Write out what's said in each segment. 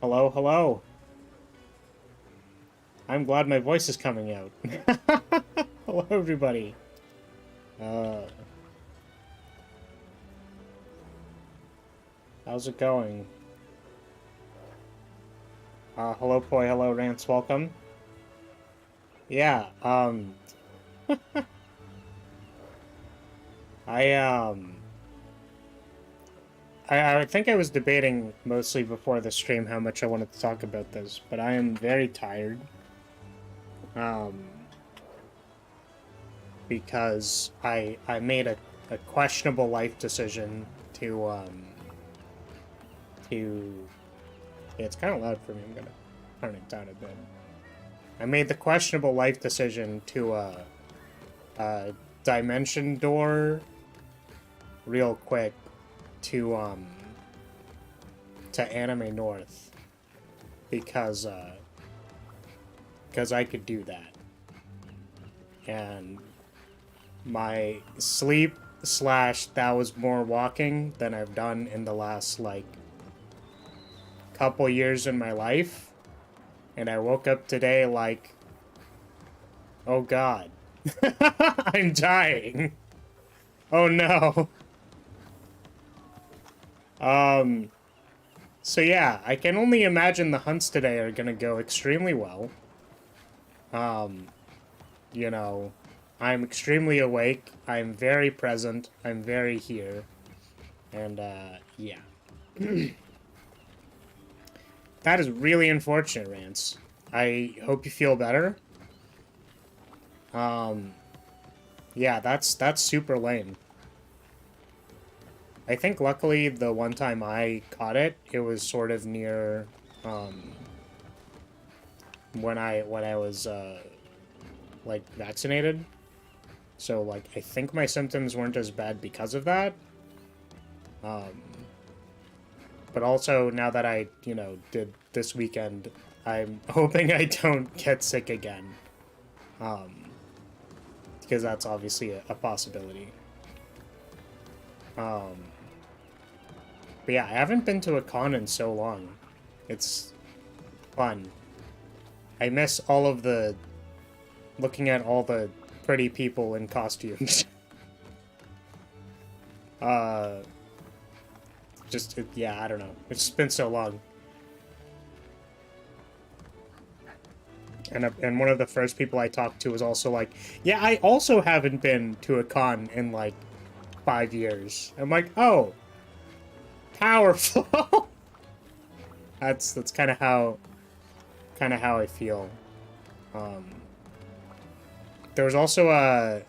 Hello, hello. I'm glad my voice is coming out. Hello, everybody. How's it going? Hello, Poi, hello, Rance, welcome. Yeah, I think I was debating mostly before the stream how much I wanted to talk about this, but I am very tired. Because I made a questionable life decision to yeah, it's kind of loud for me. I'm gonna turn it down a bit. I made the questionable life decision to dimension door real quick to Anime North because I could do that. And my sleep / that was more walking than I've done in the last like couple years in my life, and I woke up today like, oh god. I'm dying. Oh no. So yeah, I can only imagine the hunts today are gonna go extremely well. You know, I'm extremely awake, I'm very present, I'm very here, and, yeah. That is really unfortunate, Rance. I hope you feel better. Yeah, that's super lame. I think luckily the one time I caught it, it was sort of near, when I was, like, vaccinated. So, like, I think my symptoms weren't as bad because of that. But also, now that I, you know, did this weekend, I'm hoping I don't get sick again. Because that's obviously a possibility. But yeah, I haven't been to a con in so long. It's fun. I miss all of the... looking at all the pretty people in costumes. Yeah, I don't know. It's been so long. And one of the first people I talked to was also like, yeah, I also haven't been to a con in, like, 5 years. I'm like, oh, powerful. That's kind of how I feel. There was also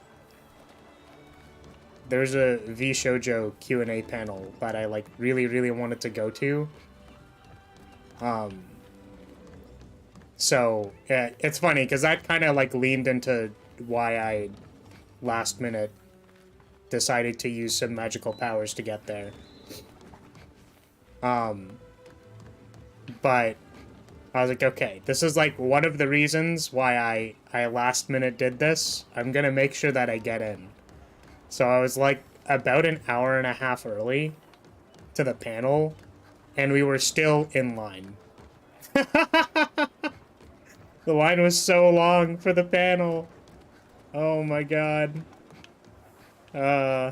there's a V Shoujo Q&A panel that I, like, really wanted to go to. So, yeah, it's funny, because that kind of, like, leaned into why I, last minute, decided to use some magical powers to get there. But I was like, okay, this is, like, one of the reasons why I last minute did this. I'm gonna make sure that I get in. So I was, like, about an hour and a half early to the panel, and we were still in line. The line was so long for the panel. Oh my god. Yeah,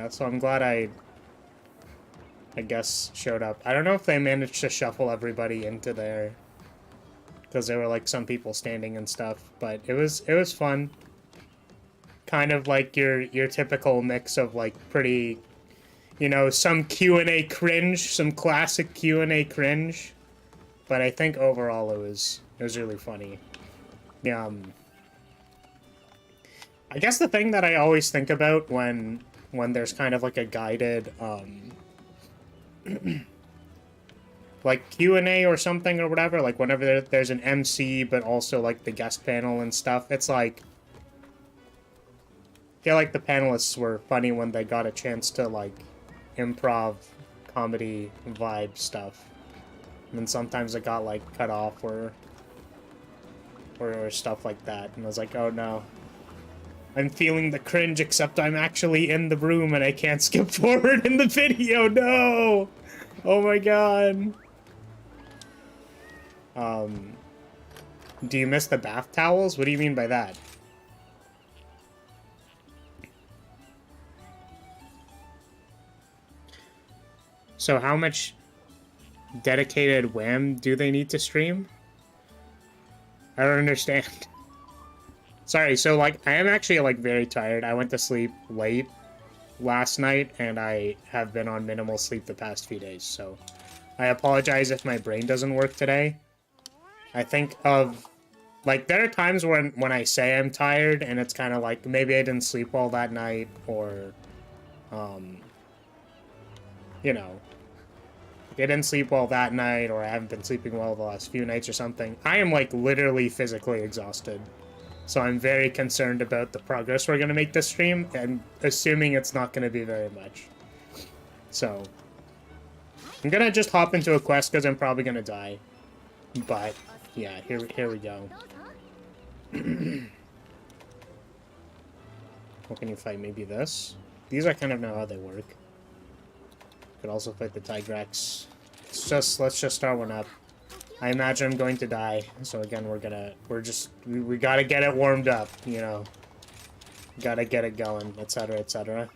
so I'm glad I guess showed up. I don't know if they managed to shuffle everybody into there, because there were, like, some people standing and stuff, but it was fun. Kind of like your typical mix of, like, pretty, you know, some Q&A cringe, some classic Q&A cringe, but I think overall it was really funny. Yeah, I guess the thing that I always think about when there's kind of like a guided, like Q&A or something or whatever, like whenever there's an MC, but also like the guest panel and stuff, it's like, I feel like the panelists were funny when they got a chance to, like, improv comedy vibe stuff. And then sometimes it got, like, cut off or stuff like that. And I was like, oh no. I'm feeling the cringe, except I'm actually in the room and I can't skip forward in the video. No! Oh my god. Do you miss the bath towels? What do you mean by that? So how much dedicated wham do they need to stream? I don't understand. Sorry, so like I am actually like very tired. I went to sleep late last night and I have been on minimal sleep the past few days, so I apologize if my brain doesn't work today. I think of like there are times when I say I'm tired and it's kind of like maybe I didn't sleep well that night, or you know, I didn't sleep well that night, or I haven't been sleeping well the last few nights or something. I am like literally physically exhausted. So I'm very concerned about the progress we're going to make this stream, and assuming it's not going to be very much. So I'm going to just hop into a quest because I'm probably going to die. But yeah, here we go. What can you fight? Maybe this? These I kind of know how they work. Could also fight the Tigrex. Let's just start one up. I imagine I'm going to die, so again, we gotta get it warmed up, you know. Gotta get it going, etc., etc.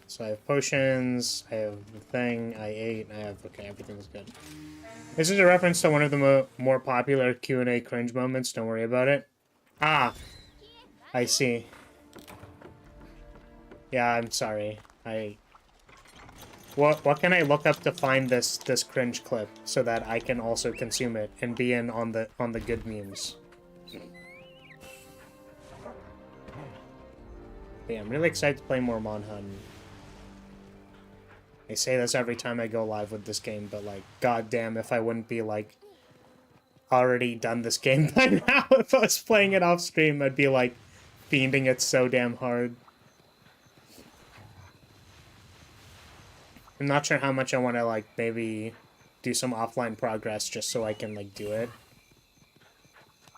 So I have potions, I have the thing, I ate, okay, everything's good. This is a reference to one of the more popular Q&A cringe moments, don't worry about it. Ah! I see. Yeah, I'm sorry. What can I look up to find this cringe clip so that I can also consume it and be in on the good memes? Yeah, I'm really excited to play more Monhun. I say this every time I go live with this game, but like, goddamn, if I wouldn't be like already done this game by now, if I was playing it off stream, I'd be like fiending it so damn hard. I'm not sure how much I want to, like, maybe do some offline progress just so I can, like, do it.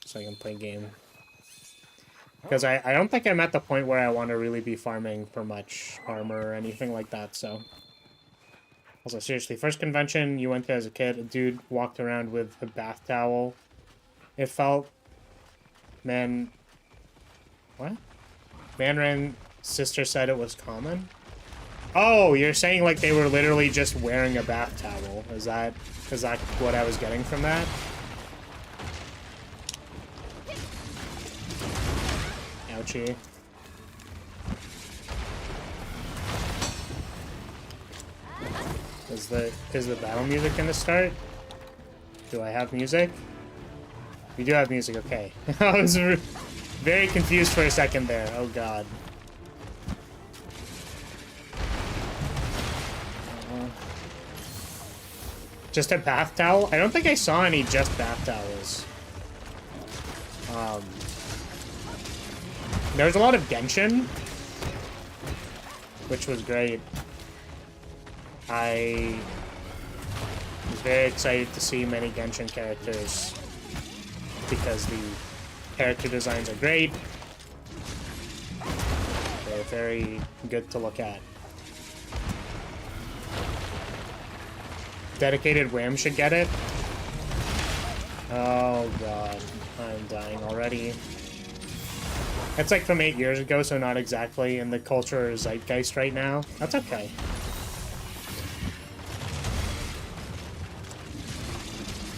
So I can play game. Because I don't think I'm at the point where I want to really be farming for much armor or anything like that, so. Also, seriously, first convention you went to as a kid, a dude walked around with a bath towel. It felt... Man... What? Manran's sister said it was common? Oh, you're saying like they were literally just wearing a bath towel. Is that what I was getting from that? Ouchie. Is the battle music gonna start? Do I have music? We do have music, okay. I was very confused for a second there. Oh god. Just a bath towel? I don't think I saw any just bath towels. There was a lot of Genshin, which was great. I was very excited to see many Genshin characters because the character designs are great. They're very good to look at. Dedicated Wham should get it. Oh god, I'm dying already. It's like from 8 years ago, so not exactly in the culture or zeitgeist right now. That's okay.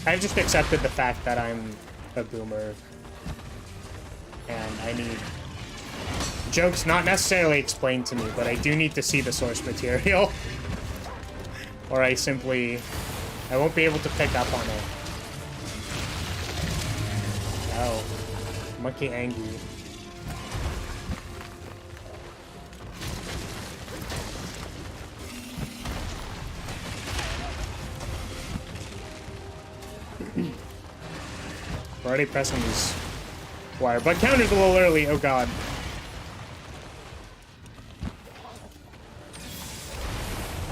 I've just accepted the fact that I'm a boomer. And I need jokes not necessarily explained to me, but I do need to see the source material. Or I won't be able to pick up on it. Oh. Monkey angry. We're already pressing these wire, but counter's a little early. Oh god.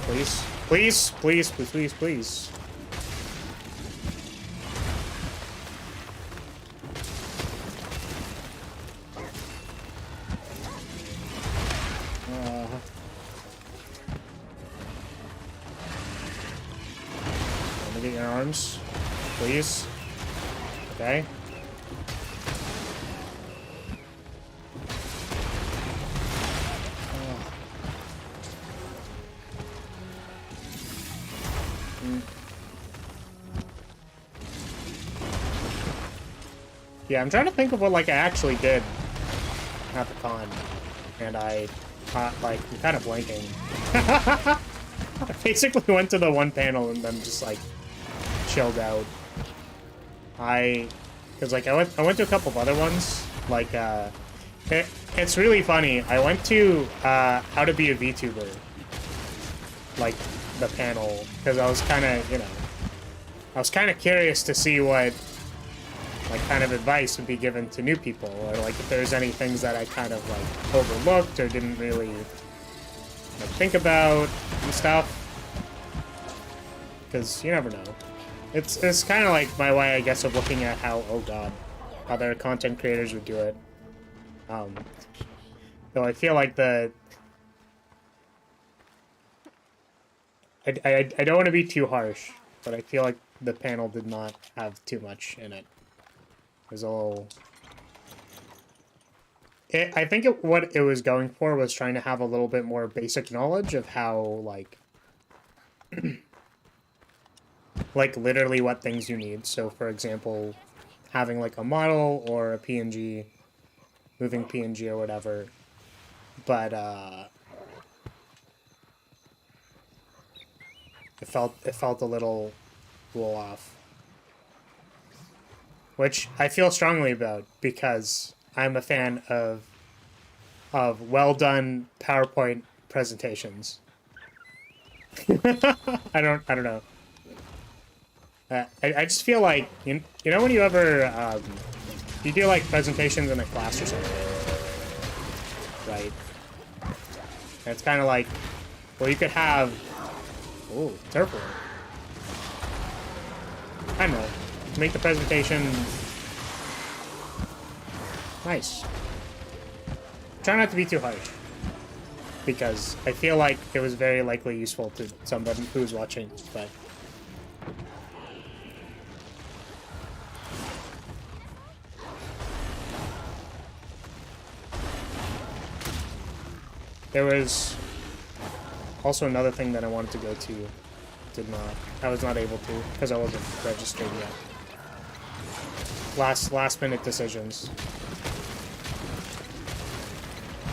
Please. Please, please, please, please, please. get your arms, please. Okay. Yeah, I'm trying to think of what, like, I actually did at the con, and I'm kind of blanking. I basically went to the one panel and then just, like, chilled out. Because, like, I went to a couple of other ones, like, it's really funny. I went to, How to Be a VTuber, like, the panel, because I was kind of, you know, I was kind of curious to see what, like, kind of advice would be given to new people, or, like, if there's any things that I kind of, like, overlooked or didn't really, like, think about and stuff. Because you never know. It's kind of like my way, I guess, of looking at how, oh god, other content creators would do it. Though I feel like I don't want to be too harsh, but I feel like the panel did not have too much in it. There's a little... I think what it was going for was trying to have a little bit more basic knowledge of how, like... like, literally what things you need. So, for example, having, like, a model or a PNG, moving PNG or whatever. But, it felt a little off. Which I feel strongly about, because I'm a fan of well-done PowerPoint presentations. I don't know. I just feel like, you know when you ever, you do, like, presentations in a class or something, right? And it's kind of like, well, you could have, oh, turf war. I don't know. Make the presentation nice. Try not to be too harsh, because I feel like it was very likely useful to somebody who's watching, but... There was also another thing that I wanted to go to. I was not able to, because I wasn't registered yet. Last minute decisions.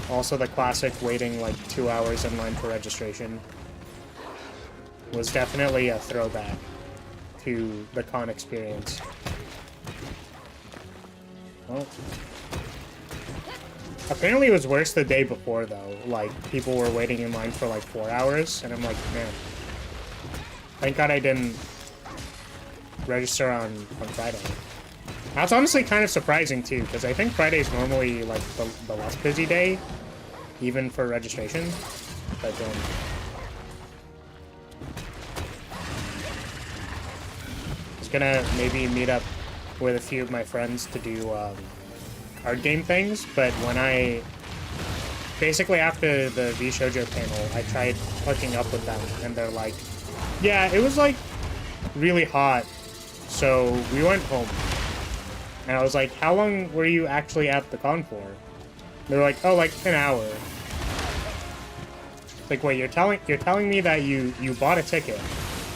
Also the classic waiting like 2 hours in line for registration was definitely a throwback to the con experience. Oh. Apparently it was worse the day before, though. Like, people were waiting in line for, like, 4 hours, and I'm like, man, thank God I didn't register on Friday. That's honestly kind of surprising, too, because I think Friday's normally, like, the less busy day, even for registration, but then... I was gonna maybe meet up with a few of my friends to do, card game things, but when basically after the V-Shoujo panel, I tried hooking up with them, and they're like, yeah, it was, like, really hot, so we went home. And I was like, how long were you actually at the con for? They're like, oh, like, an hour. Like, wait, you're telling me that you bought a ticket,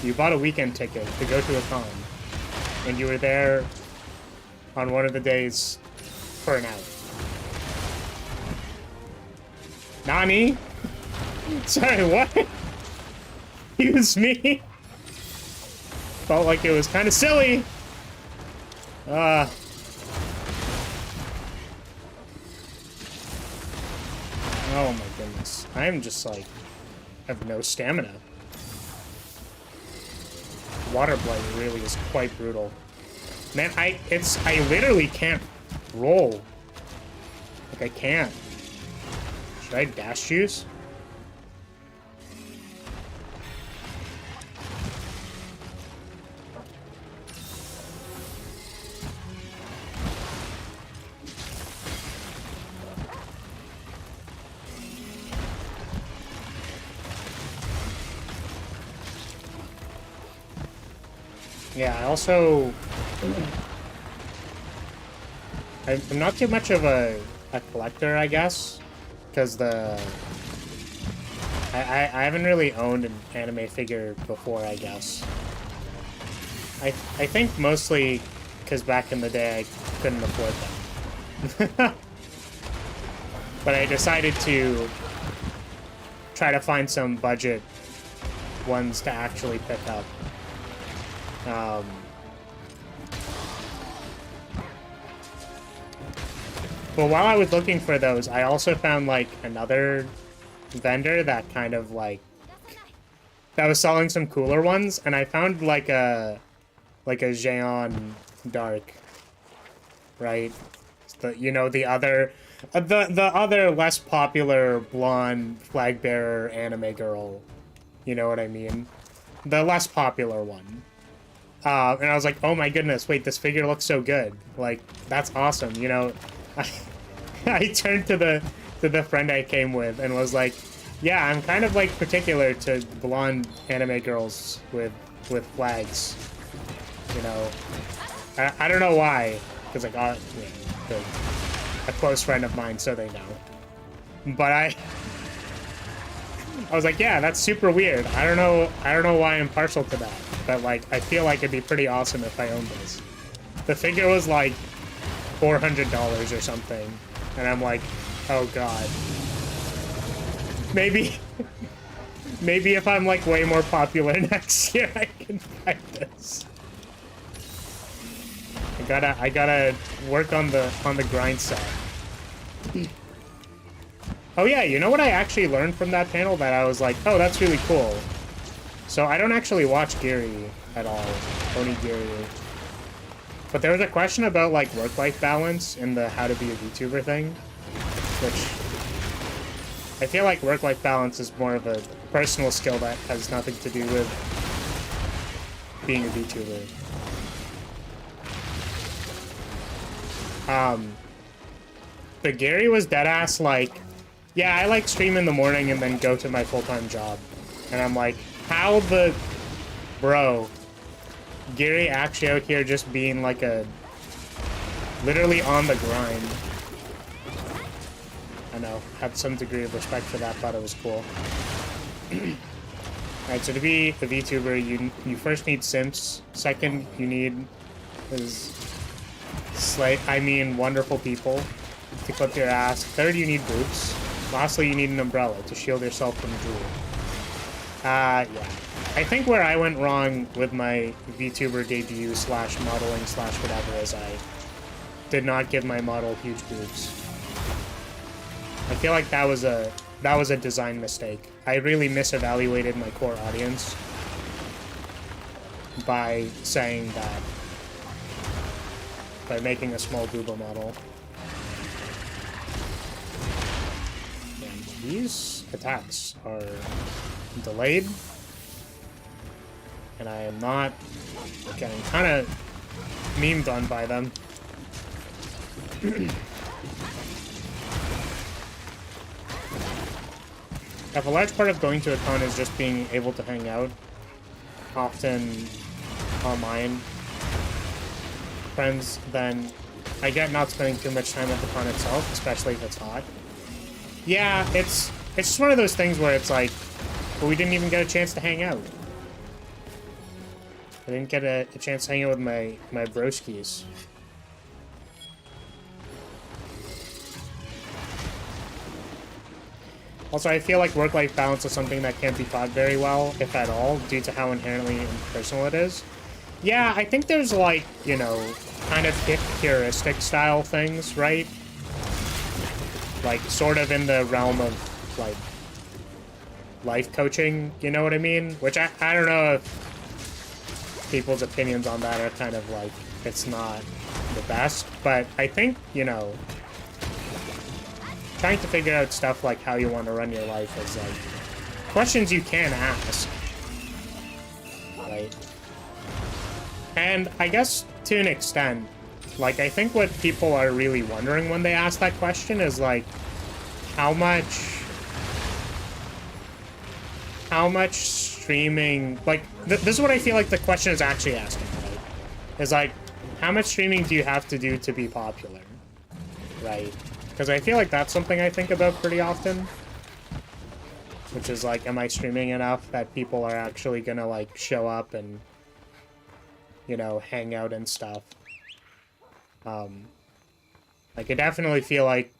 you bought a weekend ticket to go to a con, and you were there on one of the days for an hour. Nani? Sorry, what? Excuse me? Felt like it was kind of silly. Oh my goodness. I am just like, have no stamina. Water blight really is quite brutal. Man, I literally can't roll. Like, I can't. Should I dash juice? Yeah, I also... I'm not too much of a collector, I guess, because I haven't really owned an anime figure before, I guess. I think mostly because back in the day I couldn't afford them. But I decided to try to find some budget ones to actually pick up. But while I was looking for those, I also found, like, another vendor that kind of, like, that was selling some cooler ones, and I found, like a Xeon Dark, right? You know, the other less popular blonde flag bearer anime girl. You know what I mean? The less popular one. And I was like, oh my goodness, wait, this figure looks so good. Like, that's awesome, you know? I turned to the friend I came with and was like, yeah, I'm kind of, like, particular to blonde anime girls with flags. You know? I don't know why. Because, like, yeah, a close friend of mine, so they know. But I was like, yeah, that's super weird. I don't know why I'm partial to that. But, like, I feel like it'd be pretty awesome if I owned this. The figure was, like, $400 or something. And I'm like, oh god. Maybe if I'm, like, way more popular next year, I can buy this. I gotta work on the grind set. Oh yeah, you know what I actually learned from that panel that I was like, oh, that's really cool. So I don't actually watch Geary at all, Onigiri. But there was a question about, like, work-life balance in the how to be a VTuber thing, which I feel like work-life balance is more of a personal skill that has nothing to do with being a VTuber. But Gary was deadass like, yeah, I like stream in the morning and then go to my full-time job. And I'm like, how the... Bro, Gary actually out here just being like a... literally on the grind. I know, had some degree of respect for that, thought it was cool. Alright, so to be a VTuber, you first need simps. Second, you need wonderful people to clip your ass. Third, you need boots. Lastly, you need an umbrella to shield yourself from drool. Yeah. I think where I went wrong with my VTuber debut / modeling / whatever is I did not give my model huge boobs. I feel like that was a design mistake. I really misevaluated my core audience by saying that, by making a small booba model. And these attacks are delayed, and I am not getting kind of memed on by them. If a large part of going to a con is just being able to hang out, often online, friends, then I get not spending too much time at the con itself, especially if it's hot. Yeah, it's just one of those things where it's like, well, we didn't even get a chance to hang out. I didn't get a chance to hang out with my broskies. Also, I feel like work-life balance is something that can't be taught very well, if at all, due to how inherently impersonal it is. Yeah, I think there's, like, you know, kind of heuristic style things, right? Like, sort of in the realm of, like, life coaching, you know what I mean? Which I don't know if people's opinions on that are kind of, like, it's not the best, but I think, you know, trying to figure out stuff like how you want to run your life is, like, questions you can ask, right? And I guess, to an extent, like, I think what people are really wondering when they ask that question is, like, how much streaming, like, this is what I feel like the question is actually asking, right? is like, how much streaming do you have to do to be popular, right? Because I feel like that's something I think about pretty often, which is like, am I streaming enough that people are actually gonna like show up and, you know, hang out and stuff. Like, I definitely feel like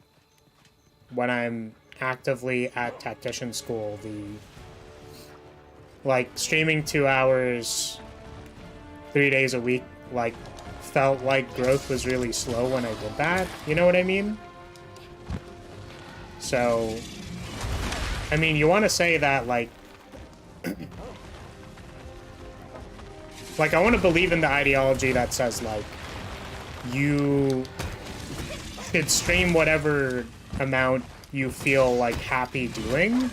when I'm actively at tactician school, like, streaming 2 hours, 3 days a week, like, felt like growth was really slow when I did that. You know what I mean? So, I mean, you want to say that, like, like, I want to believe in the ideology that says, like, you should stream whatever amount you feel, like, happy doing,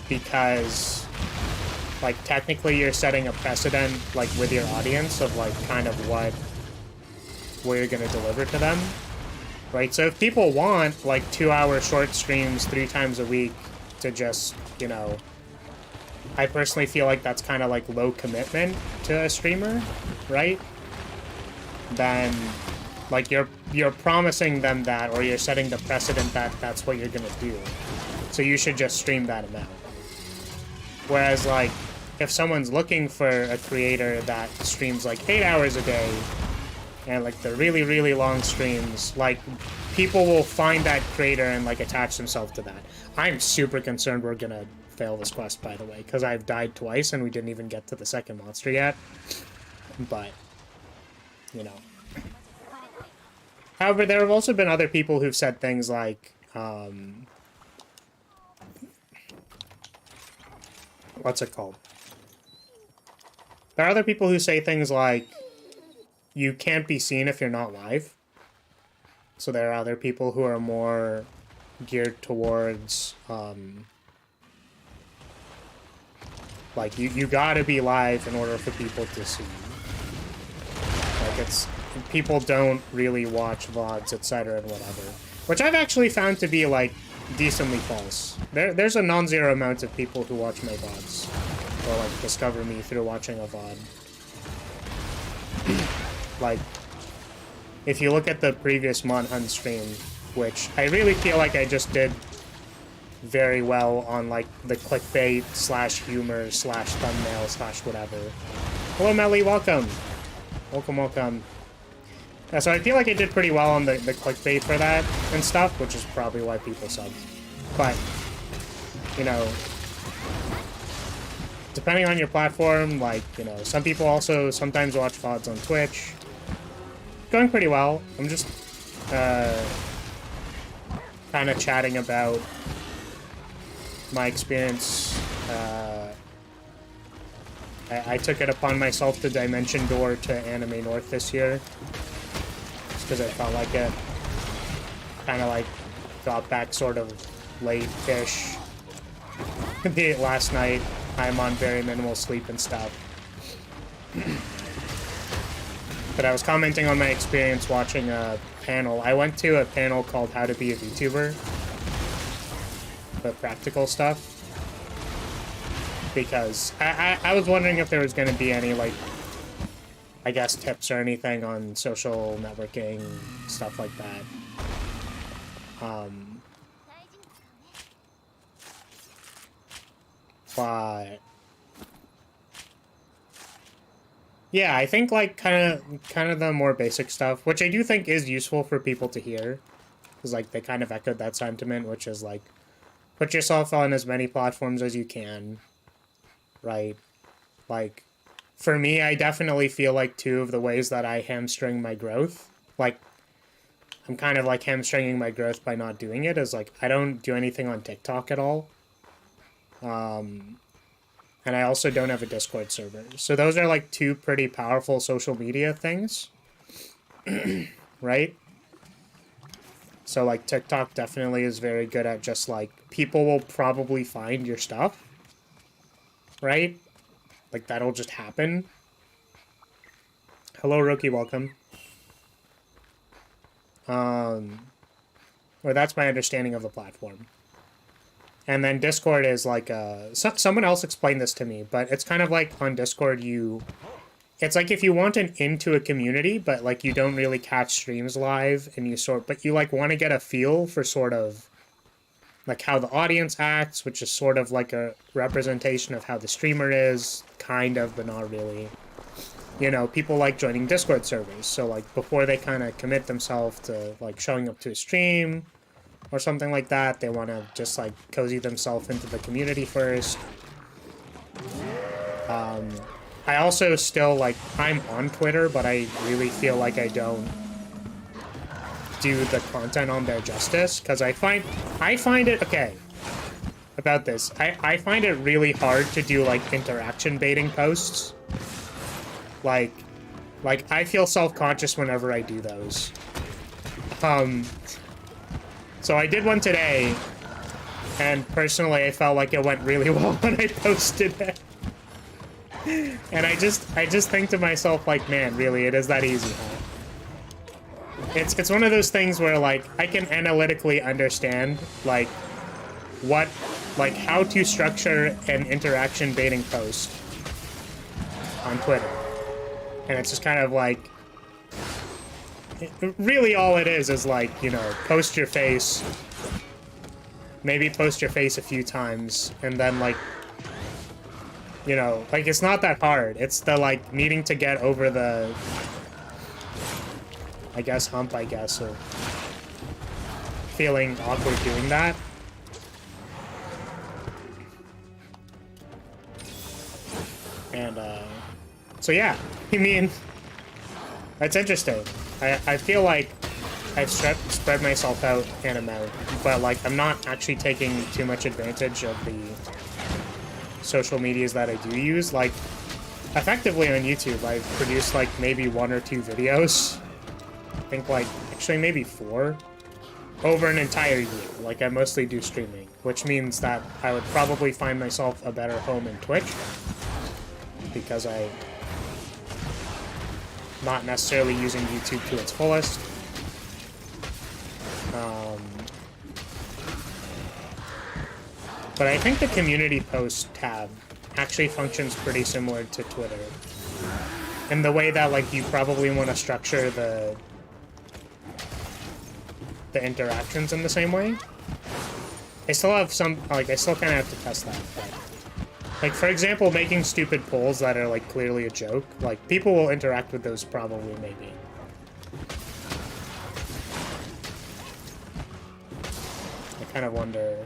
because, like, technically you're setting a precedent, like, with your audience of, like, kind of what you're gonna deliver to them, right? So if people want, like, 2-hour short streams 3 times a week to just, you know, I personally feel like that's kind of, like, low commitment to a streamer, right? Then, like, you're promising them that, or you're setting the precedent that that's what you're gonna do. So you should just stream that amount. Whereas, like, if someone's looking for a creator that streams, like, 8 hours a day, and, like, the really, really long streams, like, people will find that creator and, like, attach themselves to that. I'm super concerned we're gonna fail this quest, by the way, because I've died twice and we didn't even get to the second monster yet. But, you know. However, there have also been other people who've said things like, what's it called? There are other people who say things like, you can't be seen if you're not live. So there are other people who are more geared towards, like, you gotta be live in order for people to see you. Like, it's... people don't really watch VODs, etc. and whatever. Which I've actually found to be, like, decently false. There's a non-zero amount of people who watch my VODs. Or, like, discover me through watching a VOD. Like, if you look at the previous Mon Hun stream, which I really feel like I just did very well on, like, the clickbait / humor / thumbnail / whatever. Hello, Melly, welcome. Welcome. Yeah, so I feel like I did pretty well on the clickbait for that and stuff, which is probably why people subbed. But, you know, depending on your platform, like, you know, some people also sometimes watch VODs on Twitch. Going pretty well. I'm just kind of chatting about my experience. I took it upon myself to Dimension Door to Anime North this year. Just because I felt like it. Kind of like got back sort of late-ish. Last night, I'm on very minimal sleep and stuff. But I was commenting on my experience watching a panel. I went to a panel called How to Be a VTuber. The practical stuff. Because I was wondering if there was going to be any, like, I guess, tips or anything on social networking, stuff like that. But yeah, I think, like, kind of the more basic stuff, which I do think is useful for people to hear, because, like, they kind of echoed that sentiment, which is, like, put yourself on as many platforms as you can, right? Like, for me, I definitely feel like 2 of the ways that I hamstring my growth, like, I'm kind of, like, hamstringing my growth by not doing it, is, like, I don't do anything on TikTok at all. And I also don't have a Discord server. So those are, like, 2 pretty powerful social media things. Right? So, like, TikTok definitely is very good at just, like, people will probably find your stuff. Right? Like, that'll just happen. Hello, Rookie, welcome. Or that's my understanding of the platform. And then Discord is like someone else explained this to me, but it's kind of like on Discord you it's like if you want an into a community, but like you don't really catch streams live and but you like want to get a feel for sort of like how the audience acts, which is sort of like a representation of how the streamer is, kind of, but not really. You know, people like joining Discord servers, so like before they kind of commit themselves to like showing up to a stream or something like that, they want to just like cozy themselves into the community first. I also still, like, I'm on Twitter, but I really feel like I don't do the content on there justice, because I find it, okay, about this, I find it really hard to do, like, interaction baiting posts. Like, I feel self-conscious whenever I do those. So I did one today, and personally I felt like it went really well when I posted it. And I just think to myself, like, man, really, it is that easy, huh? It's one of those things where, like, I can analytically understand, like, how to structure an interaction baiting post on Twitter. And it's just kind of like, really all it is like, you know, post your face, maybe post your face a few times, and then, like, you know, like, it's not that hard. It's the, like, needing to get over the, I guess, hump, I guess, of feeling awkward doing that. And, so yeah, I mean, that's interesting. I feel like I've spread myself out an amount, but, like, I'm not actually taking too much advantage of the social medias that I do use. Like, effectively on YouTube, I've produced, like, maybe 1 or 2 videos. I think, like, actually maybe 4 over an entire year. Like, I mostly do streaming, which means that I would probably find myself a better home in Twitch, because I'm not necessarily using YouTube to its fullest. But I think the community post tab actually functions pretty similar to Twitter, in the way that, like, you probably want to structure the interactions in the same way. I still have some, like, I still kind of have to test that, but, like, for example, making stupid polls that are, like, clearly a joke, like, people will interact with those probably, maybe. I kind of wonder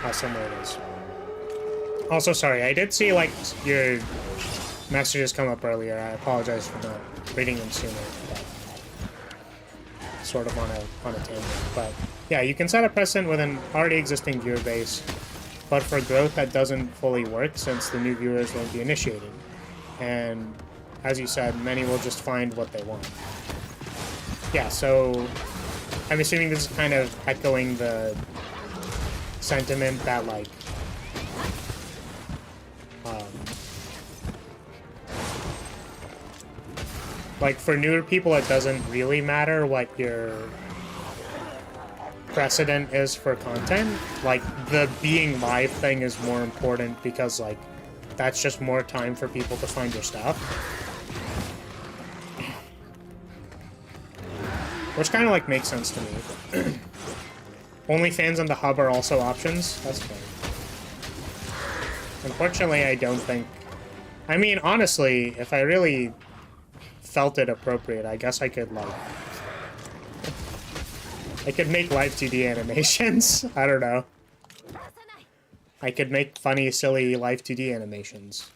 how similar it is. Also, sorry, I did see, like, your messages come up earlier. I apologize for not reading them sooner, but sort of on a tangent. But yeah, you can set a precedent with an already existing viewer base, but for growth that doesn't fully work since the new viewers won't be initiated. And as you said, many will just find what they want. Yeah, so I'm assuming this is kind of echoing the sentiment that, like, for newer people, it doesn't really matter what your precedent is for content. Like, the being live thing is more important because, like, that's just more time for people to find your stuff. Which kind of, like, makes sense to me. OnlyFans and the Hub are also options. That's fine. Unfortunately, I don't think... I mean, honestly, if I really felt it appropriate, I guess I could, like... I could make live 2D animations. I don't know. I could make funny, silly live 2D animations.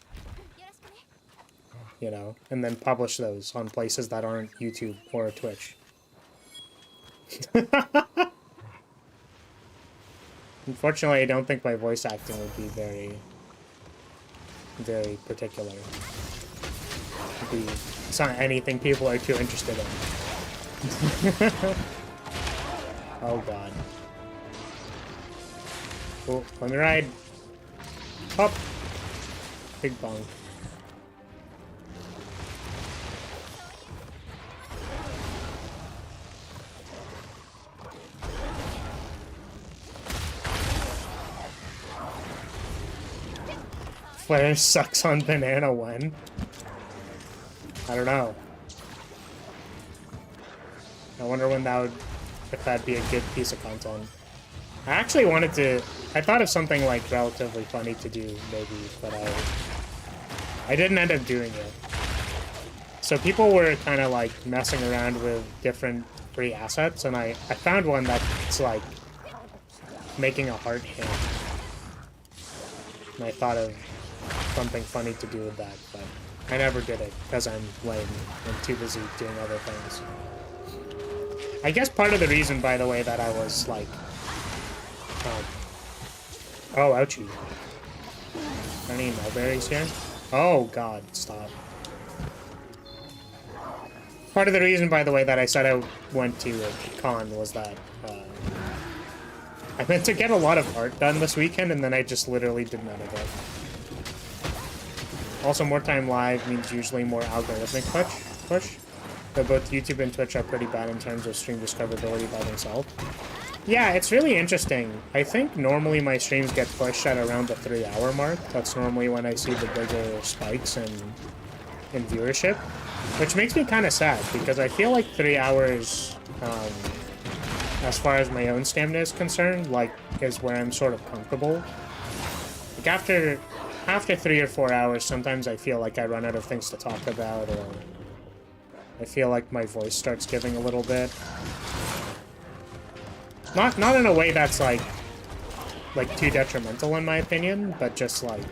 You know, and then publish those on places that aren't YouTube or Twitch. Unfortunately, I don't think my voice acting would be very, very particular. It's not anything people are too interested in. Oh god. Oh, let me ride. Hop. Big bonk. Flare sucks on banana when? I don't know. I wonder when that would, if that'd be a good piece of content. I actually wanted to, I thought of something like relatively funny to do maybe, but I didn't end up doing it. So people were kind of like messing around with different free assets, and I found one that's like making a heart hand. And I thought of something funny to do with that, but I never did it because I'm lame and too busy doing other things. I guess part of the reason, by the way, that I was like, oh, ouchie. Any mulberries here? Oh, God, stop. Part of the reason, by the way, that I said I went to a con was that I meant to get a lot of art done this weekend, and then I just literally did none of it. Also, more time live means usually more algorithmic push. Though both YouTube and Twitch are pretty bad in terms of stream discoverability by themselves. Yeah, it's really interesting. I think normally my streams get pushed at around the 3-hour mark. That's normally when I see the bigger spikes in viewership. Which makes me kind of sad, because I feel like 3 hours, as far as my own stamina is concerned, like, is where I'm sort of comfortable. Like, after 3 or 4 hours, sometimes I feel like I run out of things to talk about, or I feel like my voice starts giving a little bit. Not in a way that's, like, too detrimental, in my opinion, but just, like,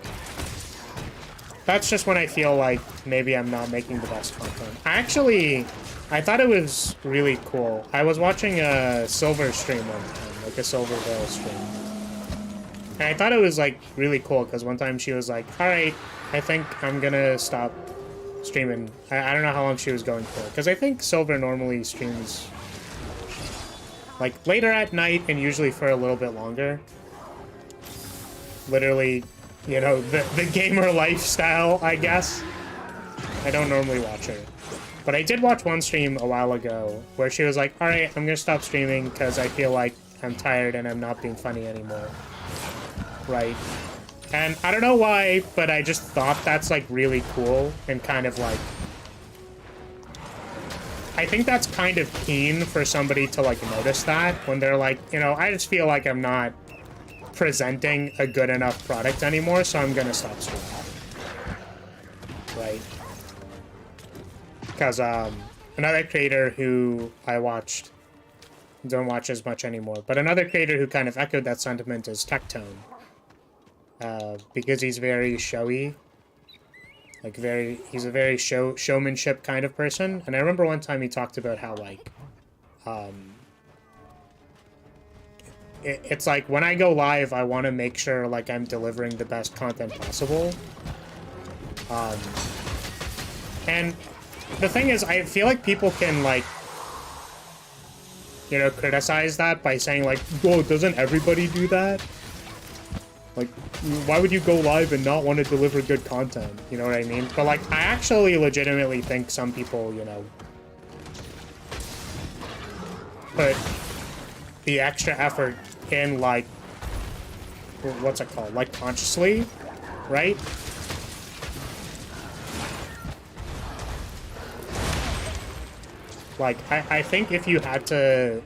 that's just when I feel like maybe I'm not making the best content. I thought it was really cool. I was watching a Silver stream one time, like a Silver Veil stream. And I thought it was, like, really cool, because one time she was like, alright, I think I'm gonna stop streaming. I don't know how long she was going for, because I think Silver normally streams, like, later at night and usually for a little bit longer. Literally, you know, the gamer lifestyle, I guess. I don't normally watch her. But I did watch one stream a while ago where she was like, alright, I'm gonna stop streaming because I feel like I'm tired and I'm not being funny anymore. Right? And I don't know why, but I just thought that's, like, really cool and kind of, like... I think that's kind of keen for somebody to, like, notice that when they're like, you know, I just feel like I'm not presenting a good enough product anymore, so I'm gonna stop streaming. Right? Because, another creator who I watched, don't watch as much anymore, but another creator who kind of echoed that sentiment is Tectone. Because he's very showy. Like, he's a very showmanship kind of person. And I remember one time he talked about how, like, it's like, when I go live, I want to make sure, like, I'm delivering the best content possible. And the thing is, I feel like people can, like, you know, criticize that by saying, like, whoa, doesn't everybody do that? Like, why would you go live and not want to deliver good content? You know what I mean? But, like, I actually legitimately think some people, you know, put the extra effort in, like, what's it called? Like, consciously, right? Like, I think if you had to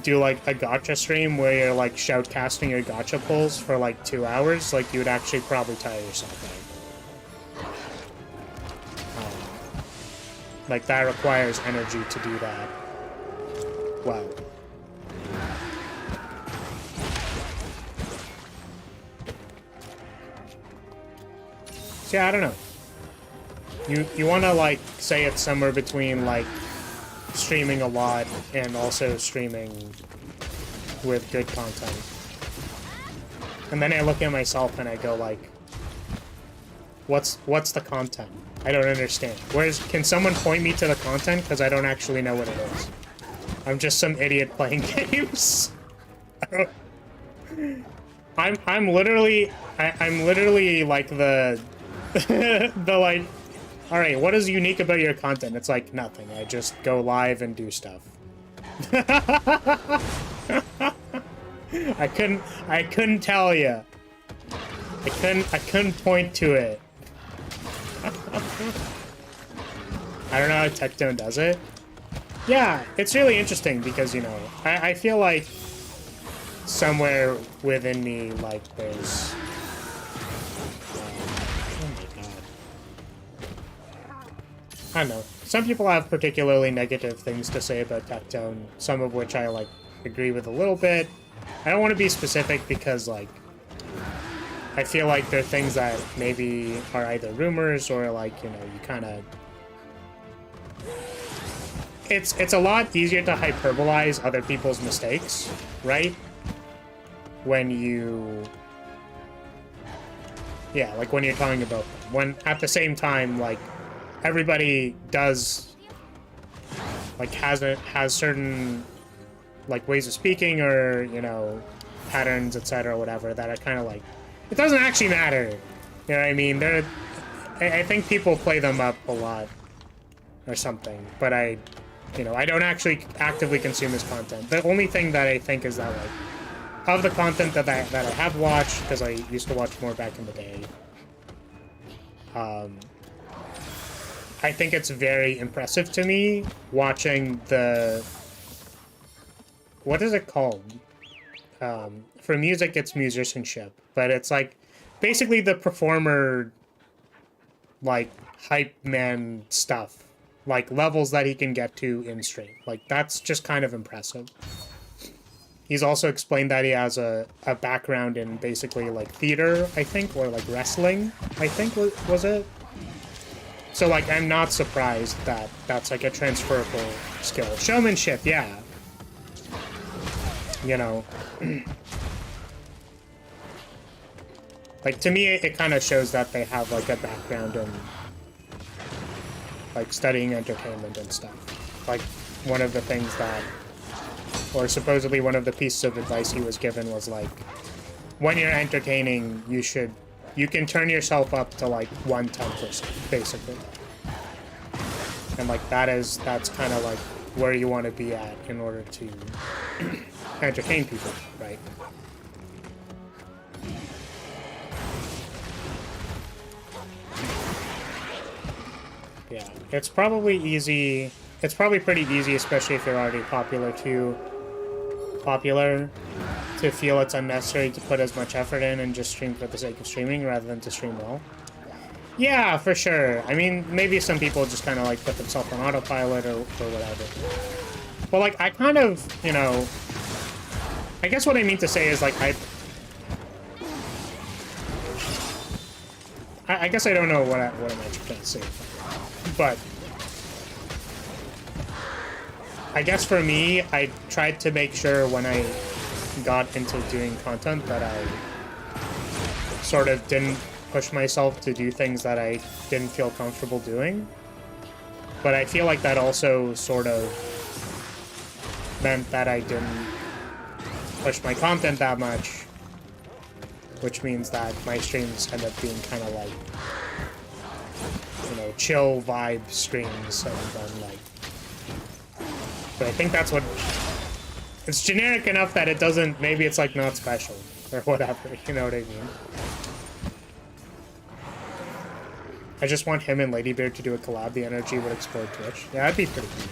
do, like, a gacha stream where you're, like, shoutcasting your gacha pulls for, like, 2 hours, like, you would actually probably tire yourself out. Like, that requires energy to do that. Wow. So, yeah, I don't know. You want to, like, say it's somewhere between, like, streaming a lot and also streaming with good content. And then I look at myself and I go, like, what's the content? I don't understand. Can someone point me to the content? Because I don't actually know what it is. I'm just some idiot playing games. I'm literally like the the, like, alright, what is unique about your content? It's like nothing. I just go live and do stuff. I couldn't tell you. I couldn't point to it. I don't know how Tectone does it. Yeah, it's really interesting because, you know, I feel like somewhere within me, like, there's... oh my god. I don't know. Some people have particularly negative things to say about Tectone, some of which I, like, agree with a little bit. I don't want to be specific because, like, I feel like there are things that maybe are either rumors or, like, you know, you kind of... It's a lot easier to hyperbolize other people's mistakes, right? When you... yeah, like when you're talking about them. When, at the same time, like, everybody does... like, has certain, like, ways of speaking or, you know, patterns, etc., whatever, that are kind of like... it doesn't actually matter. You know what I mean? They're... I think people play them up a lot or something, but you know, I don't actually actively consume his content. The only thing that I think is that, like, of the content that I have watched, because I used to watch more back in the day, I think it's very impressive to me watching the... what is it called? For music, it's musicianship, but it's, like, basically the performer, like, hype man stuff. Like, levels that he can get to in stream. Like, that's just kind of impressive. He's also explained that he has a background in basically, like, theater, I think, or, like, wrestling, I think, was it? So, like, I'm not surprised that that's, like, a transferable skill. Showmanship, yeah. You know. Like, to me, it kind of shows that they have, like, a background in... like, studying entertainment and stuff. Like, one of the things that... or supposedly one of the pieces of advice he was given was, like, when you're entertaining, you can turn yourself up to, like, 1/10%, basically. And, like, that's kind of, like, where you want to be at in order to entertain people, right? Yeah, it's probably easy. It's probably pretty easy, especially if you're already popular, to feel it's unnecessary to put as much effort in and just stream for the sake of streaming rather than to stream well. Yeah, for sure. I mean, maybe some people just kind of, like, put themselves on autopilot or whatever. But, like, I kind of, you know... I guess what I mean to say is, like, I guess I don't know what am I trying to say. But I guess for me, I tried to make sure when I got into doing content that I sort of didn't push myself to do things that I didn't feel comfortable doing. But I feel like that also sort of meant that I didn't push my content that much, which means that my streams end up being kind of like, you know, chill vibe streams, and then, like... but I think that's what... it's generic enough that it doesn't... maybe it's, like, not special, or whatever, you know what I mean? I just want him and Ladybeard to do a collab. The energy would explode Twitch. Yeah, that'd be pretty cool.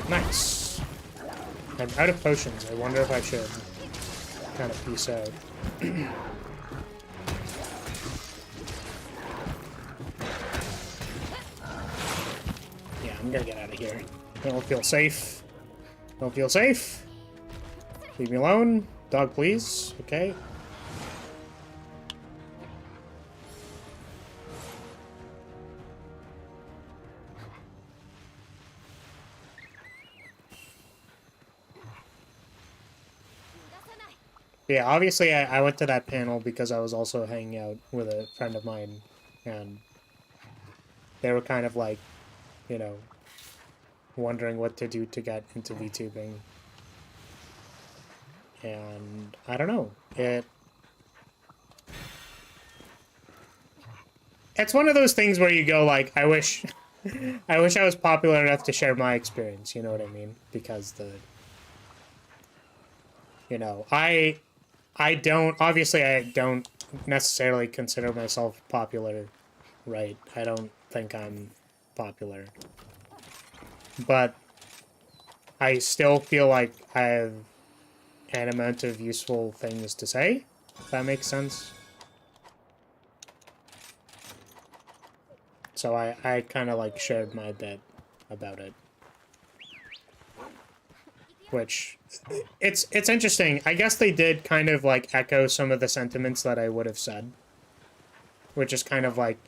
Nice. I'm out of potions. I wonder if I should kind of peace out. Yeah, I'm gonna get out of here. I don't feel safe. Don't feel safe. Leave me alone. Dog, please. Okay. Yeah, obviously I went to that panel because I was also hanging out with a friend of mine, and they were kind of like, you know, wondering what to do to get into VTubing. And I don't know. It's one of those things where you go like, I wish I wish I was popular enough to share my experience, you know what I mean? Because you know, obviously I don't necessarily consider myself popular, right? I don't think I'm popular. But I still feel like I have an amount of useful things to say, if that makes sense. So I kind of like shared my bit about it. Which, it's interesting. I guess they did kind of like echo some of the sentiments that I would have said. Which is kind of like,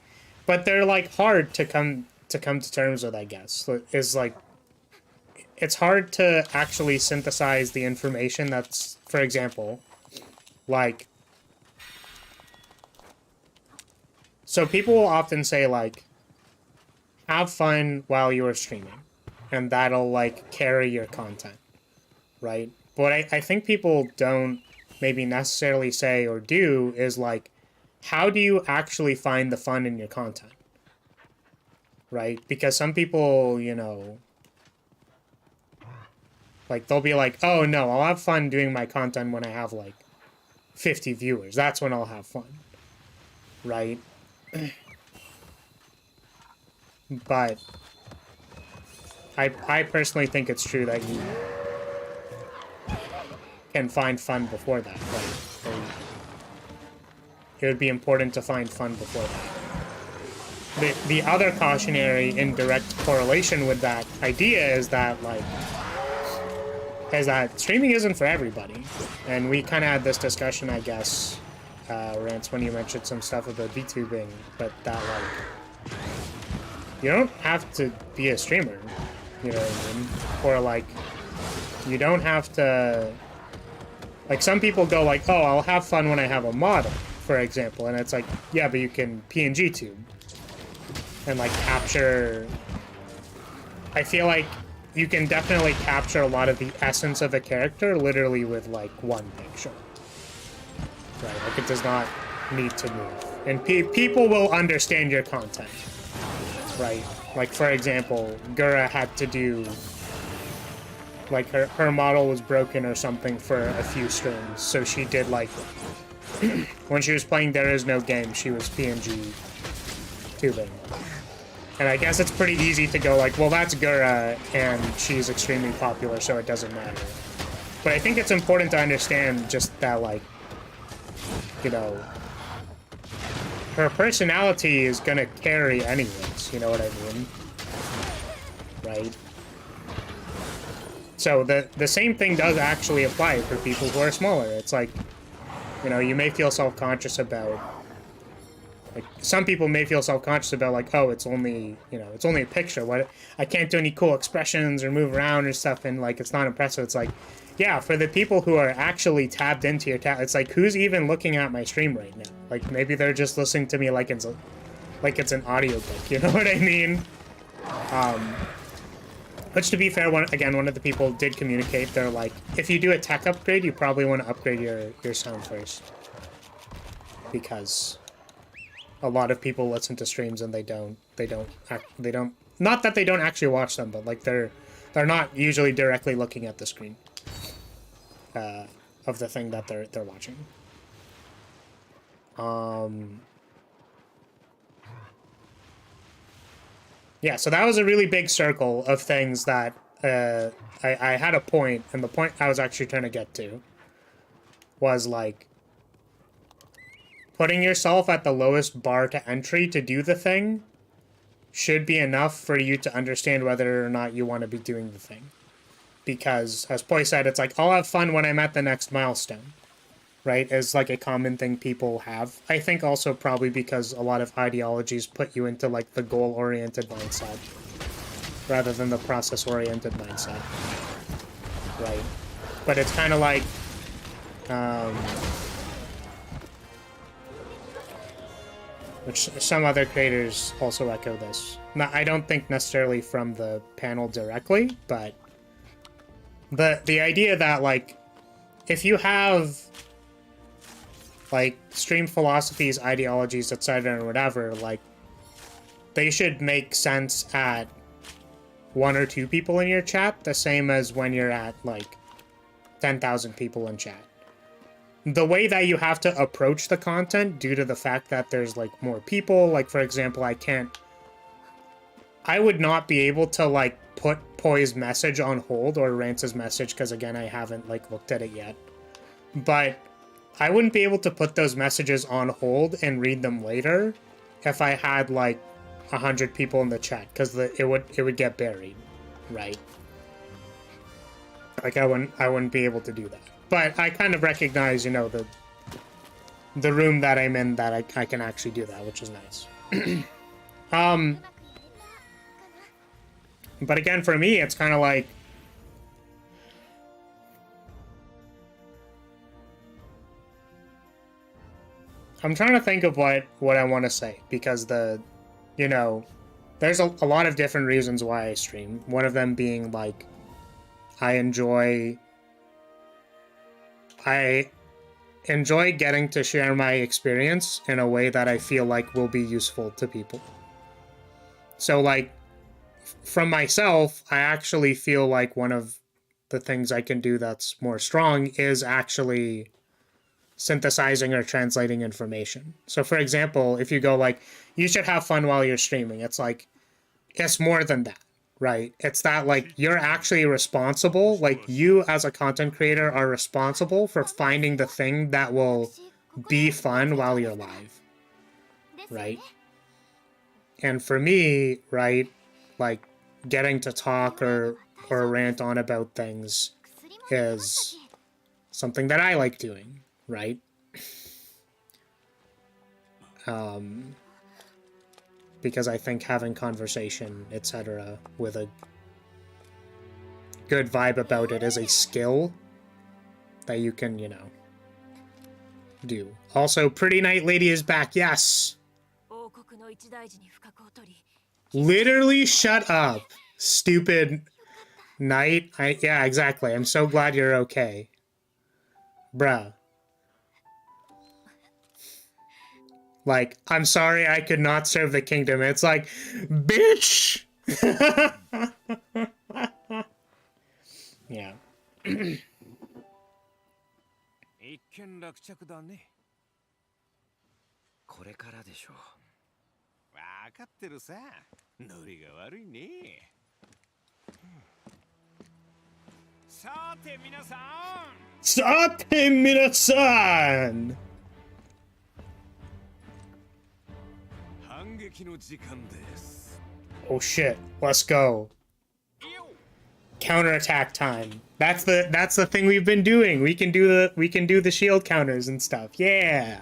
but they're like hard to come to terms with, I guess. Is like, it's hard to actually synthesize the information that's, for example, like, so people will often say like, have fun while you're streaming, and that'll like carry your content, right? But what I think people don't maybe necessarily say or do is like, how do you actually find the fun in your content, right? Because some people, you know, like they'll be like, oh no, I'll have fun doing my content when I have like 50 viewers. That's when I'll have fun, right? But I personally think it's true that you can find fun before that, right? And it would be important to find fun before that. The other cautionary indirect correlation with that idea is that streaming isn't for everybody. And we kind of had this discussion, I guess, Rance, when you mentioned some stuff about VTubing, but that like, you don't have to be a streamer, you know what I mean? Or like, you don't have to, like some people go like, oh, I'll have fun when I have a model, for example, and it's like, yeah, but you can PNG tube and like capture, I feel like you can definitely capture a lot of the essence of a character literally with like one picture, right? Like it does not need to move, and people will understand your content. Right, like for example, Gura had to do, like her model was broken or something for a few streams, so she did like, when she was playing There Is No Game, she was PNG tubing. And I guess it's pretty easy to go like, well, that's Gura, and she's extremely popular, so it doesn't matter. But I think it's important to understand just that, like, you know, her personality is gonna carry anyways, you know what I mean? Right? So the same thing does actually apply for people who are smaller. It's like, you know, you may feel self-conscious about, like, some people may feel self-conscious about, like, oh, it's only, you know, it's only a picture. What, I can't do any cool expressions or move around or stuff, and, like, it's not impressive. It's like, yeah, for the people who are actually tabbed into your tab, it's like, who's even looking at my stream right now? Like, maybe they're just listening to me like it's an audiobook, you know what I mean? Which, to be fair, one of the people did communicate. They're like, if you do a tech upgrade, you probably want to upgrade your sound first. Because a lot of people listen to streams and they don't, not that they don't actually watch them, but like they're not usually directly looking at the screen of the thing that they're watching. Yeah, so that was a really big circle of things that I had a point, and the point I was actually trying to get to was like putting yourself at the lowest bar to entry to do the thing should be enough for you to understand whether or not you want to be doing the thing. Because, as Poi said, it's like, I'll have fun when I'm at the next milestone, right? Is like a common thing people have. I think also probably because a lot of ideologies put you into like the goal-oriented mindset rather than the process-oriented mindset, right? But it's kind of like, which some other creators also echo this. I don't think necessarily from the panel directly, but the idea that, like, if you have, like, stream philosophies, ideologies, etc., and whatever, like, they should make sense at 1 or 2 people in your chat, the same as when you're at, like, 10,000 people in chat. The way that you have to approach the content, due to the fact that there's, like, more people, like, for example, I would not be able to, like, put Poi's message on hold, or Rance's message, because, again, I haven't, like, looked at it yet. But I wouldn't be able to put those messages on hold and read them later if I had, like, 100 people in the chat, because it would get buried, right? Like, I wouldn't be able to do that. But I kind of recognize, you know, the room that I'm in, that I can actually do that, which is nice. But again, for me, it's kind of like, I'm trying to think of what I want to say, because you know, there's a lot of different reasons why I stream. One of them being, like, I enjoy getting to share my experience in a way that I feel like will be useful to people. So, like, from myself, I actually feel like one of the things I can do that's more strong is actually synthesizing or translating information. So, for example, if you go, like, you should have fun while you're streaming, it's like, it's more than that, right? It's that, like, you're actually responsible, like, you as a content creator are responsible for finding the thing that will be fun while you're live, right? And for me, right, like, getting to talk or rant on about things is something that I like doing, right? Because I think having conversation, etc., with a good vibe about it is a skill that you can, you know, do. Also, Pretty Night Lady is back, yes! Literally shut up, stupid Knight. Yeah, exactly. I'm so glad you're okay. Bruh. Like, I'm sorry I could not serve the kingdom. It's like, bitch! Yeah. これからでしょう。わかってるさ。ノリが悪いね。さて皆さん。さて皆さん。反撃の時間です。Oh shit! Let's go. Counterattack time. That's the thing we've been doing. We can do the shield counters and stuff. Yeah.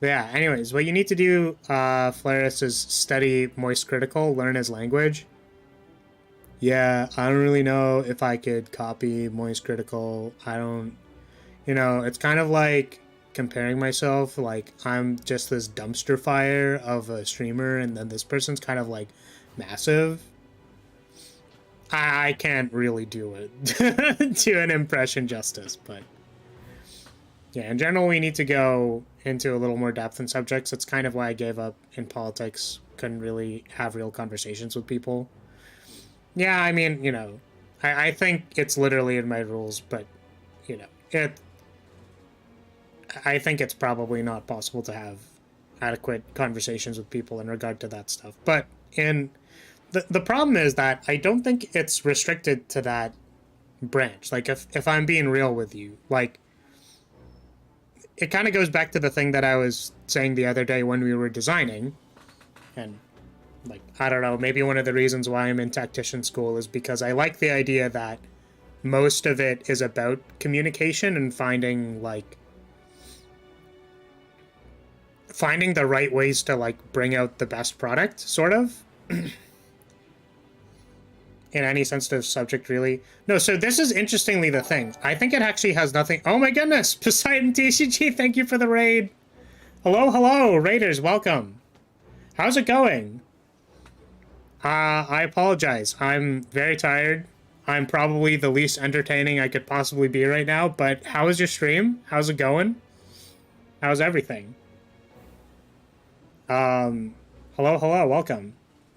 Yeah, anyways, what you need to do, Flaris, is study Moist Critical, learn his language. Yeah, I don't really know if I could copy Moist Critical. I don't... You know, it's kind of like comparing myself, like, I'm just this dumpster fire of a streamer, and then this person's kind of, like, massive. I can't really do it to an impression justice, but... Yeah, in general, we need to go into a little more depth in subjects. It's kind of why I gave up in politics. Couldn't really have real conversations with people. Yeah, I mean, you know, I think it's literally in my rules, but, you know, I think it's probably not possible to have adequate conversations with people in regard to that stuff. But the problem is that I don't think it's restricted to that branch. Like, if I'm being real with you, like, it kind of goes back to the thing that I was saying the other day when we were designing. And, like, I don't know, maybe one of the reasons why I'm in tactician school is because I like the idea that most of it is about communication and finding, like, finding the right ways to, like, bring out the best product, sort of. In any sensitive subject, really. No, so this is interestingly the thing. I think it actually has nothing... Oh my goodness! Poseidon TCG, thank you for the raid! Hello, hello! Raiders, welcome! How's it going? I apologize. I'm very tired. I'm probably the least entertaining I could possibly be right now, but how is your stream? How's it going? How's everything? Hello, hello, welcome.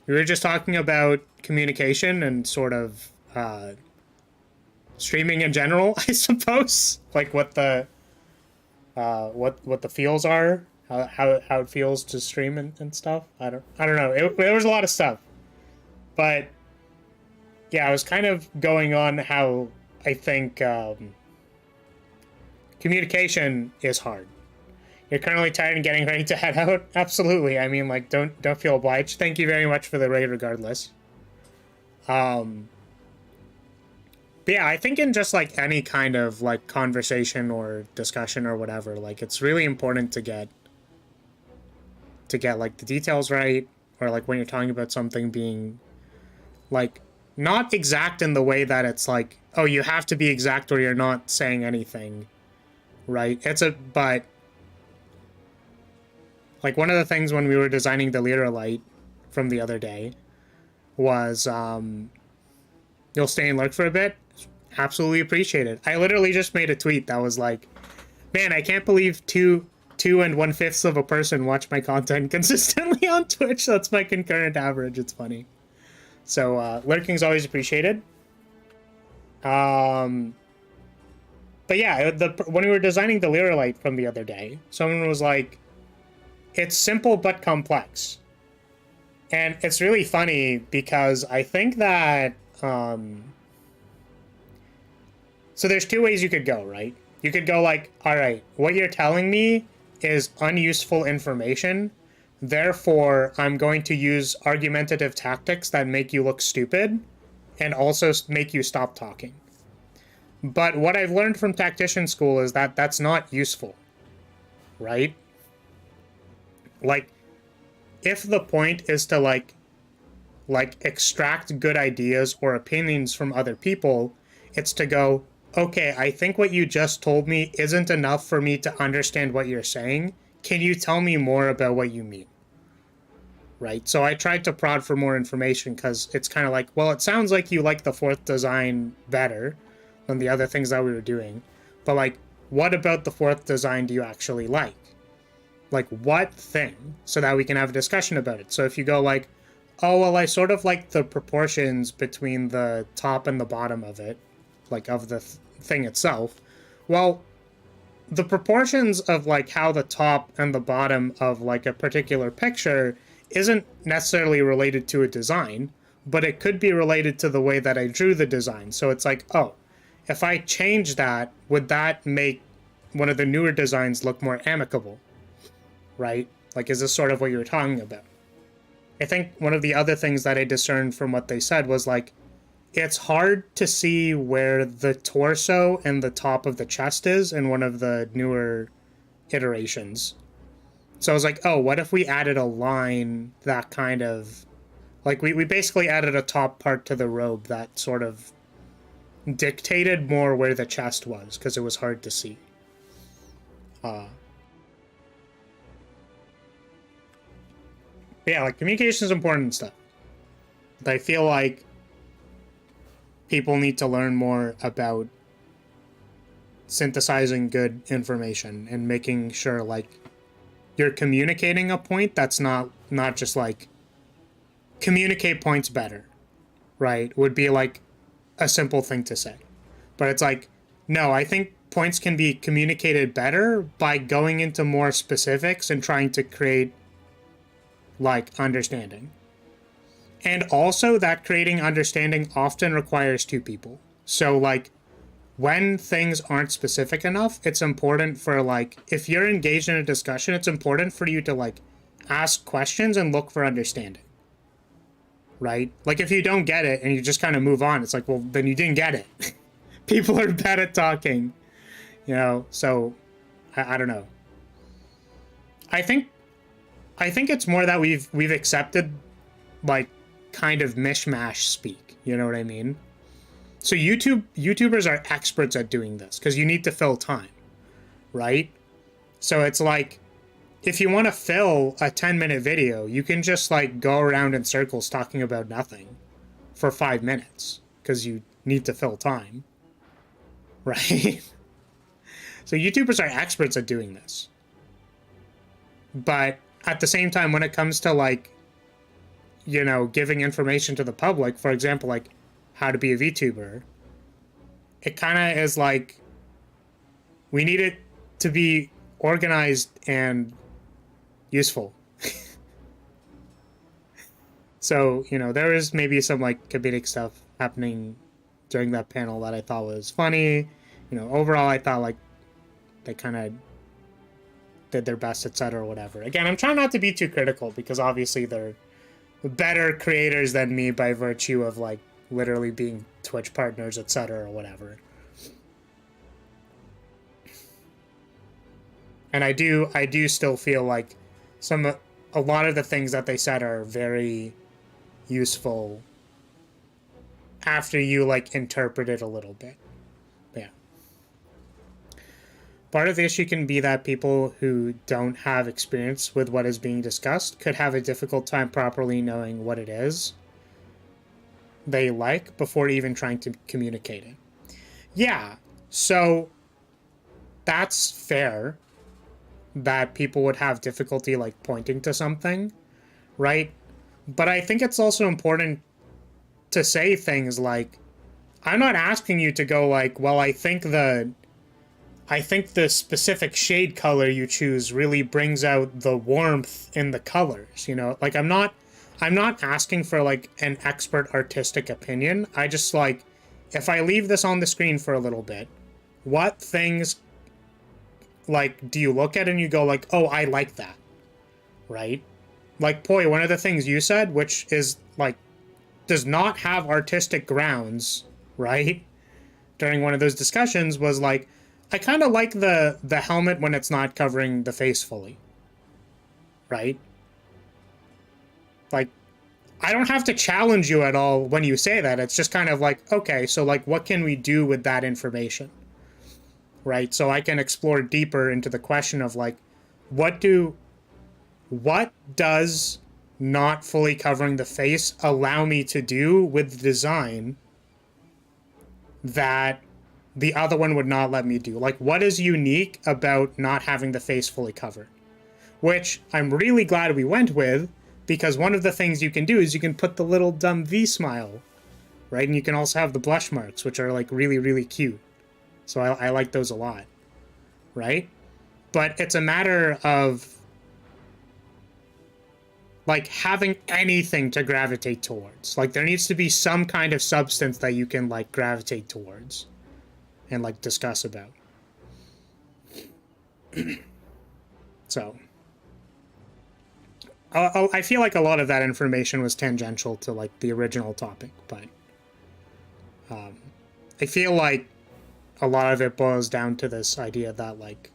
We were just talking about communication and sort of streaming in general, I suppose. Like what the what the feels are, how it feels to stream and stuff. I don't know. There was a lot of stuff, but yeah, I was kind of going on how I think communication is hard. You're currently tired and getting ready to head out? Absolutely. I mean, like, don't feel obliged. Thank you very much for the raid regardless. But yeah, I think in just, like, any kind of, like, conversation or discussion or whatever, like, it's really important to get, like, the details right, or, like, when you're talking about something being, like, not exact in the way that it's like, oh, you have to be exact or you're not saying anything, right? But like, one of the things when we were designing the Lyria light from the other day was, you'll stay and lurk for a bit? Absolutely appreciate it. I literally just made a tweet that was like, man, I can't believe two and 1/5 of a person watch my content consistently on Twitch. That's my concurrent average. It's funny. So, lurking's always appreciated. But yeah, when we were designing the Lyria light from the other day, someone was like, it's simple but complex. And it's really funny because I think that, so there's two ways you could go, right? You could go like, all right, what you're telling me is unuseful information. Therefore, I'm going to use argumentative tactics that make you look stupid and also make you stop talking. But what I've learned from tactician school is that that's not useful, right? Like, if the point is to like extract good ideas or opinions from other people, it's to go, okay, I think what you just told me isn't enough for me to understand what you're saying. Can you tell me more about what you mean? Right? So I tried to prod for more information because it's kind of like, well, it sounds like you like the fourth design better than the other things that we were doing. But like, what about the fourth design do you actually like? Like, what thing? So that we can have a discussion about it. So if you go like, oh, well, I sort of like the proportions between the top and the bottom of it, like of the thing itself. Well, the proportions of like how the top and the bottom of like a particular picture isn't necessarily related to a design, but it could be related to the way that I drew the design. So it's like, oh, if I change that, would that make one of the newer designs look more amicable? Right? Like, is this sort of what you were talking about? I think one of the other things that I discerned from what they said was like, it's hard to see where the torso and the top of the chest is in one of the newer iterations. So I was like, oh, what if we added a line that kind of, like, we basically added a top part to the robe that sort of dictated more where the chest was, because it was hard to see. Yeah, like, communication is important and stuff. But I feel like people need to learn more about synthesizing good information and making sure, like, you're communicating a point that's not just, like, communicate points better, right? Would be, like, a simple thing to say. But it's like, no, I think points can be communicated better by going into more specifics and trying to create, like, understanding. And also that creating understanding often requires two people. So, like, when things aren't specific enough, it's important for, like, if you're engaged in a discussion, it's important for you to, like, ask questions and look for understanding. Right? Like, if you don't get it and you just kind of move on, it's like, well, then you didn't get it. People are bad at talking, you know? So, I don't know. I think it's more that we've accepted, like, kind of mishmash speak, you know what I mean? So YouTubers are experts at doing this because you need to fill time, right? So it's like, if you want to fill a 10-minute video, you can just, like, go around in circles talking about nothing for 5 minutes because you need to fill time, right? So YouTubers are experts at doing this. But at the same time, when it comes to, like, you know, giving information to the public, for example, like how to be a VTuber, it kind of is like we need it to be organized and useful. So, you know, there is maybe some like comedic stuff happening during that panel that I thought was funny. You know, overall, I thought like they kind of did their best, etc. or whatever. Again, I'm trying not to be too critical because obviously they're better creators than me by virtue of like literally being Twitch partners, etc. or whatever. And I do still feel like a lot of the things that they said are very useful after you like interpret it a little bit. Yeah. Part of the issue can be that people who don't have experience with what is being discussed could have a difficult time properly knowing what it is they like before even trying to communicate it. Yeah, so that's fair that people would have difficulty like pointing to something, right? But I think it's also important to say things like, I'm not asking you to go like, well, I think the specific shade color you choose really brings out the warmth in the colors, you know? Like I'm not asking for like an expert artistic opinion. I just like, if I leave this on the screen for a little bit, what things like do you look at and you go like, oh, I like that, right? Like Poi, one of the things you said, which is like does not have artistic grounds, right? During one of those discussions was like, I kind of like the helmet when it's not covering the face fully, right? Like, I don't have to challenge you at all when you say that. It's just kind of like, okay, so like what can we do with that information, right? So I can explore deeper into the question of like, what does not fully covering the face allow me to do with the design that the other one would not let me do? Like, what is unique about not having the face fully covered? Which I'm really glad we went with, because one of the things you can do is you can put the little dumb V smile, right? And you can also have the blush marks, which are like really, really cute. So I like those a lot, right? But it's a matter of like having anything to gravitate towards. Like there needs to be some kind of substance that you can like gravitate towards and like discuss about. So I feel like a lot of that information was tangential to like the original topic, but I feel like a lot of it boils down to this idea that like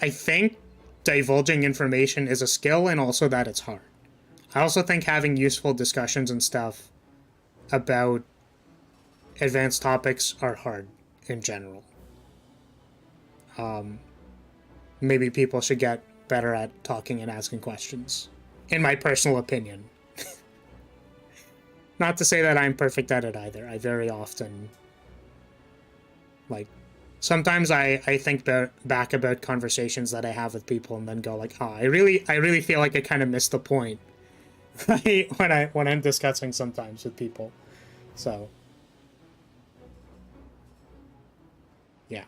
I think divulging information is a skill and also that it's hard. I also think having useful discussions and stuff about advanced topics are hard in general. Maybe people should get better at talking and asking questions, in my personal opinion. Not to say that I'm perfect at it either. I very often, like, sometimes I think back about conversations that I have with people and then go like, oh, I really feel like I kind of missed the point when I'm discussing sometimes with people. So, yeah.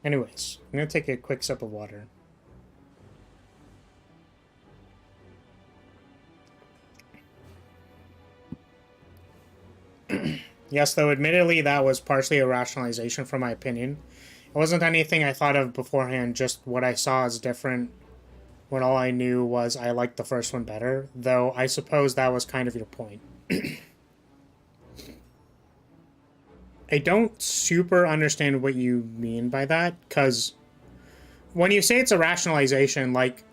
Anyways, I'm gonna take a quick sip of water. Yes, though admittedly that was partially a rationalization for my opinion. It wasn't anything I thought of beforehand, just what I saw as different when all I knew was I liked the first one better, though I suppose that was kind of your point. I don't super understand what you mean by that, because when you say it's a rationalization, like,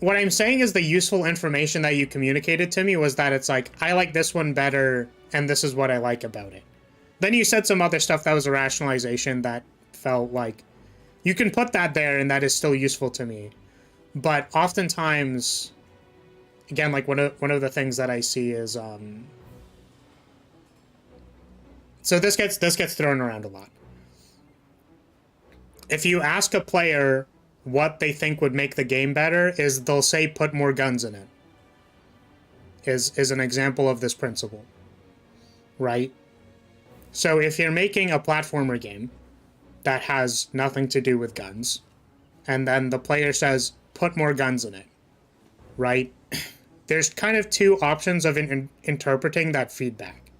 what I'm saying is the useful information that you communicated to me was that it's like, I like this one better, and this is what I like about it. Then you said some other stuff that was a rationalization that felt like, you can put that there and that is still useful to me. But oftentimes, again, like one of the things that I see is, so this gets thrown around a lot. If you ask a player what they think would make the game better is they'll say put more guns in it. Is an example of this principle, right? So if you're making a platformer game that has nothing to do with guns, and then the player says, put more guns in it, right? There's kind of two options of interpreting that feedback,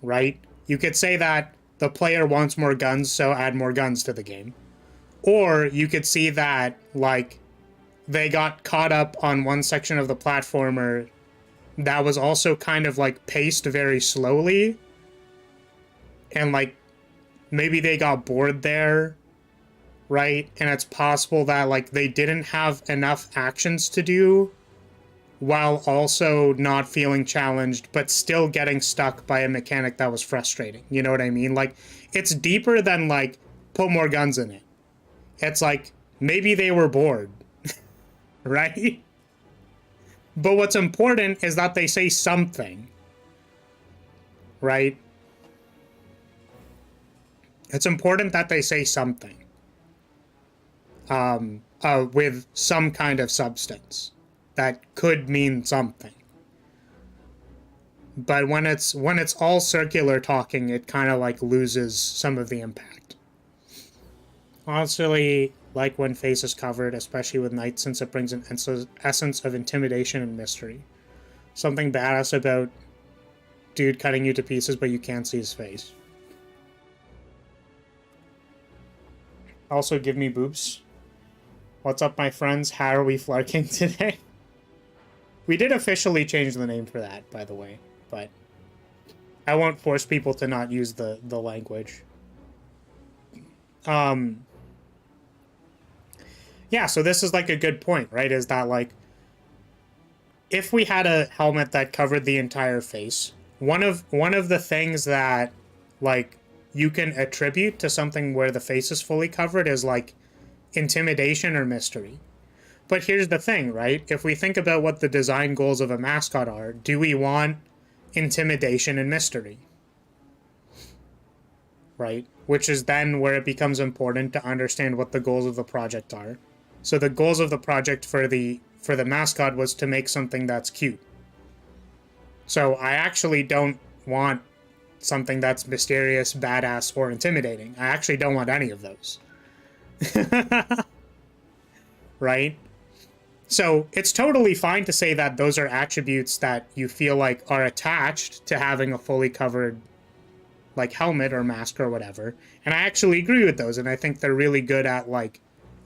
right? You could say that the player wants more guns, so add more guns to the game. Or you could see that, like, they got caught up on one section of the platformer that was also kind of, like, paced very slowly. And, like, maybe they got bored there, right? And it's possible that, like, they didn't have enough actions to do while also not feeling challenged, but still getting stuck by a mechanic that was frustrating. You know what I mean? Like, it's deeper than, like, put more guns in it. It's like, maybe they were bored, right? But what's important is that they say something, right? It's important that they say something with some kind of substance that could mean something. But when it's all circular talking, it kind of like loses some of the impact. Honestly, like when face is covered, especially with night, since it brings an essence of intimidation and mystery. Something badass about dude cutting you to pieces, but you can't see his face. Also, give me boobs. What's up, my friends? How are we flarking today? We did officially change the name for that, by the way, but I won't force people to not use the language. Yeah, so this is like a good point, right? Is that like, if we had a helmet that covered the entire face, one of the things that like you can attribute to something where the face is fully covered is like intimidation or mystery. But here's the thing, right? If we think about what the design goals of a mascot are, do we want intimidation and mystery? Right? Which is then where it becomes important to understand what the goals of the project are. So the goals of the project for the mascot was to make something that's cute. So I actually don't want something that's mysterious, badass, or intimidating. I actually don't want any of those. Right? So it's totally fine to say that those are attributes that you feel like are attached to having a fully covered like helmet or mask or whatever. And I actually agree with those, and I think they're really good at like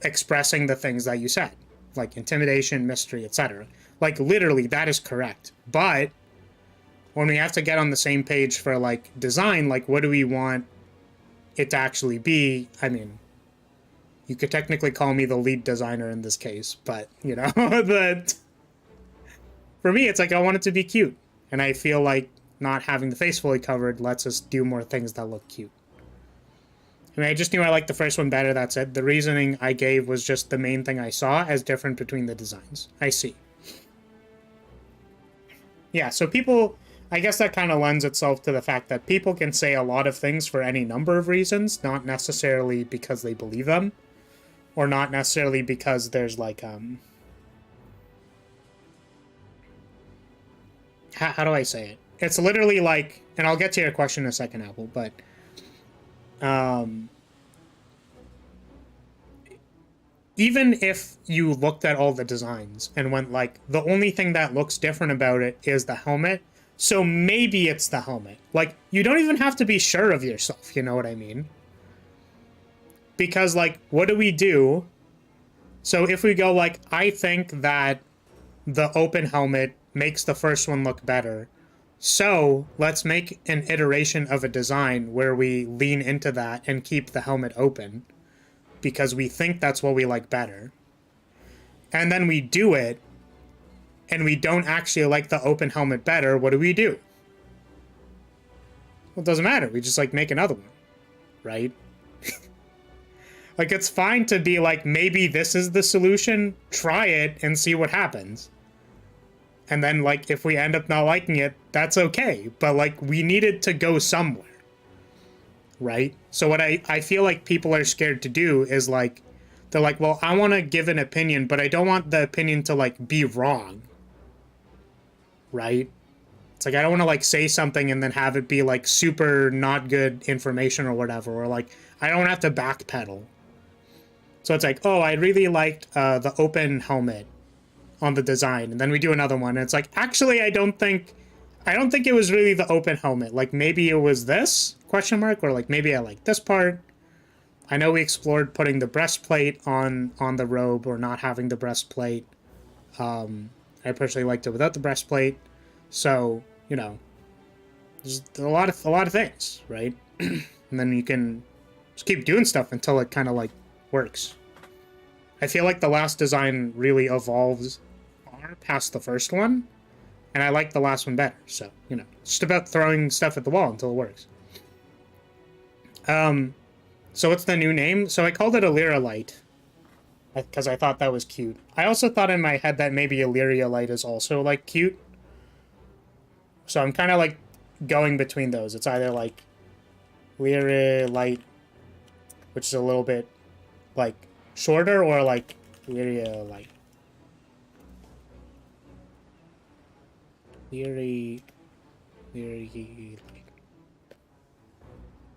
expressing the things that you said, like intimidation, mystery, etc. Like literally that is correct. But when we have to get on the same page for like design, like what do we want it to actually be? I mean, you could technically call me the lead designer in this case, but you know, but for me, it's like I want it to be cute. And I feel like not having the face fully covered lets us do more things that look cute. I mean, I just knew I liked the first one better, that's it. The reasoning I gave was just the main thing I saw as different between the designs. I see. Yeah, so people, I guess that kind of lends itself to the fact that people can say a lot of things for any number of reasons, not necessarily because they believe them, or not necessarily because there's like, how do I say it? It's literally like, and I'll get to your question in a second, Apple, but even if you looked at all the designs and went like, the only thing that looks different about it is the helmet, so maybe it's the helmet. Like, you don't even have to be sure of yourself, you know what I mean? Because, like, what do we do? So if we go like, I think that the open helmet makes the first one look better, so let's make an iteration of a design where we lean into that and keep the helmet open because we think that's what we like better. And then we do it and we don't actually like the open helmet better. What do? Well, it doesn't matter. We just like make another one, right? Like, it's fine to be like, maybe this is the solution, try it and see what happens. And then, like, if we end up not liking it, that's okay. But, like, we needed to go somewhere, right? So what I feel like people are scared to do is, like, they're like, well, I want to give an opinion, but I don't want the opinion to, like, be wrong. Right? It's like, I don't want to, like, say something and then have it be, like, super not good information or whatever. Or, like, I don't have to backpedal. So it's like, oh, I really liked the open helmet on the design. And then we do another one. And it's like, actually, I don't think it was really the open helmet. Like, maybe it was this, question mark? Or, like, maybe I like this part. I know we explored putting the breastplate on the robe or not having the breastplate. I personally liked it without the breastplate. So, you know, there's a lot of things, right? And then you can just keep doing stuff until it kind of like works. I feel like the last design really evolves far past the first one, and I like the last one better. So, you know, it's just about throwing stuff at the wall until it works. So what's the new name? So I called it a Lyria Light because I thought that was cute. I also thought in my head that maybe a Lyria Light is also like cute. So I'm kind of like going between those. It's either like Lyria Light, which is a little bit like shorter, or like Lyria Light. Lyria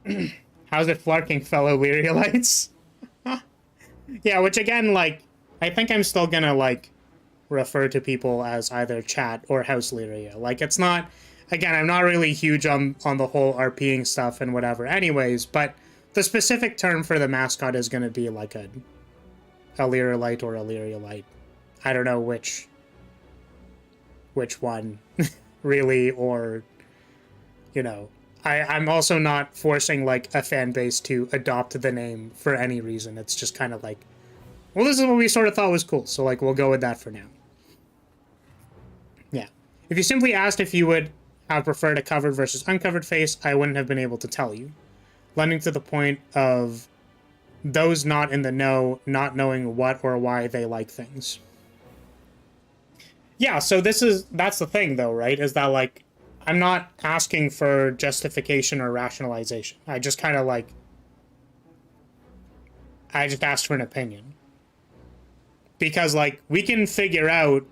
Light. How's it flarking, fellow Lyria Lights? Yeah, which again, like, I think I'm still gonna like refer to people as either chat or House Lyria. Like, it's not, again, I'm not really huge on the whole RPing stuff and whatever anyways, but the specific term for the mascot is going to be like a Lyria Light or a Lyria Light. I don't know which one really, or, you know, I'm also not forcing like a fan base to adopt the name for any reason. It's just kind of like, well, this is what we sort of thought was cool, so like we'll go with that for now. Yeah. If you simply asked if you would have preferred a covered versus uncovered face, I wouldn't have been able to tell you. Lending to the point of those not in the know, not knowing what or why they like things. Yeah, so that's the thing though, right? Is that like, I'm not asking for justification or rationalization. I just kind of like, I just asked for an opinion. Because like, we can figure out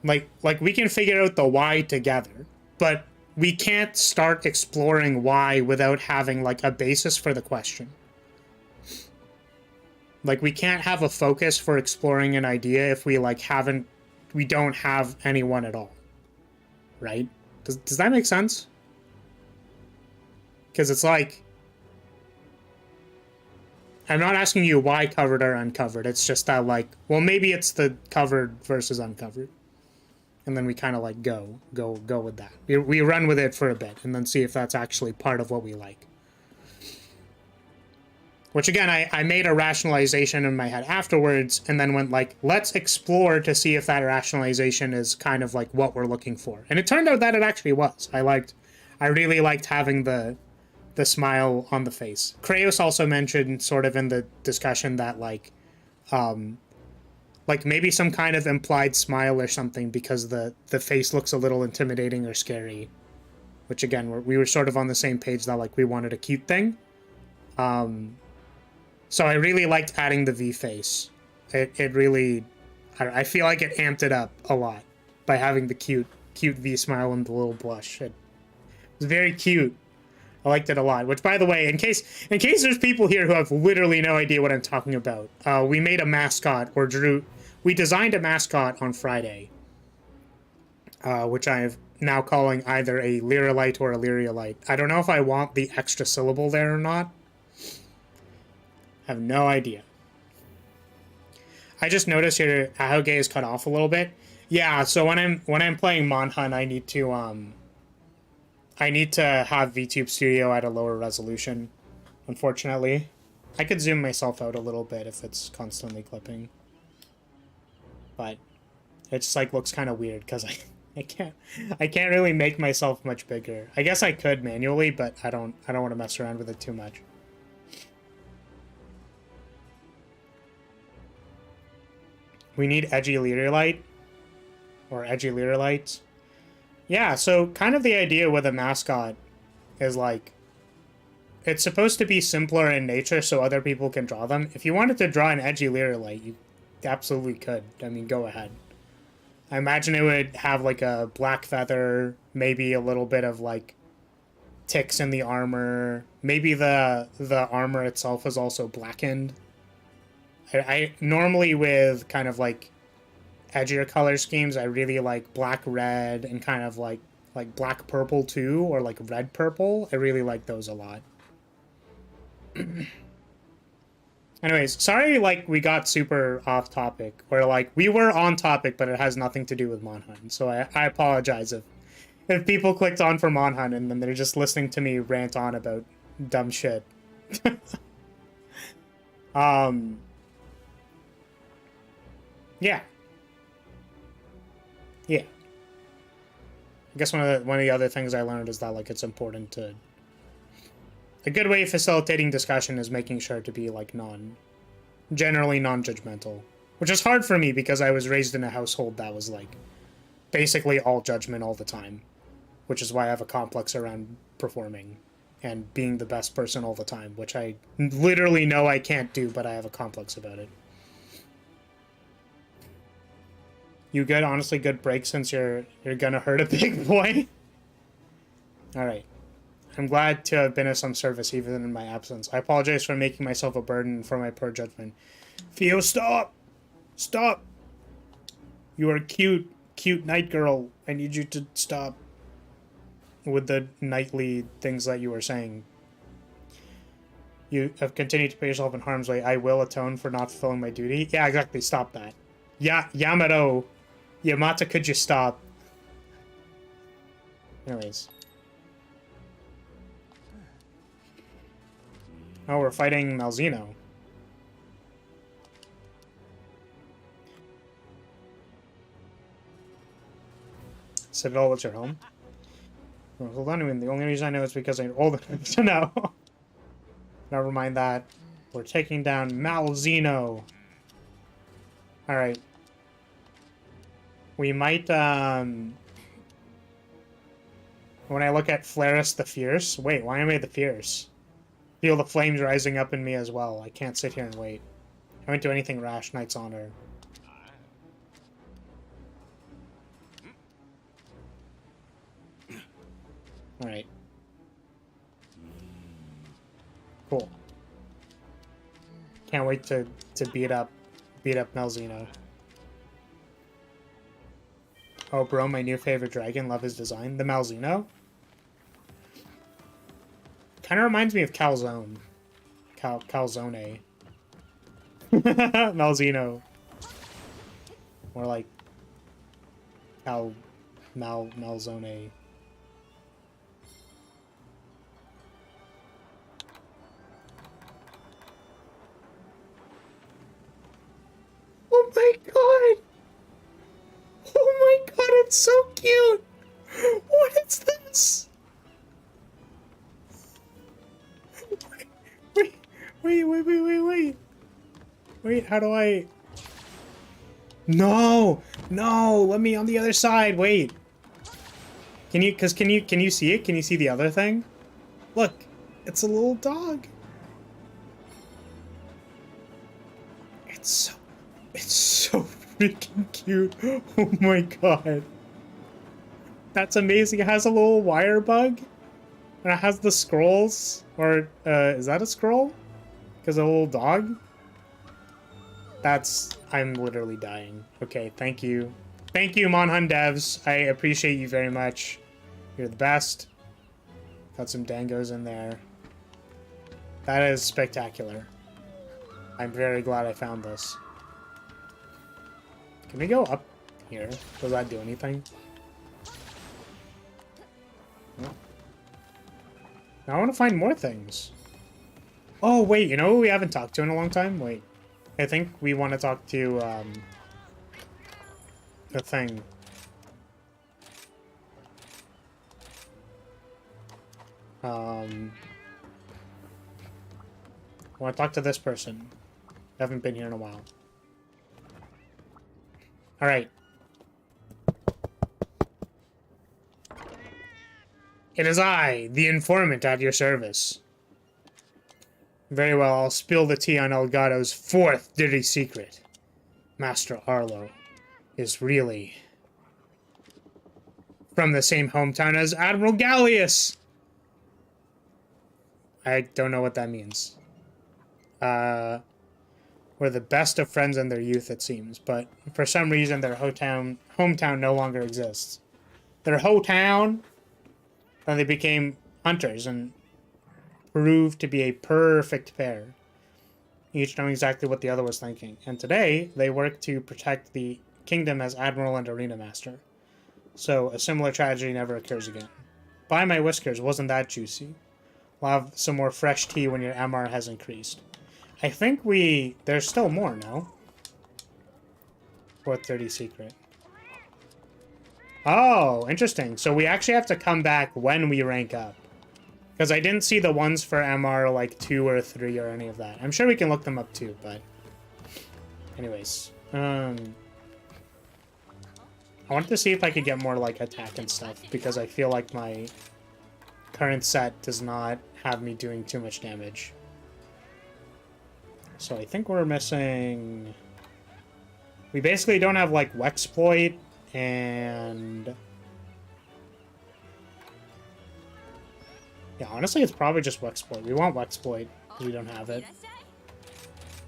like we can figure out the why together, but we can't start exploring why without having like a basis for the question. Like, we can't have a focus for exploring an idea if we like we don't have anyone at all. Right? Does that make sense? Because it's like, I'm not asking you why covered or uncovered. It's just that like, well, maybe it's the covered versus uncovered. And then we kind of like go with that. We run with it for a bit and then see if that's actually part of what we like. Which again, I made a rationalization in my head afterwards and then went like, let's explore to see if that rationalization is kind of like what we're looking for. And it turned out that it actually was. I really liked having the smile on the face. Kraos also mentioned sort of in the discussion that like maybe some kind of implied smile or something because the face looks a little intimidating or scary. Which again, we were sort of on the same page that like we wanted a cute thing. So I really liked adding the V face. It really, I feel like it amped it up a lot by having the cute V smile and the little blush. It was very cute. I liked it a lot. Which, by the way, in case there's people here who have literally no idea what I'm talking about, we made a mascot, or we designed a mascot on Friday, which I'm now calling either a Lyria Light or a Lyria Light. I don't know if I want the extra syllable there or not. I have no idea. I just noticed here Ahoge is cut off a little bit. Yeah, so when I'm playing Monhun, I need to have VTube Studio at a lower resolution, unfortunately. I could zoom myself out a little bit if it's constantly clipping. But it just like looks kind of weird because I can't really make myself much bigger. I guess I could manually, but I don't want to mess around with it too much. We need edgy Lyria Light or edgy Lyria Lights. Yeah, so kind of the idea with a mascot is like, it's supposed to be simpler in nature so other people can draw them. If you wanted to draw an edgy Lyria light, you absolutely could. I mean, go ahead. I imagine it would have like a black feather, maybe a little bit of like ticks in the armor. Maybe the armor itself is also blackened. I normally with kind of like edgier color schemes, I really like black red and kind of like black purple too, or like red purple. I really like those a lot. Anyways, sorry like we got super off topic, or like we were on topic but it has nothing to do with Monhunt. So I apologize if people clicked on for Monhunt and then they're just listening to me rant on about dumb shit. Yeah. Yeah. I guess one of the other things I learned is that like it's important to, a good way of facilitating discussion is making sure to be like generally non-judgmental, which is hard for me because I was raised in a household that was like basically all judgment all the time, which is why I have a complex around performing and being the best person all the time, which I literally know I can't do, but I have a complex about it. You good? Honestly, good break since you're gonna hurt a big boy. All right. I'm glad to have been of some service even in my absence. I apologize for making myself a burden for my poor judgment. Theo, stop! Stop! You are cute night girl. I need you to stop with the nightly things that you were saying. You have continued to put yourself in harm's way. I will atone for not fulfilling my duty. Yeah, exactly. Stop that. Yeah, Yamato. Yamata, could you stop? Anyways. Oh, we're fighting Malzeno. Citadel, what's your home? Oh, hold on a minute. The only reason I know is because I'm old enough to know. Never mind that. We're taking down Malzeno. Alright. We might, when I look at Flaris the Fierce... Wait, why am I the Fierce? Feel the flames rising up in me as well. I can't sit here and wait. I won't do anything rash, Knight's Honor. Alright. Cool. Can't wait to beat up Malzeno. Oh, bro, my new favorite dragon. Love his design. The Malzeno? Kind of reminds me of Calzone. Calzone. Malzeno. More like Malzone. Oh my god! Oh my god, it's so cute! What is this? Wait. Wait, how do I... No! No! Let me on the other side, wait! Can you see it? Can you see the other thing? Look, it's a little dog. It's so freaking cute. Oh my god. That's amazing. It has a little wire bug. And it has the scrolls. Or, is that a scroll? Because a little dog? I'm literally dying. Okay, thank you. Thank you, Monhun devs. I appreciate you very much. You're the best. Got some dangos in there. That is spectacular. I'm very glad I found this. Can we go up here? Does that do anything? No. Now I want to find more things. Oh, wait, you know who we haven't talked to in a long time? Wait. I think we want to talk to, the thing. I want to talk to this person. Haven't been here in a while. Alright. It is I, the informant at your service. Very well, I'll spill the tea on Elgato's fourth dirty secret. Master Arlo is really from the same hometown as Admiral Gallius. I don't know what that means. Were the best of friends in their youth, it seems, but for some reason their hometown no longer exists. Their hometown, then they became hunters and proved to be a perfect pair, each knowing exactly what the other was thinking. And today, they work to protect the kingdom as Admiral and Arena Master. So a similar tragedy never occurs again. Buy my whiskers, wasn't that juicy? We'll have some more fresh tea when your MR has increased. I think there's still more, no? 430 secret. Oh, interesting. So we actually have to come back when we rank up. Because I didn't see the ones for MR like 2 or 3 or any of that. I'm sure we can look them up too, but... Anyways. I wanted to see if I could get more like attack and stuff, because I feel like my current set does not have me doing too much damage. So I think we're missing... We basically don't have like Wexploit and... Yeah, honestly, it's probably just Wexploit. We want Wexploit, because we don't have it.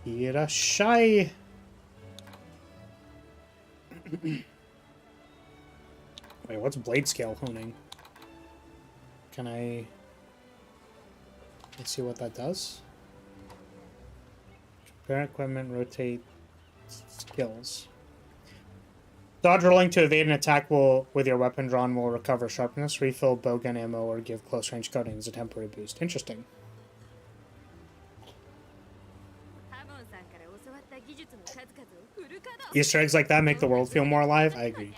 Irashai! Wait, what's Blade Scale honing? Can I... Let's see what that does. Compare equipment, rotate skills. Dodge rolling to evade an attack with your weapon drawn will recover sharpness, refill bowgun ammo, or give close range cutting as a temporary boost. Interesting. Easter eggs like that make the world feel more alive. I agree.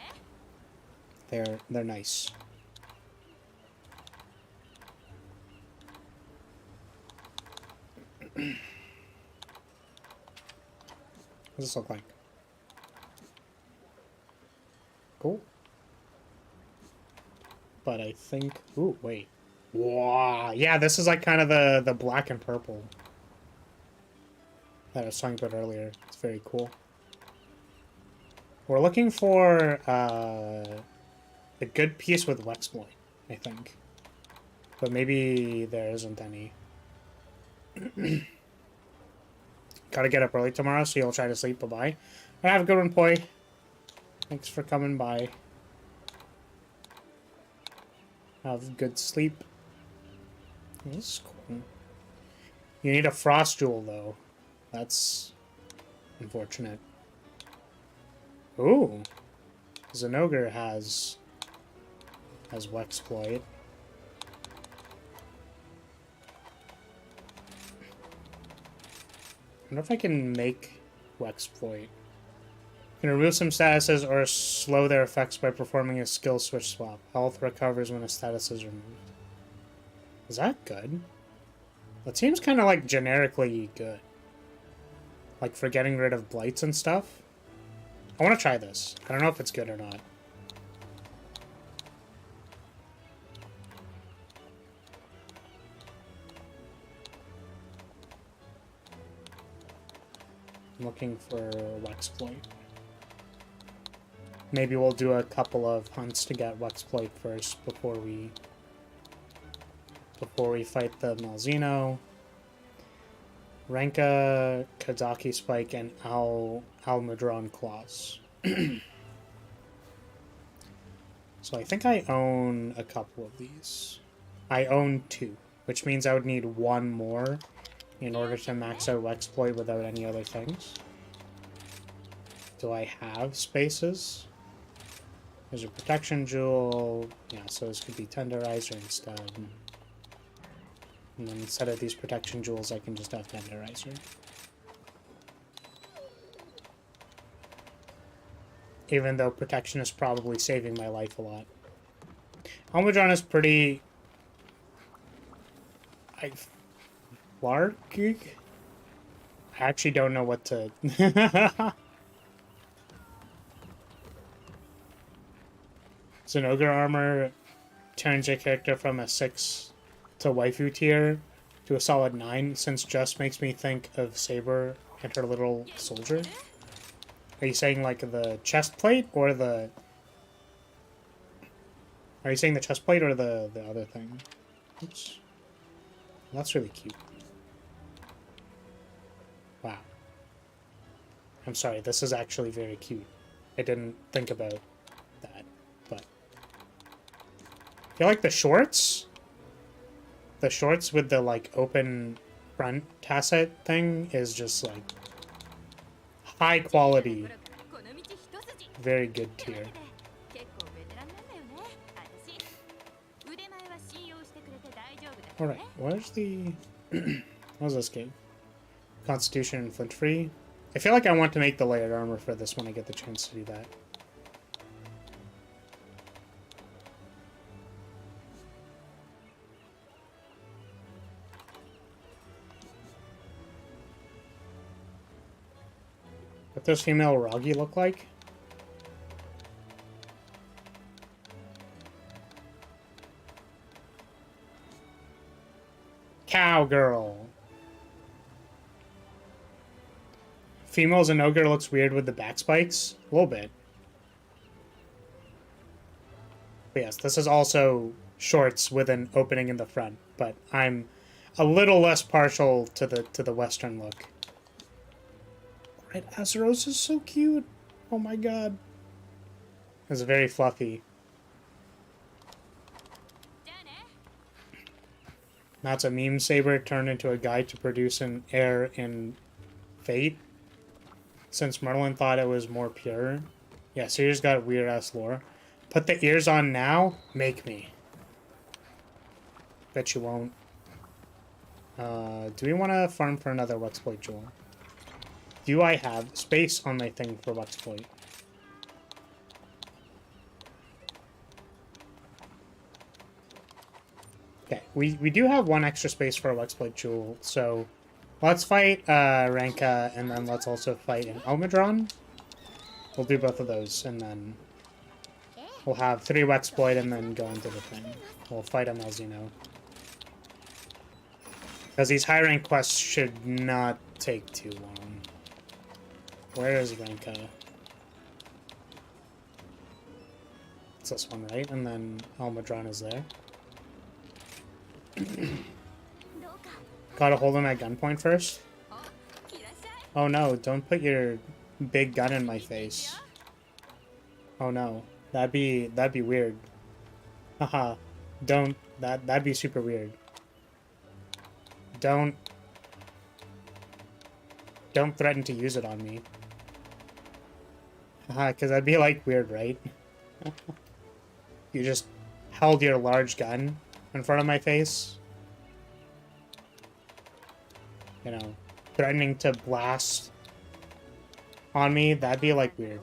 They're nice. What does this look like? Cool. But I think... Ooh, wait. Wow. Yeah, this is like kind of the black and purple that I was talking about earlier. It's very cool. We're looking for a good piece with Wexploit, I think. But maybe there isn't any. Gotta get up early tomorrow, so you'll try to sleep. Bye-bye. Have a good one, Poi. Thanks for coming by. Have good sleep. This is cool. You need a frost jewel, though. That's unfortunate. Ooh. Zenogre has Wexploit. I wonder if I can make Wexploit. You can remove some statuses or slow their effects by performing a skill switch swap. Health recovers when a status is removed. Is that good? That seems kind of like generically good. Like for getting rid of blights and stuff. I want to try this. I don't know if it's good or not. I'm looking for Wexploit. Maybe we'll do a couple of hunts to get Wexploit first before we fight the Malzeno. Renka, Kazaki Spike, and Almudron Claws. So I think I own a couple of these. I own 2, which means I would need 1 more in order to max out Wexploit without any other things. Do I have spaces? There's a protection jewel. Yeah, so this could be Tenderizer instead. And then instead of these protection jewels, I can just have Tenderizer. Even though protection is probably saving my life a lot. Almudron is pretty... I actually don't know what to... Zenogre armor turns your character from a 6 to waifu tier, to a solid 9, since just makes me think of Saber and her little soldier. Are you saying like the chest plate or the... Are you saying the chest plate or the other thing? Oops. That's really cute. Wow. I'm sorry, this is actually very cute. I didn't think about that, but... I feel like the shorts with the, like, open front tasset thing is just, like, high quality. Very good tier. Alright, where's the... What was this game? Constitution and Flint Free? I feel like I want to make the layered armor for this when I get the chance to do that. What does female Ragi look like? Cowgirl. Females and ogre looks weird with the back spikes. A little bit. But yes, this is also shorts with an opening in the front, but I'm a little less partial to the Western look. Red Azeros is so cute. Oh my god. It's very fluffy. That's a meme saber turned into a guide to produce an heir in Fate. Since Merlin thought it was more pure. Yeah, so you just got weird ass lore. Put the ears on now? Make me. Bet you won't. Do we want to farm for another Wexploit Jewel? Do I have space on my thing for Wexploit? Okay, we do have one extra space for a Wexploit Jewel, so let's fight Ranka, and then let's also fight an Almudron. We'll do both of those, and then we'll have 3 Wexploit and then go into the thing. We'll fight him as you know. Because these high rank quests should not take too long. Where is Ranka? It's this one, right? And then Almudron is there. Gotta hold him at gunpoint first. Oh no, don't put your big gun in my face. Oh no. That'd be weird. Haha. Don't that'd be super weird. Don't threaten to use it on me. Haha, because that'd be like weird, right? You just held your large gun in front of my face. You know, threatening to blast on me, that'd be like weird.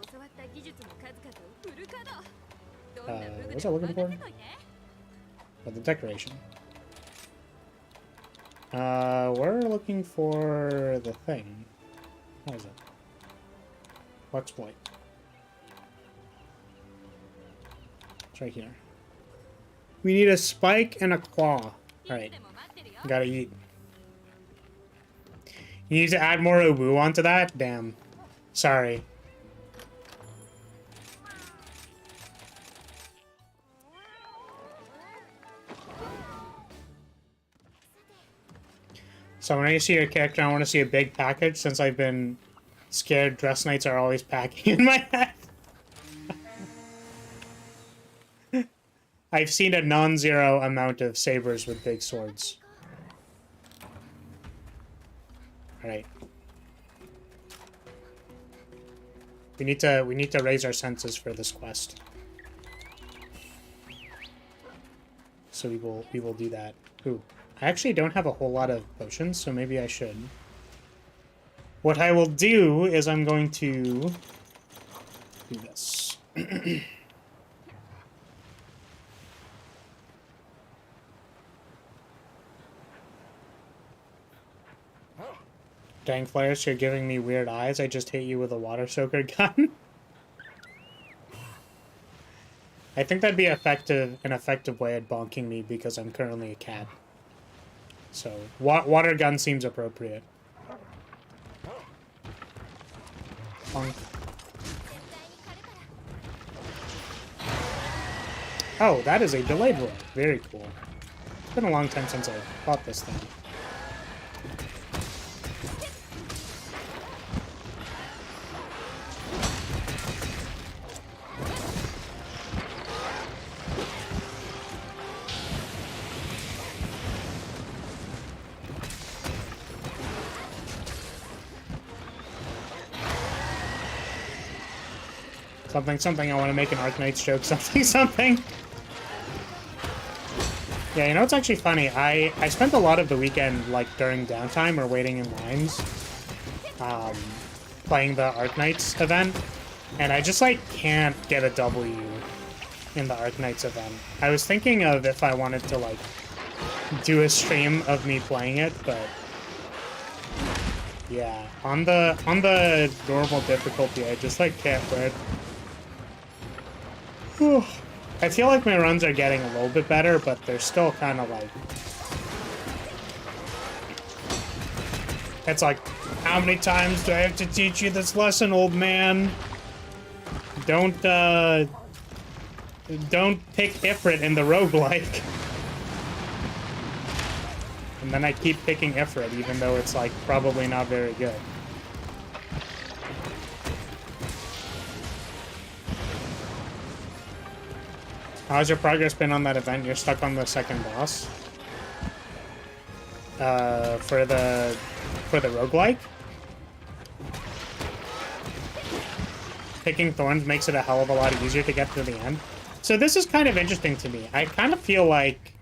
What was I looking for? Oh, the decoration. We're looking for the thing. What is it? Wexploit. It's right here. We need a spike and a claw. Alright. Gotta eat. You need to add more uwu onto that? Damn. Sorry. So when I see your character, I want to see a big package, since I've been scared dress knights are always packing in my head. I've seen a non-zero amount of sabers with big swords. Alright. We need to raise our senses for this quest. So we will do that. Ooh. I actually don't have a whole lot of potions, so maybe I should. What I will do is I'm going to do this. Dang, Flares, you're giving me weird eyes. I just hit you with a water soaker gun. I think that'd be an effective way at bonking me because I'm currently a cat. So water gun seems appropriate. Bonk. Oh, that is a delayed roll. Very cool. It's been a long time since I bought this thing. Something, something, I want to make an Arknights joke. Something, something. Yeah, you know, it's actually funny. I spent a lot of the weekend, like, during downtime or waiting in lines, playing the Arknights event, and I just, like, can't get a W in the Arknights event. I was thinking of if I wanted to, like, do a stream of me playing it, but yeah, on the normal difficulty, I just, like, can't win. Whew. I feel like my runs are getting a little bit better, but they're still kind of like... It's like, how many times do I have to teach you this lesson, old man? Don't pick Ifrit in the roguelike. And then I keep picking Ifrit, even though it's like probably not very good. How's your progress been on that event? You're stuck on the second boss. For the roguelike? Picking thorns makes it a hell of a lot easier to get to the end. So this is kind of interesting to me. I kind of feel like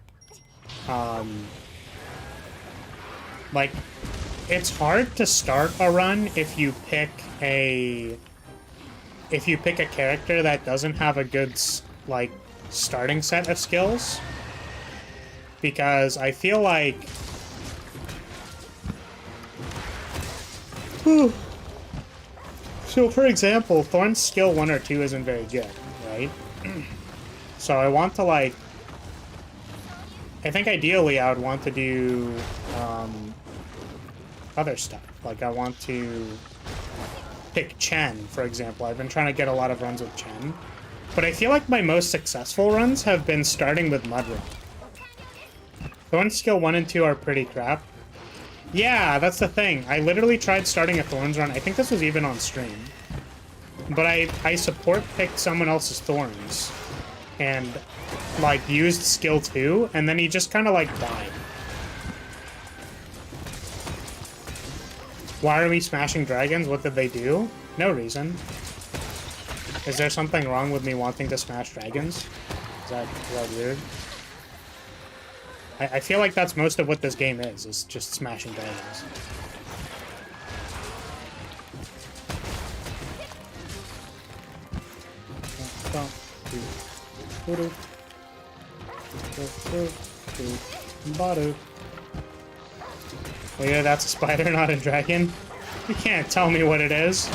it's hard to start a run if you pick a character that doesn't have a good like starting set of skills, because I feel like so for example, Thorn's skill 1 or 2 isn't very good, right? So I want to like, I think ideally I would want to do other stuff. Like I want to pick Chen, for example. I've been trying to get a lot of runs with Chen. But I feel like my most successful runs have been starting with Mudrun. Thorn skill 1 and 2 are pretty crap. Yeah, that's the thing. I literally tried starting a Thorns run. I think this was even on stream. But I support picked someone else's Thorns. And, like, used skill 2, and then he just kind of, like, died. Why are we smashing dragons? What did they do? No reason. Is there something wrong with me wanting to smash dragons? Is that weird? I feel like that's most of what this game is just smashing dragons. Well, yeah, that's a spider, not a dragon. You can't tell me what it is.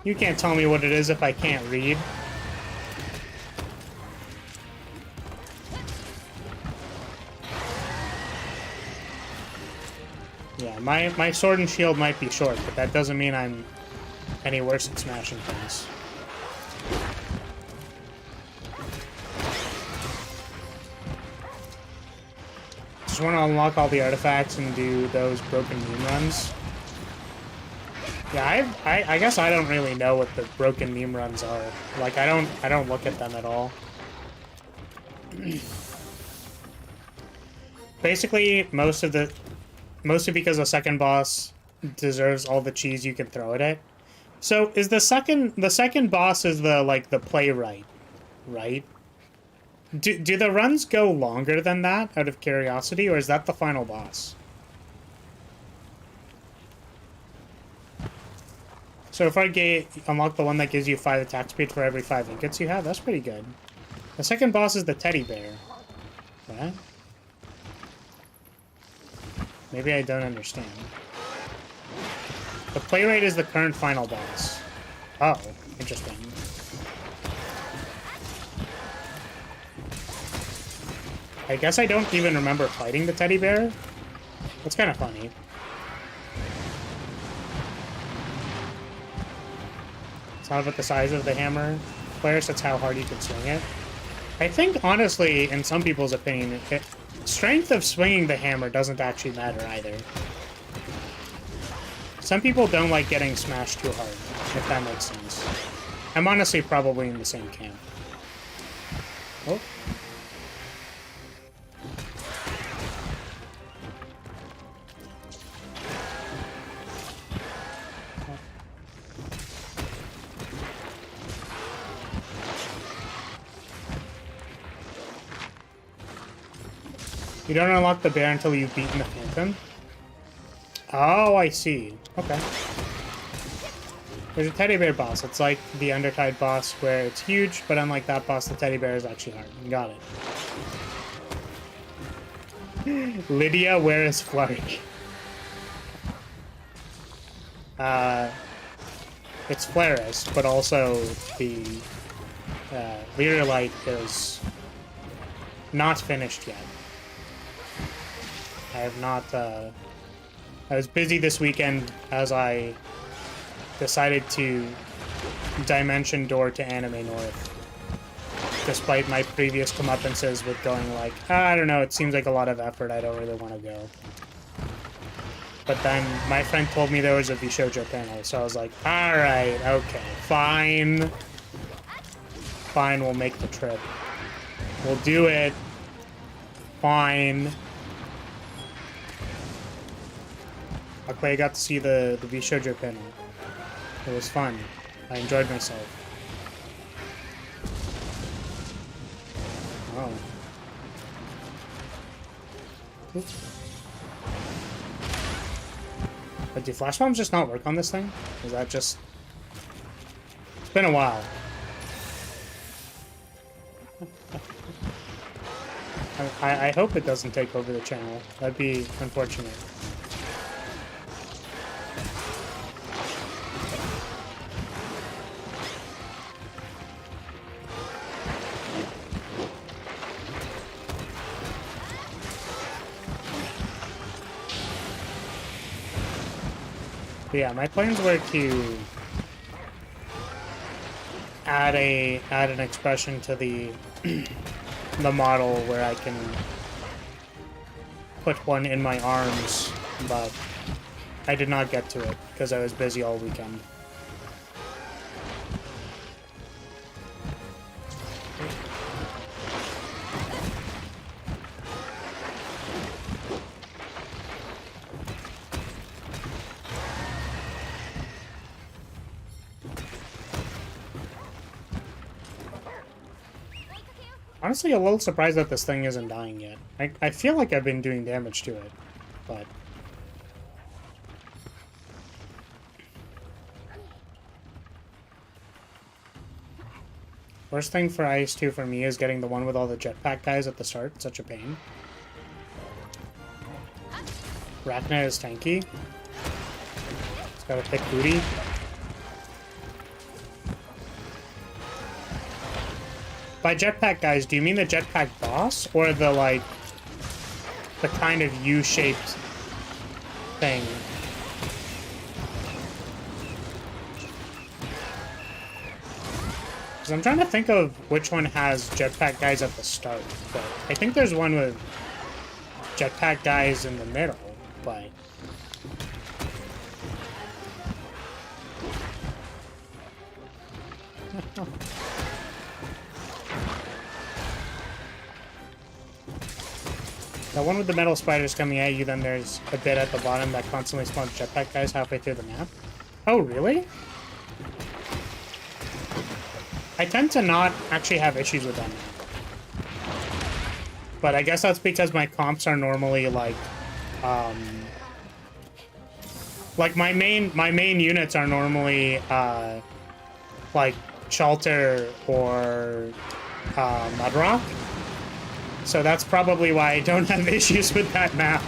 You can't tell me what it is if I can't read. Yeah, my sword and shield might be short, but that doesn't mean I'm any worse at smashing things. Just want to unlock all the artifacts and do those broken meme runs. Yeah, I guess I don't really know what the broken meme runs are. Like, I don't look at them at all. Basically, mostly because the second boss deserves all the cheese you can throw at it. So is the second boss is the playwright, right? Do the runs go longer than that, out of curiosity, or is that the final boss? So if I unlock the one that gives you 5 attack speed for every 5 ingots you have, that's pretty good. The second boss is the teddy bear. What? Maybe I don't understand. The playwright is the current final boss. Oh, interesting. I guess I don't even remember fighting the teddy bear. That's kind of funny. It's not about the size of the hammer players, it's how hard you can swing it. I think, honestly, in some people's opinion, strength of swinging the hammer doesn't actually matter either. Some people don't like getting smashed too hard, if that makes sense. I'm honestly probably in the same camp. Oh. You don't unlock the bear until you've beaten the phantom? Oh, I see. Okay. There's a teddy bear boss. It's like the Undertide boss where it's huge, but unlike that boss, the teddy bear is actually hard. Got it. Lydia, where is Flurry? It's Flaris, but also the Lyria Light is not finished yet. I have not, I was busy this weekend as I decided to dimension door to Anime North. Despite my previous comeuppances with going like, I don't know, it seems like a lot of effort, I don't really want to go. But then my friend told me there was a Bishoujo panel, so I was like, alright, okay, fine. Fine, we'll make the trip. We'll do it. Fine. Luckily, I got to see the VTuber panel. It was fun. I enjoyed myself. Oh. Oops. But do flash bombs just not work on this thing? Is that just... It's been a while. I hope it doesn't take over the channel. That'd be unfortunate. But yeah, my plans were to add an expression to the the model where I can put one in my arms, but I did not get to it because I was busy all weekend. Honestly, a little surprised that this thing isn't dying yet. I feel like I've been doing damage to it, but... Worst thing for Ice 2 for me is getting the one with all the jetpack guys at the start. It's such a pain. Rachna is tanky. It's got a thick booty. By jetpack guys, do you mean the jetpack boss or the like the kind of U-shaped thing? Because I'm trying to think of which one has jetpack guys at the start, but I think there's one with jetpack guys in the middle, but... That one with the metal spiders coming at you, then there's a bit at the bottom that constantly spawns jetpack guys halfway through the map. Oh, really? I tend to not actually have issues with that map. But I guess that's because my comps are normally like my main units are normally like Shelter or Mudrock. So that's probably why I don't have issues with that map.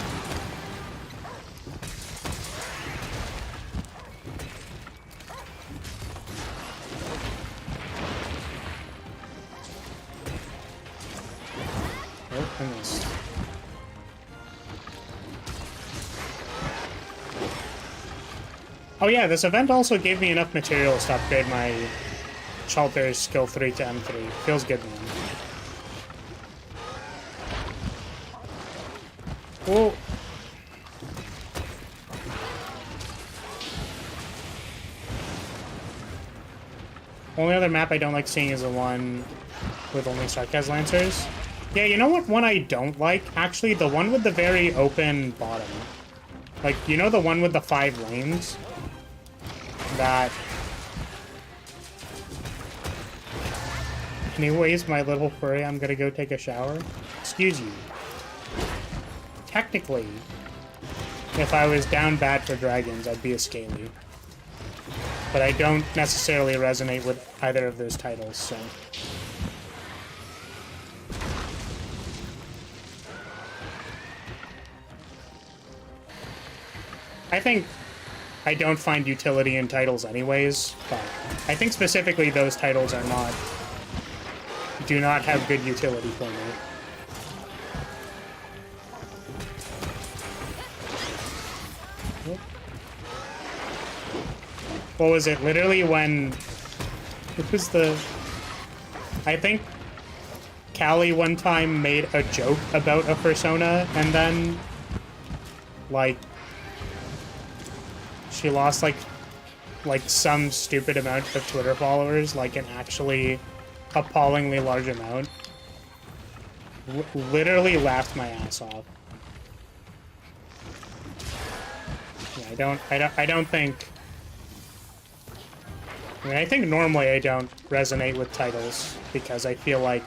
Oh. I missed. Oh yeah, this event also gave me enough materials to upgrade my Shelter's skill 3 to M3. Feels good, man. Whoa. Only other map I don't like seeing is the one with only Sarkaz Lancers. Yeah, you know what one I don't like? Actually, the one with the very open bottom. Like, you know the one with the 5 lanes? That... Anyways, my little furry, I'm gonna go take a shower. Excuse you. Technically, if I was down bad for dragons, I'd be a Scaly. But I don't necessarily resonate with either of those titles, so... I think I don't find utility in titles anyways, but I think specifically those titles are not... do not have good utility for me. What was it? Literally when... It was the... I think Callie one time made a joke about a persona, and then... like... she lost, like some stupid amount of Twitter followers, like an actually appallingly large amount. Literally laughed my ass off. Yeah, I don't think... I mean, I think normally I don't resonate with titles, because I feel like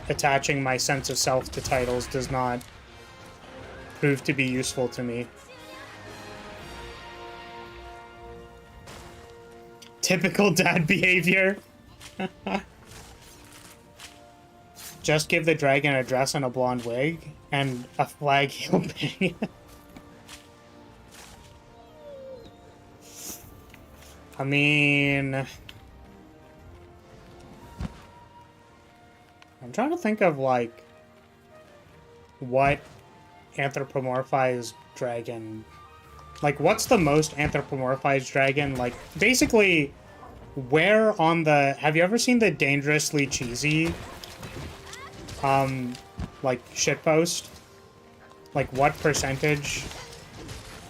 attaching my sense of self to titles does not prove to be useful to me. Typical dad behavior. Just give the dragon a dress and a blonde wig, and a flag he'll bang. I mean... I'm trying to think of, like, what anthropomorphized dragon... Like, what's the most anthropomorphized dragon? Like, basically, where on the... Have you ever seen the Dangerously Cheesy, like, shitpost? Like, what percentage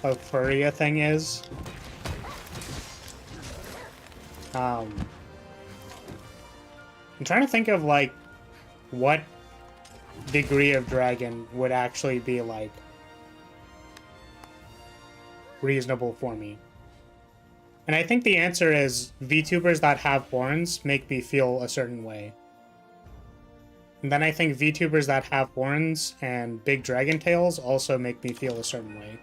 of furry a thing is? I'm trying to think of, like, what degree of dragon would actually be, like, reasonable for me. And I think the answer is VTubers that have horns make me feel a certain way. And then I think VTubers that have horns and big dragon tails also make me feel a certain way.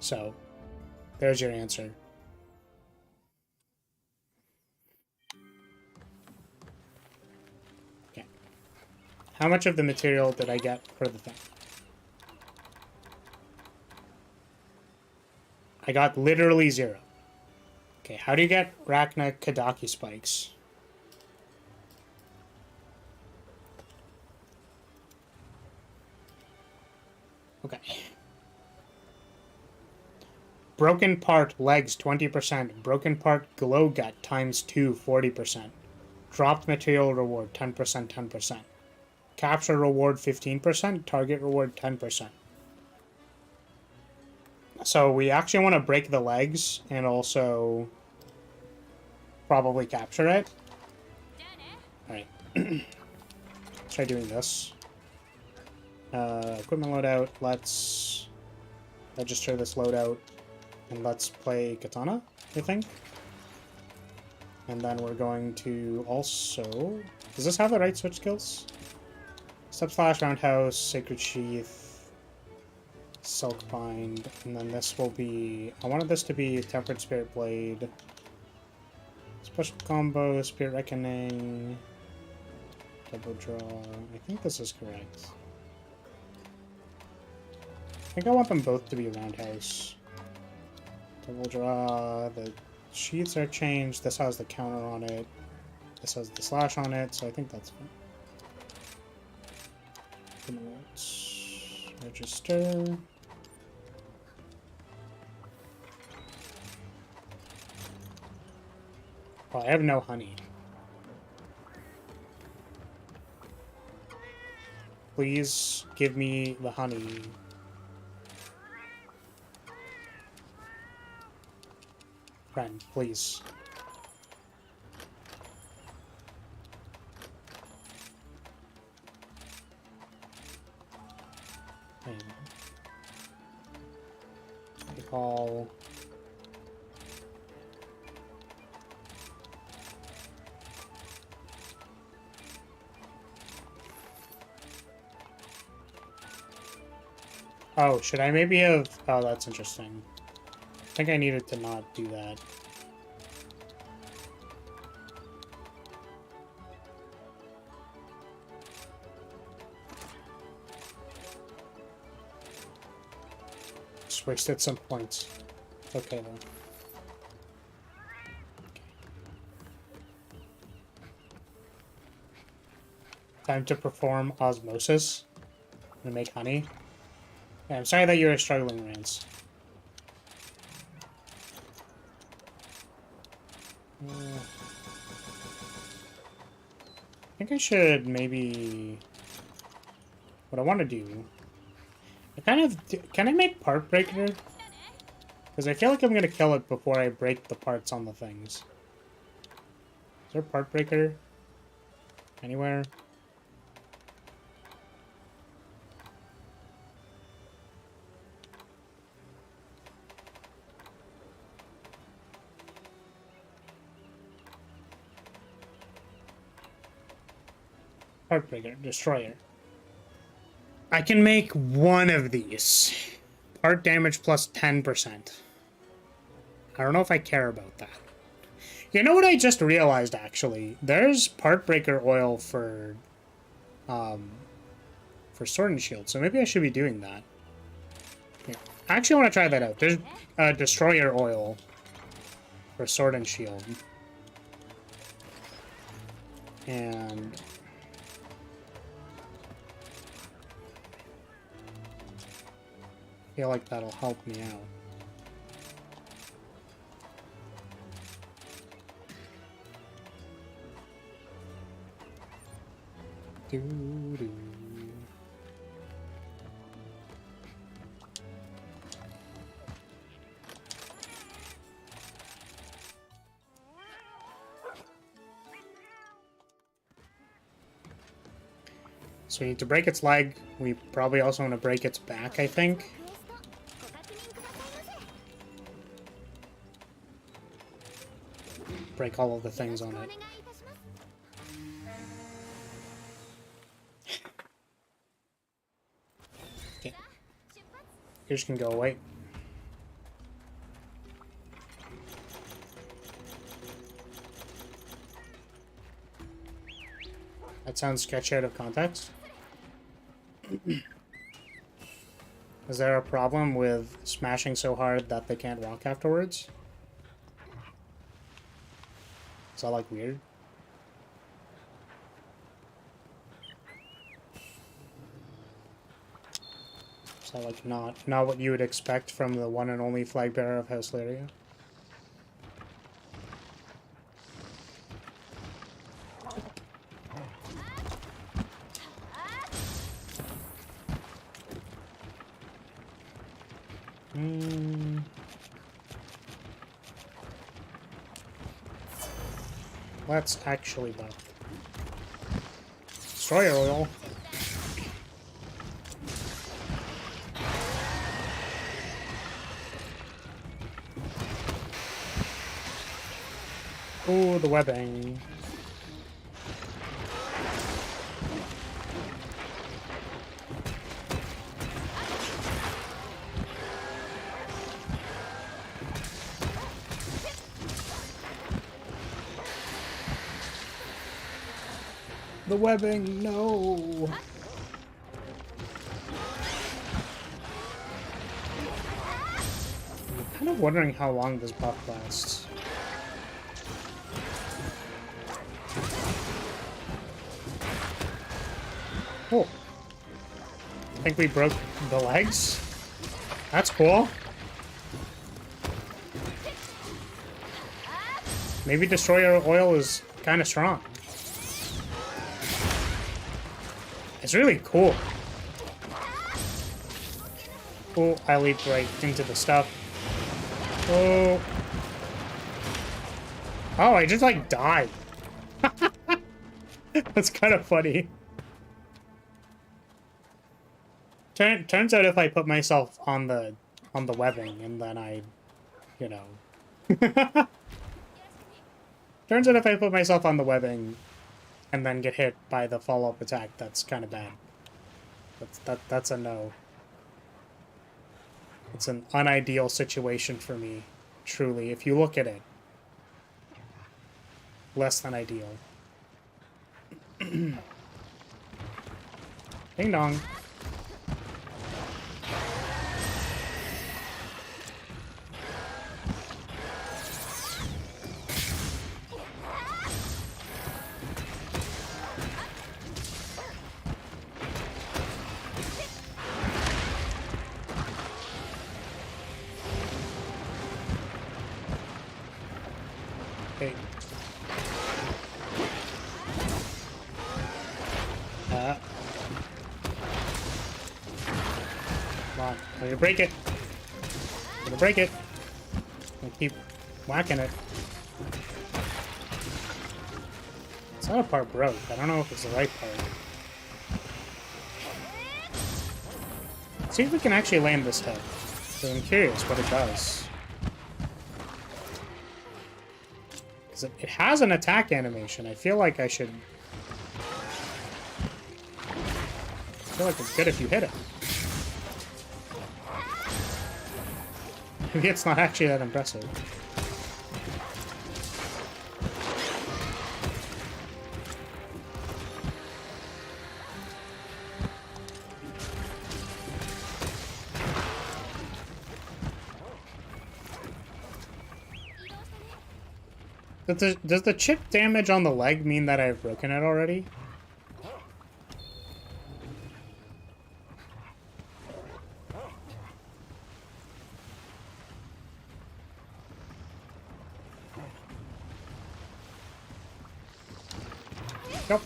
So, there's your answer. Okay. How much of the material did I get for the thing? I got literally 0. Okay, how do you get Rachna Kadaki spikes? Okay. Broken part legs 20%. Broken part glow gut times 2 40%. Dropped material reward 10% 10%. Capture reward 15%. Target reward 10%. So we actually want to break the legs and also probably capture it. Alright. Let's try doing this. Equipment loadout. Let's register this loadout. And let's play Katana, I think. And then we're going to also... Does this have the right switch skills? Step Slash, Roundhouse, Sacred Sheath, Silk Bind, and then this will be... I wanted this to be Tempered Spirit Blade. Special Combo, Spirit Reckoning, Double Draw. I think this is correct. I think I want them both to be Roundhouse. Double Draw, the sheets are changed. This has the counter on it. This has the slash on it, so I think that's fine. Let's register. Oh, I have no honey. Please give me the honey. Friend, please. Call. Oh, should I maybe have... Oh, that's interesting. I think I needed to not do that. Just wasted some points. It's okay, though. Okay. Time to perform osmosis. I'm gonna make honey. Yeah, I'm sorry that you're struggling, Rance. I think I should maybe... What I want to do... I kind of... Can I make part breaker? Because I feel like I'm going to kill it before I break the parts on the things. Is there a part breaker? Anywhere? Heartbreaker, Destroyer. I can make one of these. Part damage plus 10%. I don't know if I care about that. You know what I just realized, actually? There's part breaker oil for Sword and Shield, so maybe I should be doing that. Yeah. I actually want to try that out. There's Destroyer oil for Sword and Shield. And... I feel like that'll help me out. Doo-doo. So we need to break its leg. We probably also want to break its back, I think. Break all of the things on it. Okay. Yours can go away. That sounds sketchy out of context. Is there a problem with smashing so hard that they can't walk afterwards? Is that, like, weird? Is that, like, not what you would expect from the one and only flag bearer of House Lyria? Let's actually buff. Destroyer oil. Ooh, the webbing. The webbing, no! I'm kind of wondering how long this buff lasts. Oh. I think we broke the legs. That's cool. Maybe Destroyer Oil is kind of strong. It's really cool. Oh, I leaped right into the stuff. Oh. Oh, I just, like, died. That's kind of funny. Turns out if I put myself on the webbing and then I, you know... Turns out if I put myself on the webbing and then get hit by the follow-up attack, that's kind of bad. That's a no. It's an unideal situation for me, truly, if you look at it. Less than ideal. Ding dong. Hey. Come on, I'm gonna break it. I'm gonna break it. I'm gonna keep whacking it. This other part broke. I don't know if it's the right part. Let's see if we can actually land this hit. Because I'm curious what it does. Because it has an attack animation. I feel like I should... I feel like it's good if you hit it. Maybe it's not actually that impressive. Does the chip damage on the leg mean that I've broken it already? Nope.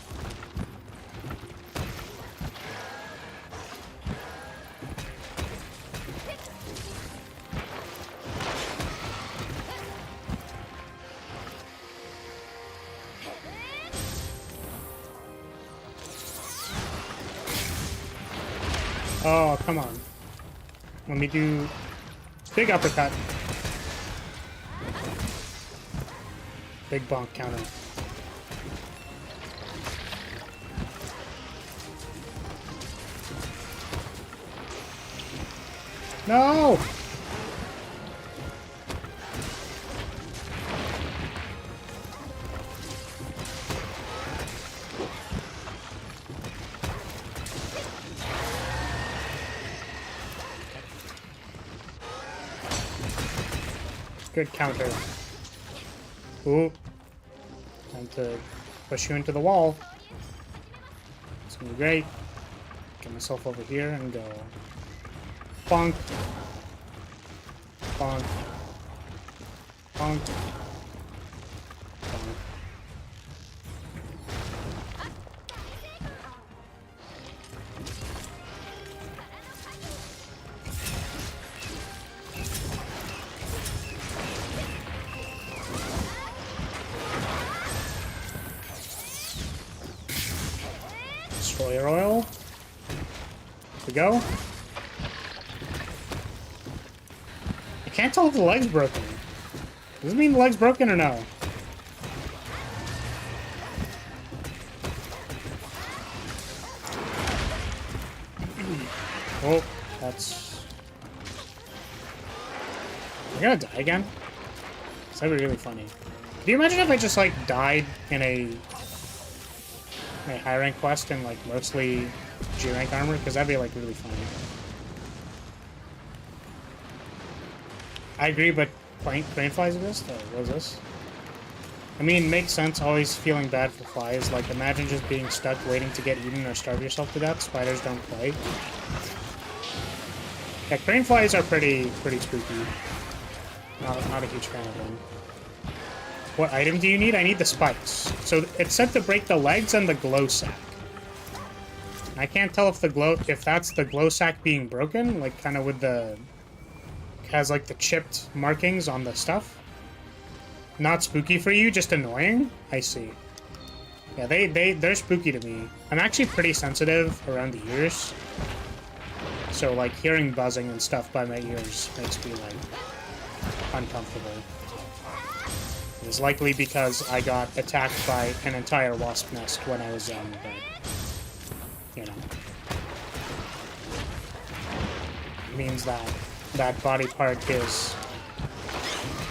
Oh, come on. Let me do big uppercut. Big bonk counter. No! Good counter. Ooh. Time to push you into the wall. It's gonna be great. Get myself over here and go. Bonk. Bonk. Bonk. Bonk. Destroyer oil. Here we go. I can't tell if the leg's broken. Does it mean the leg's broken or no? Oh, that's... Am I gonna die again? That'd be really funny. Can you imagine if I just, like, died in a high rank quest in, like, mostly G rank armor? Because that'd be, like, really funny. I agree, but crane flies exist? Or what is this? I mean, makes sense, always feeling bad for flies. Like, imagine just being stuck waiting to get eaten or starve yourself to death. Spiders don't play. Yeah, crane flies are pretty spooky. Not a huge fan of them. What item do you need? I need the spikes. So it's said to break the legs and the glow sack. I can't tell if that's the glow sack being broken, like kind of with the has like the chipped markings on the stuff. Not spooky for you, just annoying? I see. Yeah, they're spooky to me. I'm actually pretty sensitive around the ears. So, like, hearing buzzing and stuff by my ears makes me, like, uncomfortable. It's likely because I got attacked by an entire wasp nest when I was young, but, you know. It means that that body part is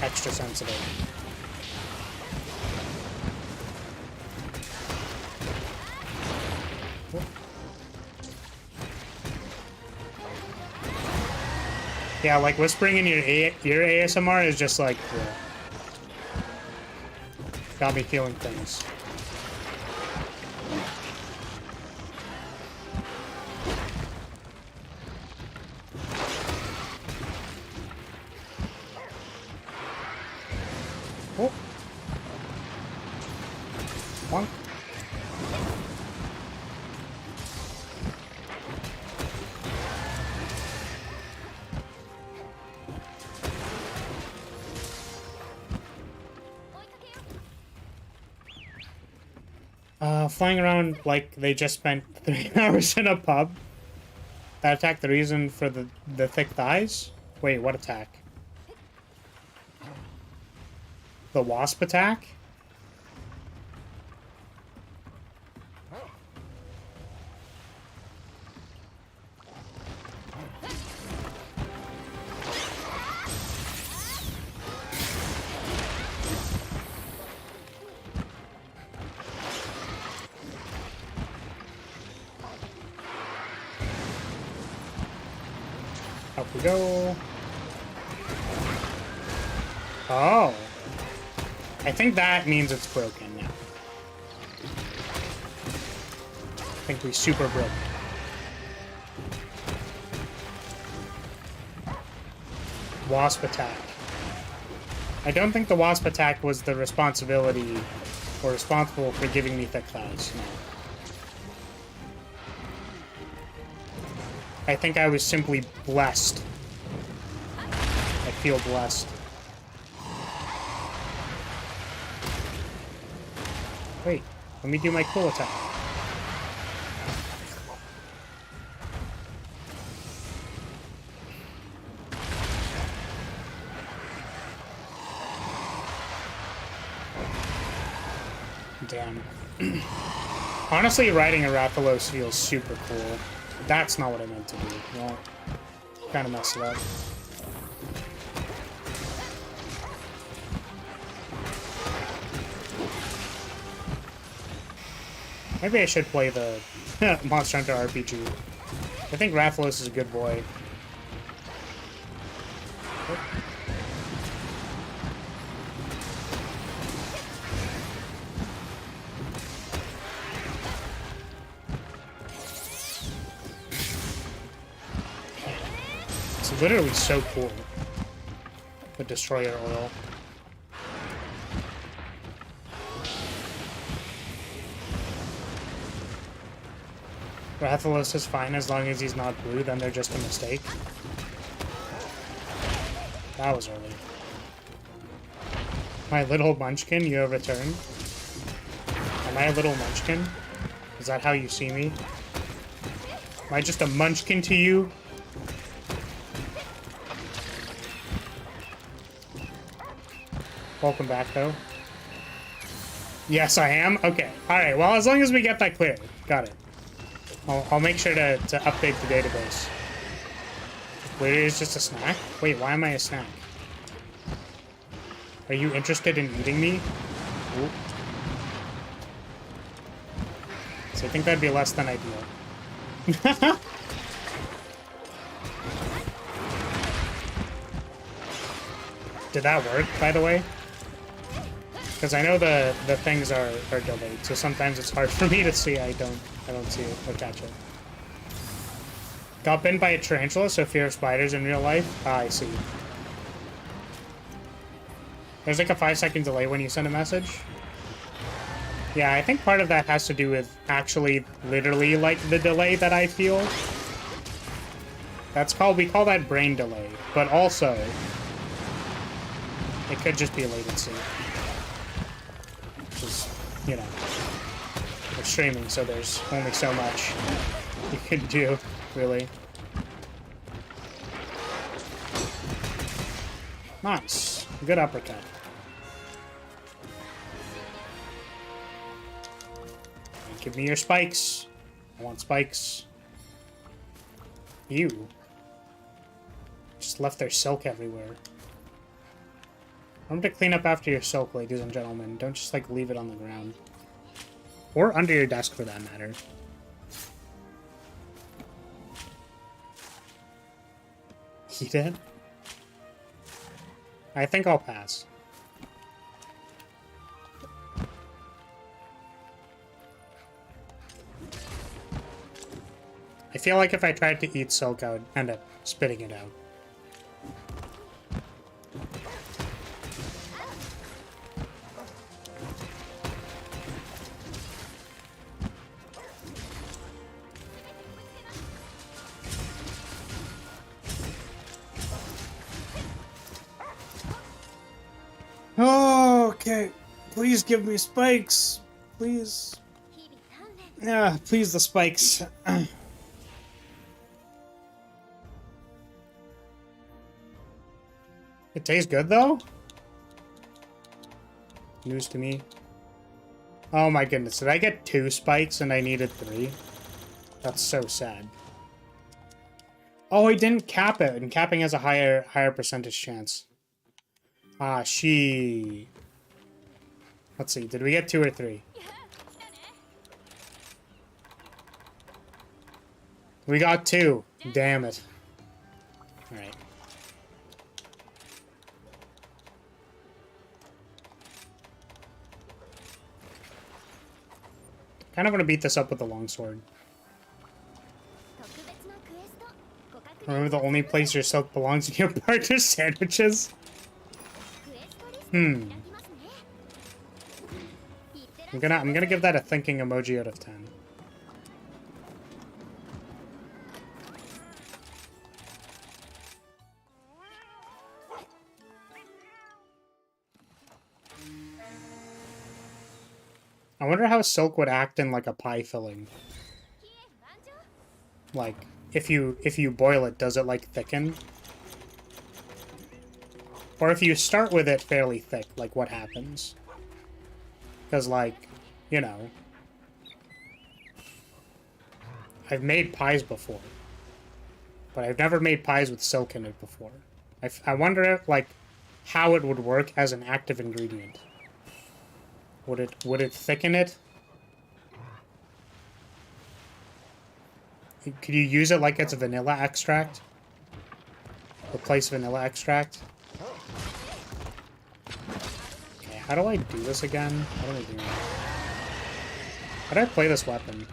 extra sensitive. Yeah, like whispering in your ear ASMR is just like, got me feeling things. Oh. Bonk. Flying around like they just spent 3 hours in a pub. That attack the reason for the thick thighs? Wait, what attack? The wasp attack? Up we go. Oh. I think that means it's broken now. I think we super broke it. Wasp attack. I don't think the wasp attack was the responsibility or responsible for giving me thick thighs. No. I think I was simply blessed. I feel blessed. Wait, let me do my cool attack. Damn. Honestly, riding a Rathalos feels super cool. That's not what I meant to do. Well, kind of messed it up. Maybe I should play the Monster Hunter RPG. I think Rathalos is a good boy. Oh. It's literally so cool. The Destroyer oil. Rathalos is fine as long as he's not blue, then they're just a mistake. That was early. My little munchkin, you have returned. Am I a little munchkin? Is that how you see me? Am I just a munchkin to you? Welcome back, though. Yes, I am? Okay. Alright, well, as long as we get that clear. Got it. I'll make sure to update the database. Wait, it's just a snack? Wait, why am I a snack? Are you interested in eating me? Ooh. So I think that'd be less than ideal. Did that work, by the way? Because I know the things are delayed, so sometimes it's hard for me to see. I don't see it or catch it. Got bitten by a tarantula, so fear of spiders in real life? Ah, I see. There's like a 5-second delay when you send a message. Yeah, I think part of that has to do with actually literally like the delay that I feel. We call that brain delay, but also it could just be latency. Which is, you know, we're streaming, so there's only so much you can do, really. Nice. Good uppercut. Give me your spikes. I want spikes. You. Just left their silk everywhere. Remember to clean up after your silk, ladies and gentlemen. Don't just, like, leave it on the ground. Or under your desk, for that matter. He did? I think I'll pass. I feel like if I tried to eat silk, I would end up spitting it out. Oh, okay. Please give me spikes. Please. Yeah, please the spikes. It tastes good, though? News to me. Oh my goodness, did I get 2 spikes and I needed 3? That's so sad. Oh, I didn't cap it, and capping has a higher percentage chance. Ah, she... Let's see, did we get 2 or 3? We got 2. Damn it. Alright. Kind of want to beat this up with the longsword. Remember, the only place your silk belongs in your partner's sandwiches? I'm gonna give that a thinking emoji out of 10. I wonder how silk would act in like a pie filling. Like, if you boil it, does it like thicken? Or if you start with it fairly thick, like what happens? Because like, you know, I've made pies before, but I've never made pies with silk in it before. I wonder like how it would work as an active ingredient. Would it thicken it? Could you use it like it's a vanilla extract? Replace vanilla extract? Okay, how do I do this again? How do I do that? How do I play this weapon?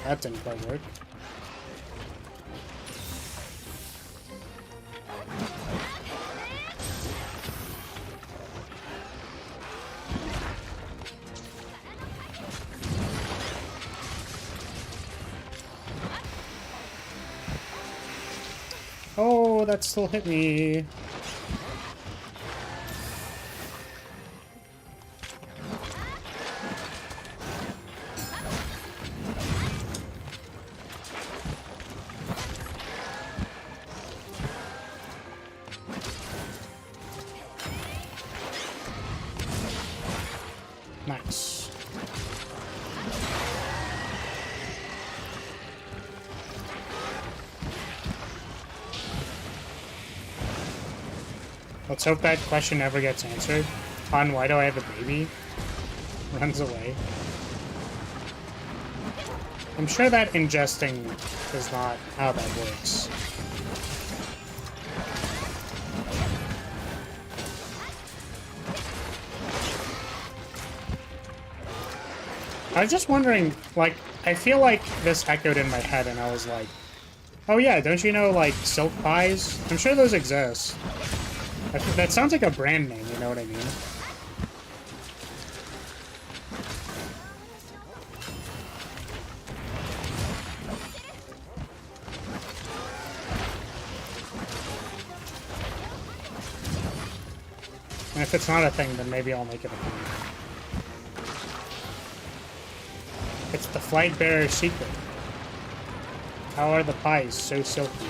That didn't quite work. Oh, that still hit me. Nice. Let's hope that question never gets answered. Han, why do I have a baby? Runs away. I'm sure that ingesting is not how that works. I was just wondering, like, I feel like this echoed in my head and I was like, oh yeah, don't you know, like, silk pies? I'm sure those exist. That sounds like a brand name, you know what I mean? And if it's not a thing, then maybe I'll make it a thing. It's the flight bearer secret. How are the pies so silky?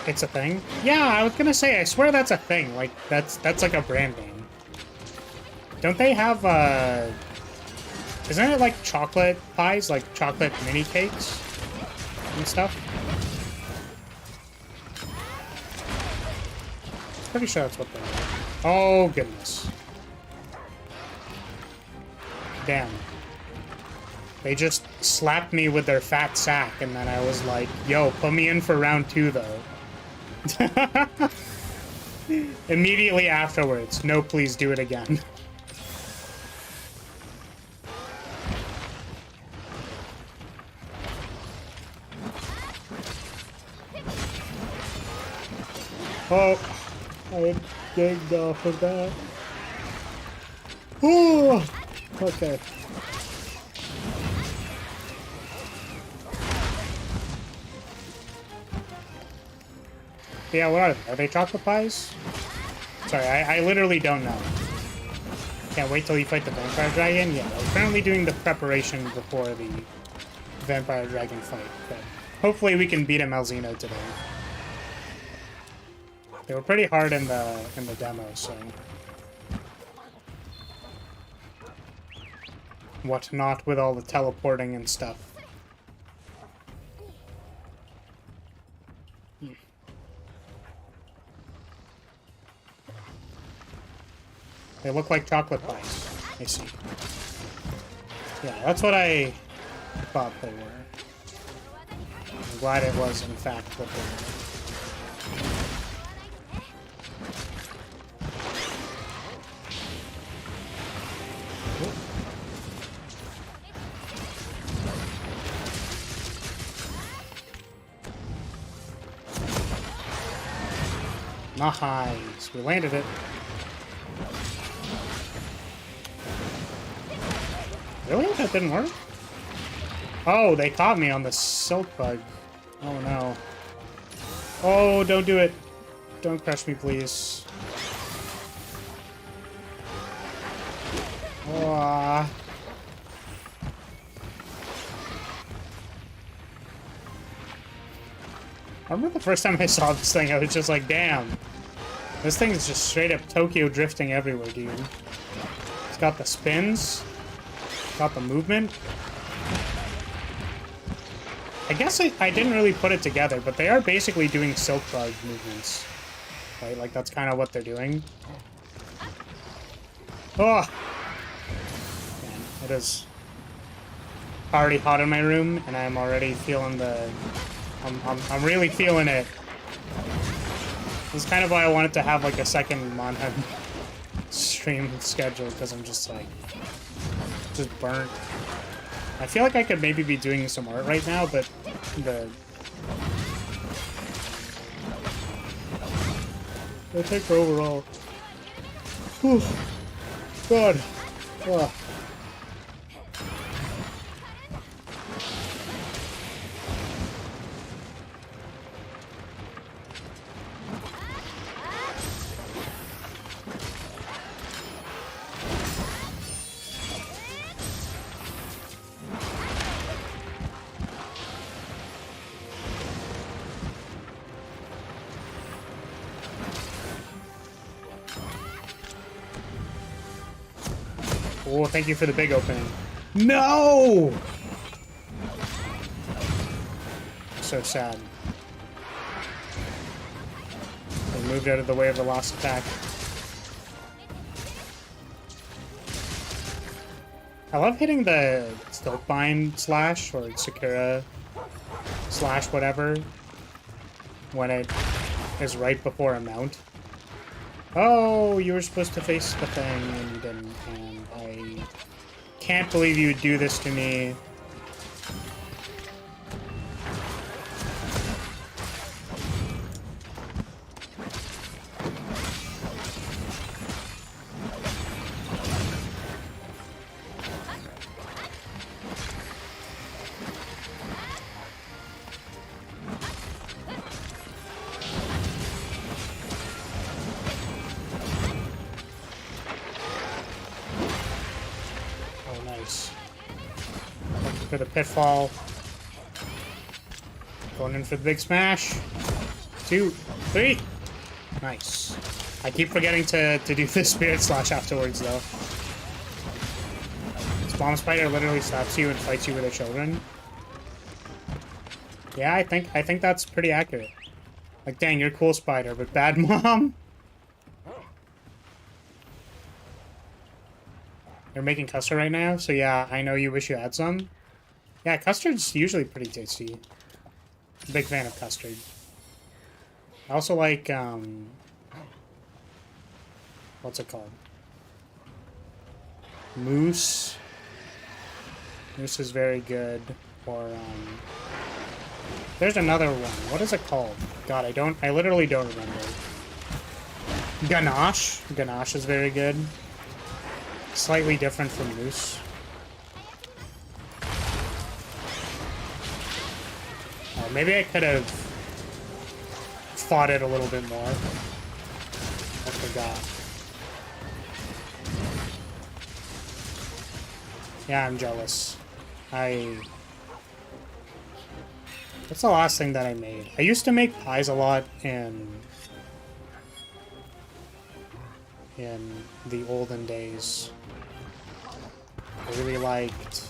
It's a thing? Yeah, I was gonna say, I swear that's a thing. Like, that's like a brand name. Don't they have, isn't it like chocolate pies? Like chocolate mini cakes and stuff? Pretty sure that's what they are. Oh, goodness. Damn. They just slapped me with their fat sack, and then I was like, yo, put me in for round 2, though. Immediately afterwards. No, please do it again. Oh, I gagged off of that. Oh, okay. Yeah, what are they? Are they chocolate pies? Sorry, I literally don't know. Can't wait till you fight the vampire dragon? Yeah, we're currently doing the preparation before the vampire dragon fight, but hopefully we can beat him Malzeno today. They were pretty hard in the demo, so what not with all the teleporting and stuff. They look like chocolate pies. I see. Yeah, that's what I thought they were. I'm glad it was, in fact, what they were. Nice. We landed it. Really? That didn't work? Oh, they caught me on the silk bug. Oh no. Oh, don't do it. Don't crush me, please. Oh, I remember the first time I saw this thing, I was just like, damn. This thing is just straight up Tokyo drifting everywhere, dude. It's got the spins. Got the movement. I guess I didn't really put it together, but they are basically doing silk bug movements. Right? Like, that's kind of what they're doing. Oh! Man, it is already hot in my room, and I'm already feeling the... I'm really feeling it. This is kind of why I wanted to have, like, a second Monhead stream schedule, because I'm just, like... just burnt. I feel like I could maybe be doing some art right now, but I think overall. Whew. God. Oh. Oh, thank you for the big opening. No! So sad. They moved out of the way of the last attack. I love hitting the Silkbind slash or Sakura slash whatever when it is right before a mount. Oh, you were supposed to face the thing and you didn't, and I can't believe you would do this to me. For the pitfall. Going in for the big smash. 2, 3. Nice. I keep forgetting to do the spirit slash afterwards though. This bomb spider literally slaps you and fights you with her children. Yeah, I think that's pretty accurate. Like, dang, you're cool, spider, but bad mom. You're making custard right now, so yeah, I know you wish you had some. Yeah, custard's usually pretty tasty. Big fan of custard. I also like, what's it called? Mousse. Mousse is very good. Or, there's another one. What is it called? God, I literally don't remember. Ganache. Ganache is very good. Slightly different from mousse. Maybe I could have fought it a little bit more. I forgot. Yeah, I'm jealous. That's the last thing that I made. I used to make pies a lot in the olden days. I really liked...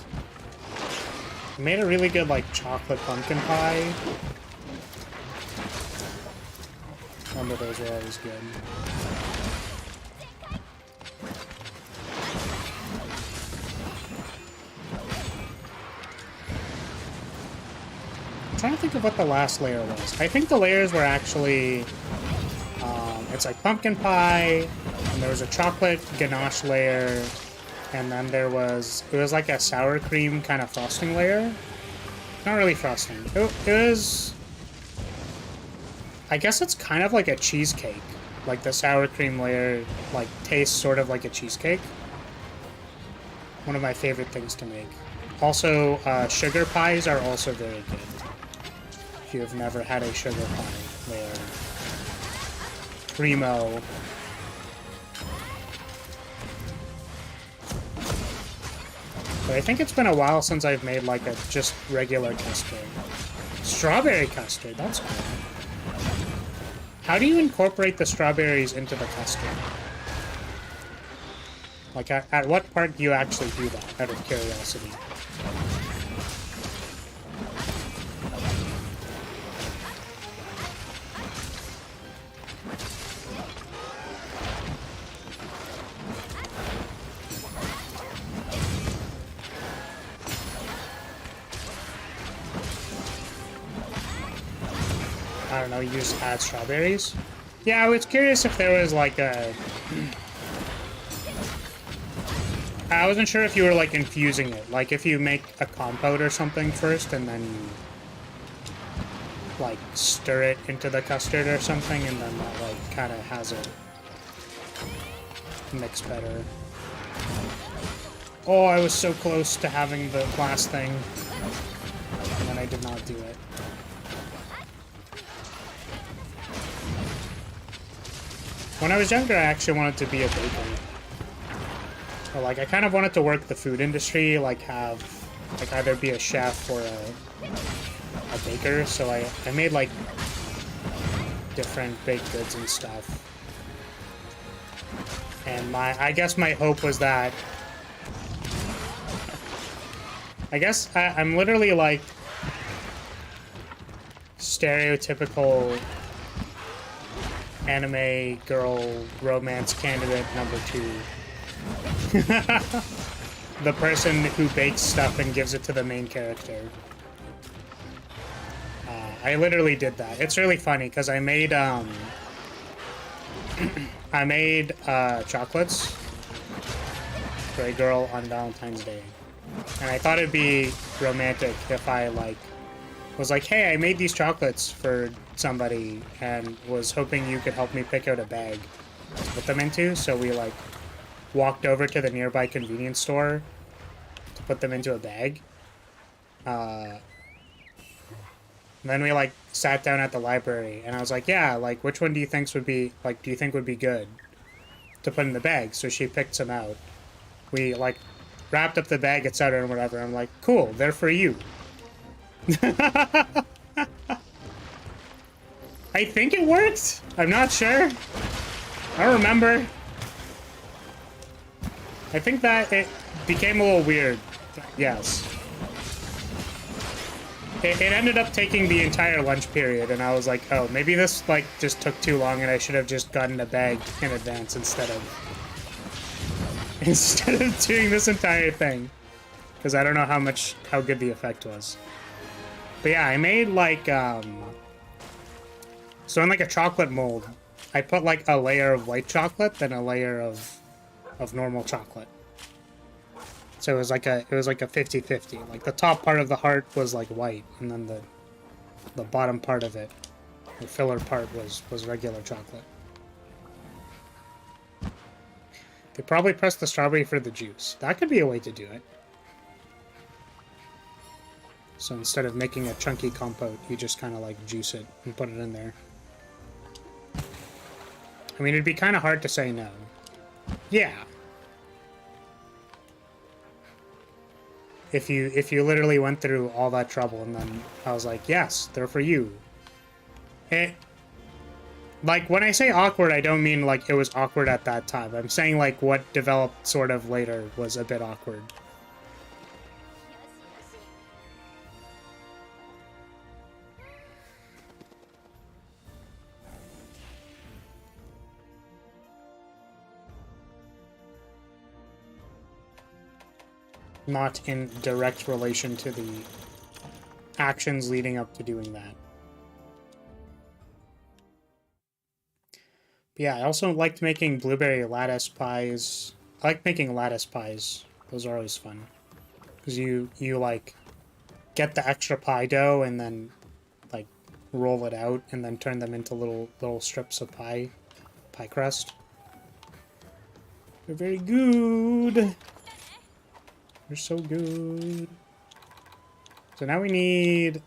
I made a really good, like, chocolate pumpkin pie. Remember, those were always good. I'm trying to think of what the last layer was. I think the layers were actually... it's like pumpkin pie, and there was a chocolate ganache layer, and then it was like a sour cream kind of frosting layer. Not really frosting. It was... I guess it's kind of like a cheesecake. Like the sour cream layer, like, tastes sort of like a cheesecake. One of my favorite things to make. Also, sugar pies are also very good. If you have never had a sugar pie, they're primo. But I think it's been a while since I've made, like, a just regular custard. Strawberry custard, that's cool. How do you incorporate the strawberries into the custard? Like, at what part do you actually do that, out of curiosity? I don't know, you just add strawberries? Yeah, I was curious if there was like a... I wasn't sure if you were like infusing it. Like if you make a compote or something first and then you like stir it into the custard or something and then that like kind of has it mix better. Oh, I was so close to having the last thing and then I did not do it. When I was younger, I actually wanted to be a baker. So, like, I kind of wanted to work the food industry, like, have, like, either be a chef or a baker. So I made, like, different baked goods and stuff. And I guess my hope was that I guess I'm literally like stereotypical anime girl romance candidate number 2. The person who bakes stuff and gives it to the main character. I literally did that. It's really funny because I made chocolates for a girl on Valentine's Day, and I thought it'd be romantic if I like was like, hey, I made these chocolates for somebody and was hoping you could help me pick out a bag to put them into. So we like walked over to the nearby convenience store to put them into a bag. Then we like sat down at the library and I was like, yeah, like which one do you think would be like, do you think would be good to put in the bag? So she picked some out. We like wrapped up the bag, etc. and whatever. I'm like, cool, they're for you. I think it worked. I'm not sure. I don't remember. I think that it became a little weird. Yes. It ended up taking the entire lunch period, and I was like, oh, maybe this like just took too long, and I should have just gotten a bag in advance instead of doing this entire thing, because I don't know how good the effect was. But yeah, I made like so in like a chocolate mold, I put like a layer of white chocolate, then a layer of normal chocolate. So it was like a 50-50. Like the top part of the heart was like white, and then the bottom part of it, the filler part was regular chocolate. They probably pressed the strawberry for the juice. That could be a way to do it. So instead of making a chunky compote, you just kind of like juice it and put it in there. I mean, it'd be kind of hard to say no. Yeah. If you literally went through all that trouble and then I was like, yes, they're for you. Like, when I say awkward, I don't mean like it was awkward at that time. I'm saying like what developed sort of later was a bit awkward. Not in direct relation to the actions leading up to doing that. But yeah, I also liked making blueberry lattice pies. I like making lattice pies. Those are always fun. Because you like get the extra pie dough and then like roll it out and then turn them into little strips of pie crust. They're very good. They're so good. So now we need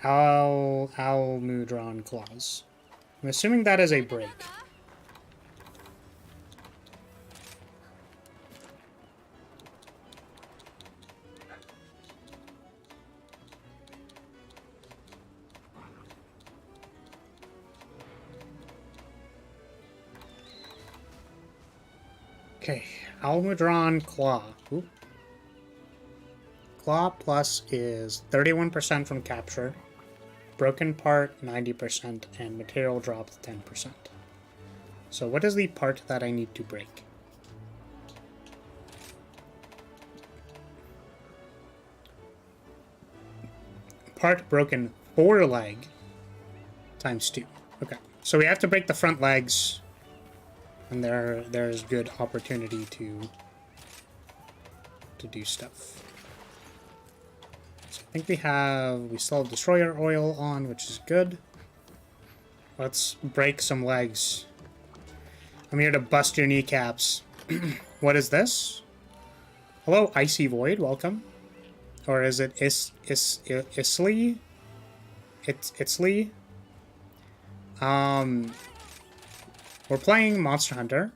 Almudron claws. I'm assuming that is a break. Okay, Almudron claw. Oop. Claw plus is 31% from capture, broken part 90%, and material drop 10%. So what is the part that I need to break? Part broken 4 leg times 2. Okay, so we have to break the front legs, and there's good opportunity to do stuff. I think we still have destroyer oil on, which is good. Let's break some legs. I'm here to bust your kneecaps. What is this? Hello, Icy Void, welcome. Or is it Isley? It's Lee. We're playing Monster Hunter.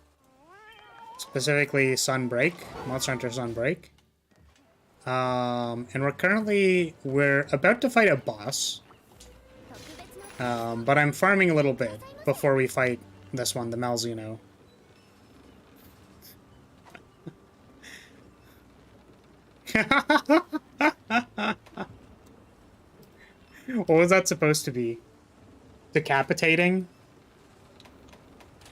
Specifically Sunbreak. Monster Hunter Sunbreak. And we're about to fight a boss. But I'm farming a little bit before we fight this one, the What was that supposed to be? Decapitating?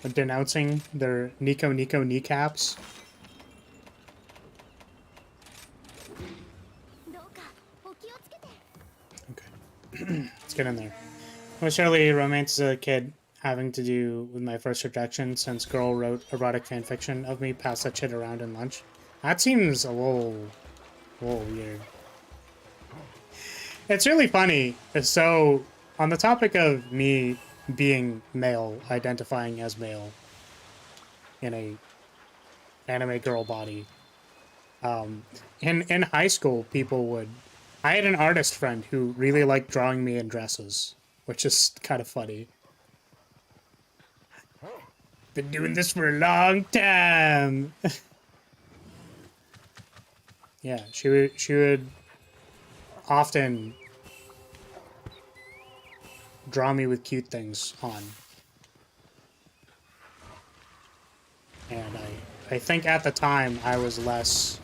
Or denouncing their Nico kneecaps? Okay. Let's get in there. Most early romance as a kid having to do with my first rejection since girl wrote erotic fanfiction of me, passed that shit around in lunch. That seems a little weird. It's really funny. So, on the topic of me being male, identifying as male in a anime girl body, in high school, people would... I had an artist friend who really liked drawing me in dresses, which is kind of funny. Been doing this for a long time. Yeah, she would often draw me with cute things on. And I think at the time I was less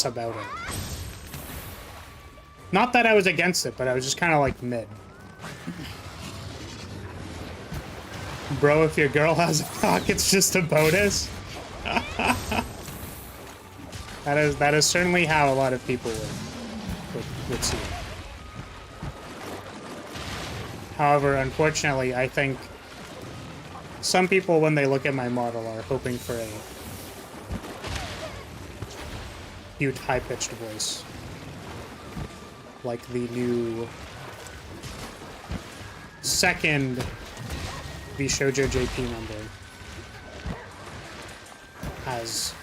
about it. Not that I was against it, but I was just kind of like mid. Bro, if your girl has a cock, it's just a bonus. That is certainly how a lot of people would see it. However, unfortunately, I think some people, when they look at my model, are hoping for a cute, high-pitched voice. Like the new second Shoujo JP member has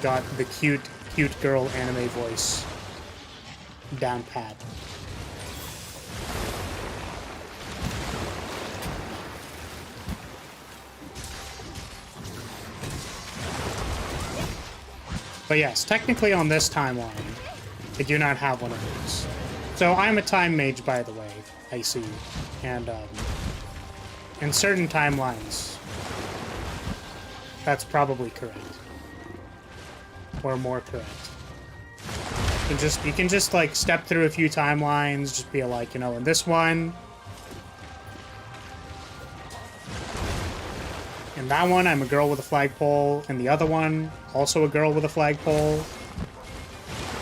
got the cute girl anime voice down pat. But yes, technically on this timeline, I do not have one of those. So I'm a time mage, by the way, I see. And, in certain timelines, that's probably correct. Or more correct. You can just like step through a few timelines, just be like, you know, in this one, in that one, I'm a girl with a flagpole, and the other one, also a girl with a flagpole,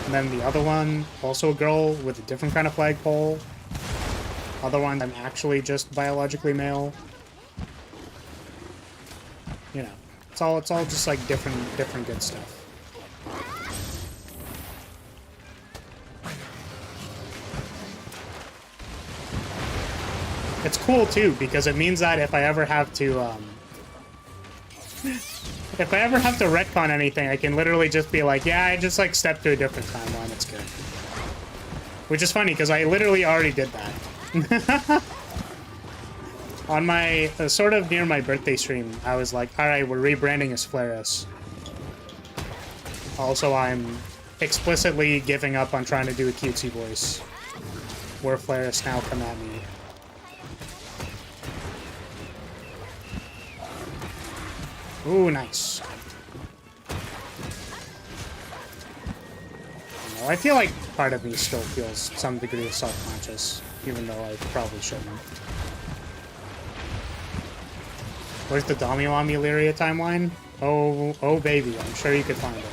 and then the other one, also a girl with a different kind of flagpole. Other one, I'm actually just biologically male. You know, it's all just like different good stuff. It's cool too, because it means that if I ever have to retcon anything, I can literally just be like, yeah, I just like stepped to a different timeline, it's good. Which is funny, because I literally already did that. On my, sort of near my birthday stream, I was like, alright, we're rebranding as Flaris. Also, I'm explicitly giving up on trying to do a cutesy voice. Where Flaris now come at me. Ooh, nice. I feel like part of me still feels some degree of self-conscious, even though I probably shouldn't. Where's the House Lyria timeline? Oh baby, I'm sure you could find it.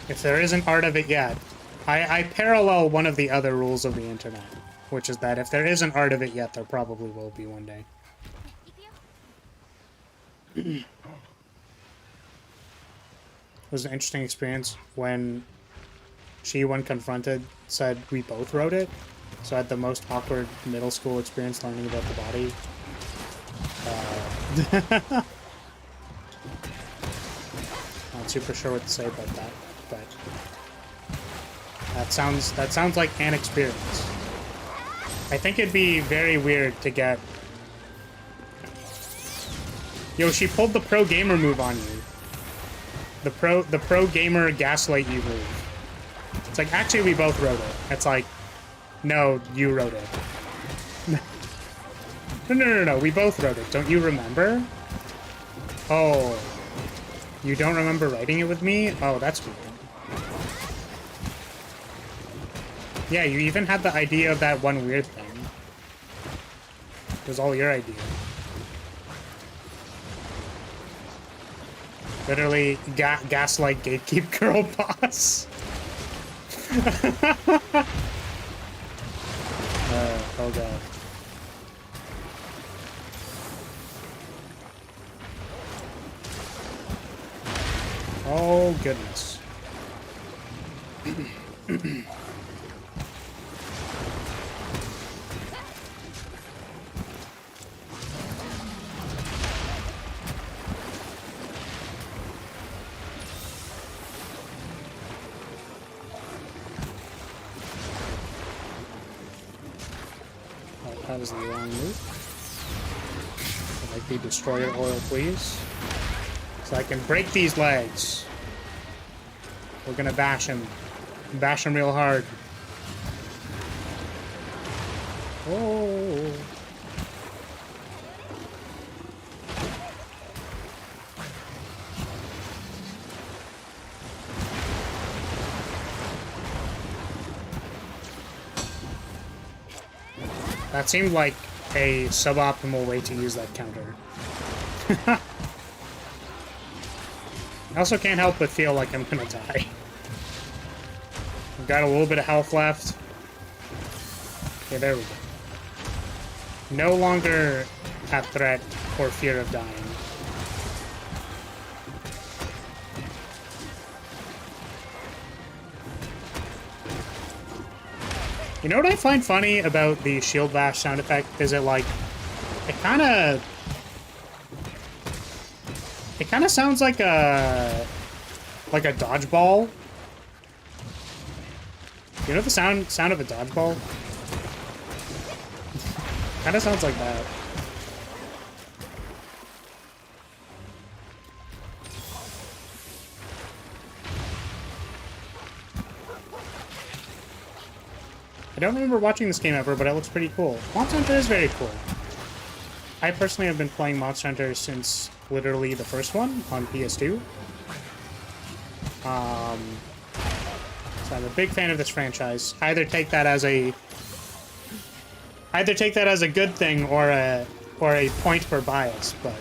If there isn't art of it yet, I parallel one of the other rules of the internet, which is that if there isn't art of it yet, there probably will be one day. It was an interesting experience when she, when confronted, said we both wrote it. So I had the most awkward middle school experience learning about the body. Not super sure what to say about that, but that sounds like an experience. I think it'd be very weird to get... Yo, she pulled the pro gamer move on you. The pro gamer gaslight you move. It's like, actually, we both wrote it. It's like, no, you wrote it. No, we both wrote it. Don't you remember? Oh. You don't remember writing it with me? Oh, that's weird. Yeah, you even had the idea of that one weird thing. It was all your idea. Literally, gaslight gatekeep girl boss. Oh god. Oh goodness. That is the wrong move. I'd like the destroyer oil, please. So I can break these legs. We're gonna bash him. Bash him real hard. Oh. That seemed like a suboptimal way to use that counter. I also can't help but feel like I'm gonna die. I've got a little bit of health left. Okay, there we go. No longer at threat or fear of dying. You know what I find funny about the shield bash sound effect? Is it like, it kind of sounds like a dodgeball. You know the sound of a dodgeball? Kind of sounds like that. I don't remember watching this game ever, but it looks pretty cool. Monster Hunter is very cool. I personally have been playing Monster Hunter since literally the first one on PS2. So I'm a big fan of this franchise. Either take that as a good thing or a point for bias. But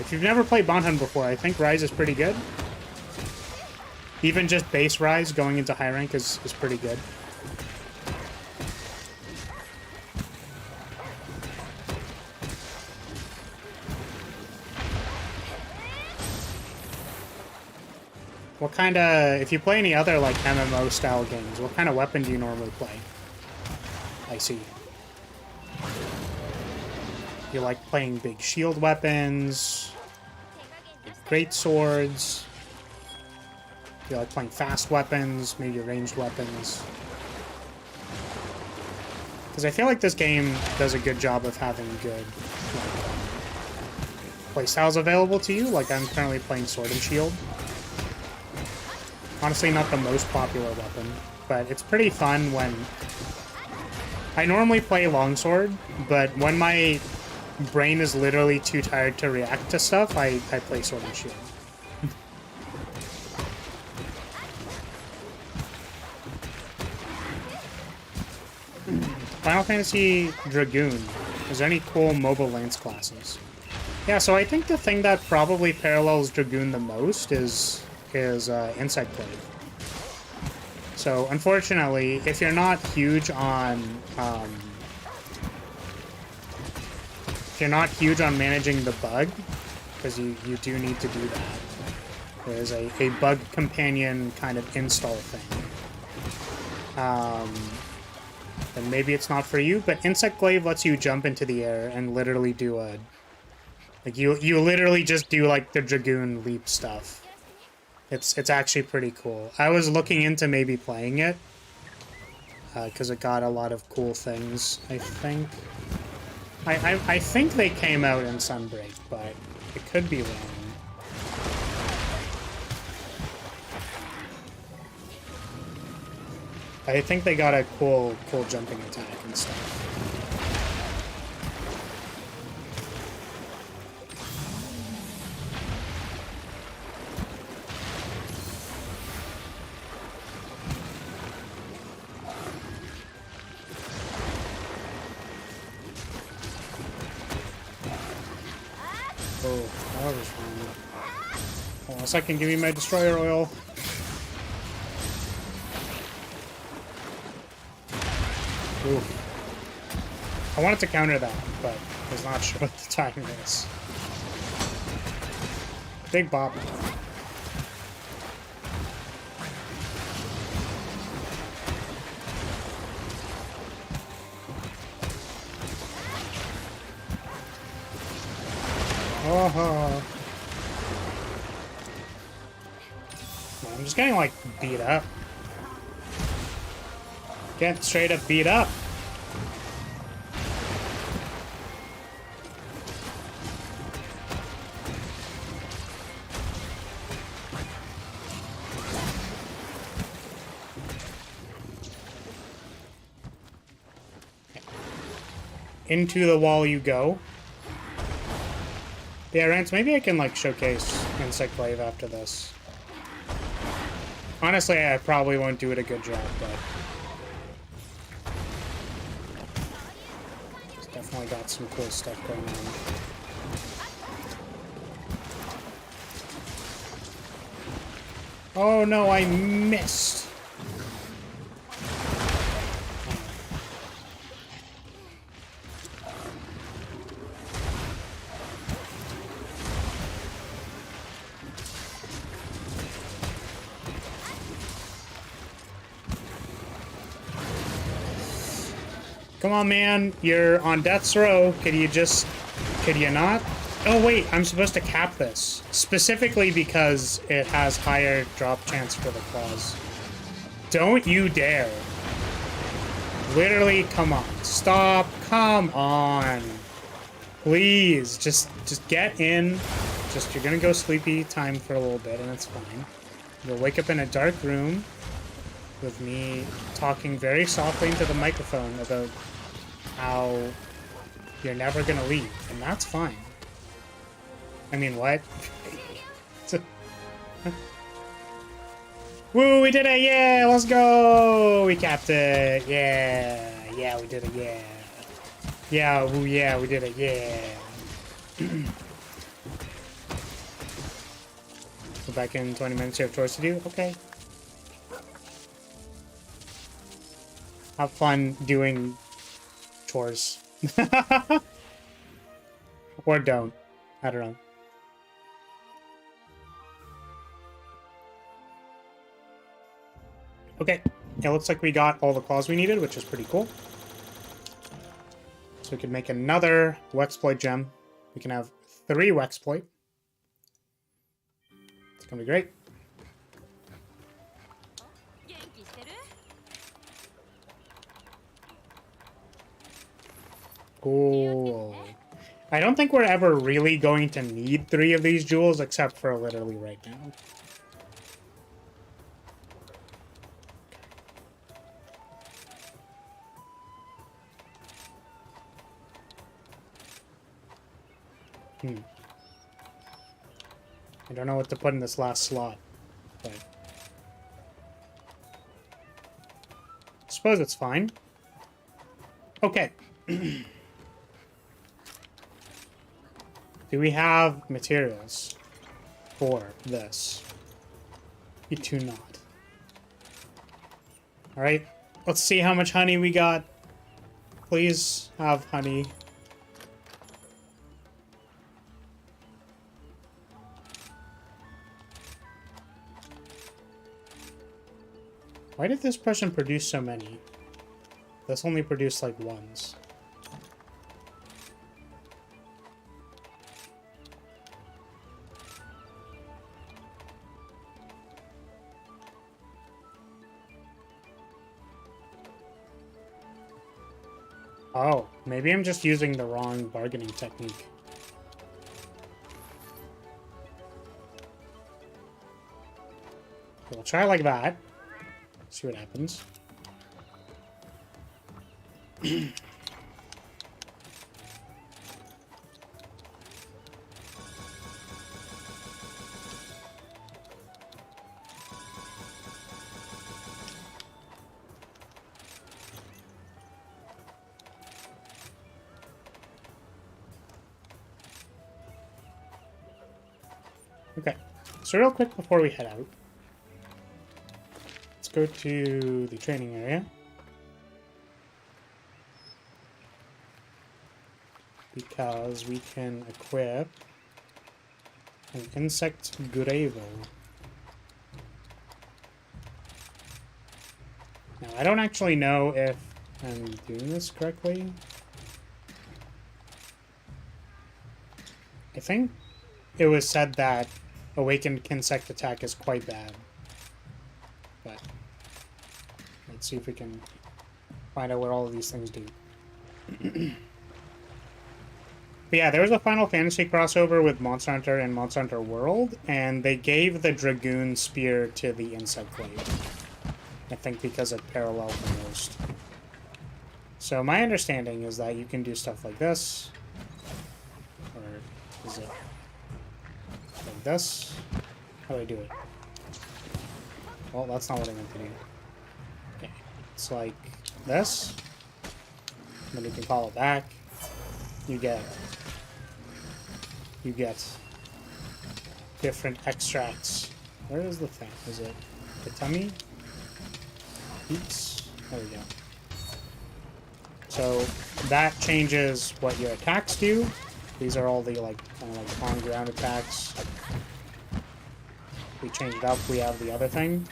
if you've never played Bond Hunt before, I think Rise is pretty good. Even just base Rise going into high rank is pretty good. What kind of, if you play any other like MMO style games, what kind of weapon do you normally play? I see. You like playing big shield weapons, great swords. You like playing fast weapons, maybe ranged weapons. Because I feel like this game does a good job of having good playstyles available to you. Like I'm currently playing Sword and Shield. Honestly, not the most popular weapon, but it's pretty fun when... I normally play Longsword, but when my brain is literally too tired to react to stuff, I play Sword and Shield. Final Fantasy Dragoon. Is there any cool mobile lance classes? Yeah, so I think the thing that probably parallels Dragoon the most is Insect Glaive. So unfortunately, if you're not huge on managing the bug, because you do need to do that, there's a bug companion kind of install thing. Then maybe it's not for you, but Insect Glaive lets you jump into the air and literally do a... Like, you literally just do, like, the Dragoon leap stuff. It's actually pretty cool. I was looking into maybe playing it, because it got a lot of cool things, I think. I think they came out in Sunbreak, but it could be wrong. I think they got a cool jumping attack and stuff. Oh, that was wrong. Hold on a second, give me my destroyer oil. Oof. I wanted to counter that, but I was not sure what the timing is. Big bop. Oh, I'm just getting like beat up. Getting straight up beat up. Into the wall you go. Yeah, Rance, maybe I can, like, showcase Insect Glaive after this. Honestly, I probably won't do it a good job, but... It's definitely got some cool stuff going on. Oh no, I missed! Come on, man. You're on death's row. Could you not? Oh, wait. I'm supposed to cap this. Specifically because it has higher drop chance for the claws. Don't you dare. Literally, come on. Stop. Come on. Please. Just get in. You're gonna go sleepy time for a little bit, and it's fine. You'll wake up in a dark room with me talking very softly into the microphone about how you're never gonna leave, and that's fine. I mean, what? Woo, we did it! Yeah, let's go! We capped it! Yeah! Yeah, we did it! Yeah! Yeah, woo, yeah, we did it! Yeah! Go back in 20 minutes, you have chores to do? Okay. Have fun doing chores. Or don't. I don't know. Okay. It looks like we got all the claws we needed, which is pretty cool. So we can make another Wexploit gem. We can have 3 Wexploit. It's gonna be great. Cool. I don't think we're ever really going to need 3 of these jewels, except for literally right now. I don't know what to put in this last slot, but... I suppose it's fine. Okay. Do we have materials for this? We do not. Alright, let's see how much honey we got. Please have honey. Why did this person produce so many? This only produced like ones. Oh, maybe I'm just using the wrong bargaining technique. We'll try like that. See what happens. Okay, so real quick before we head out, let's go to the training area. Because we can equip an insect Gravo. Now, I don't actually know if I'm doing this correctly. I think it was said that awakened insect attack is quite bad. But let's see if we can find out what all of these things do. But yeah, there was a Final Fantasy crossover with Monster Hunter and Monster Hunter World, and they gave the Dragoon Spear to the Insect Blade. I think because it paralleled the most. So my understanding is that you can do stuff like this. Or is it like this? How do I do it? Well, that's not what I meant to do. Okay. It's like this. Then you can call it back. You get different extracts. Where is the thing? Is it the tummy? Oops. There we go. So that changes what your attacks do. These are all the like kind of like on ground attacks. We change it up. We have the other thing.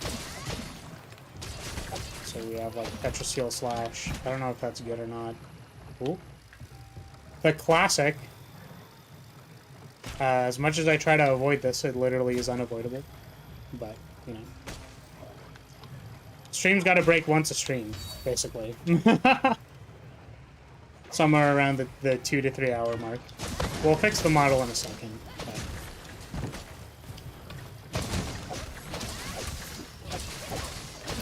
So we have like Petroseal Slash. I don't know if that's good or not. Ooh. The classic. As much as I try to avoid this, it literally is unavoidable. But, you know. Stream's got to break once a stream, basically. Somewhere around the 2 to 3 hour mark. We'll fix the model in a second. But...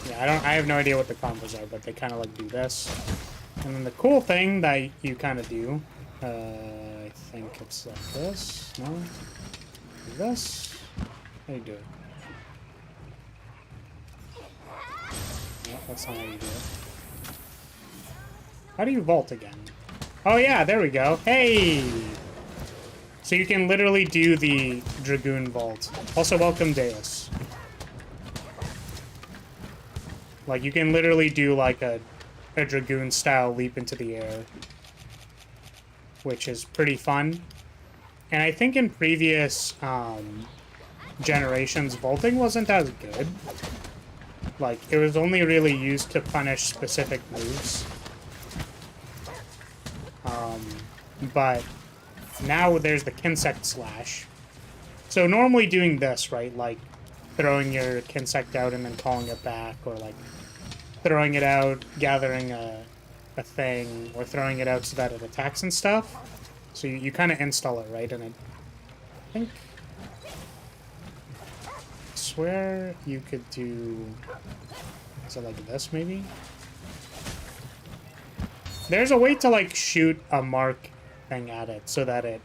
yeah, I have no idea what the combos are, but they kind of like do this. And then the cool thing that you kind of do, I think it's like this. No? Do this? How do you do it? No, that's not how you do it. How do you vault again? Oh yeah, there we go. Hey! So you can literally do the Dragoon vault. Also, welcome Deus. Like, you can literally do like a Dragoon style leap into the air, which is pretty fun. And I think in previous generations, vaulting wasn't as good. Like, it was only really used to punish specific moves. But now there's the Kinsect Slash. So normally doing this, right, like throwing your Kinsect out and then calling it back, or like throwing it out, gathering a thing, or throwing it out so that it attacks and stuff. So you kind of install it, right? And I think... I swear you could do... is it like this, maybe? There's a way to, like, shoot a mark thing at it so that it...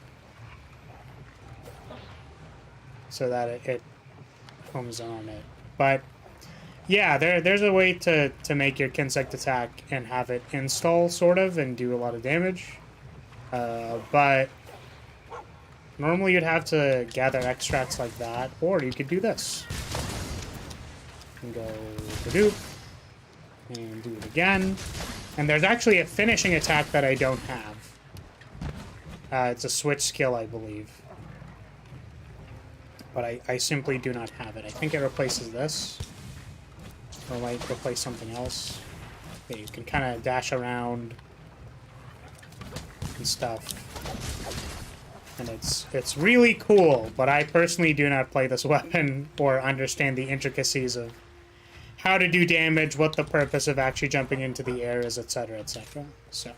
it comes on it. But... yeah, there's a way to make your Kinsect attack and have it install, sort of, and do a lot of damage. But normally you'd have to gather extracts like that, or you could do this. And go Hadoop, and do it again. And there's actually a finishing attack that I don't have. It's a switch skill, I believe. But I simply do not have it. I think it replaces this. Or might replace something else. Yeah, you can kind of dash around and stuff. And it's really cool, but I personally do not play this weapon or understand the intricacies of how to do damage, what the purpose of actually jumping into the air is, etc., etc. So,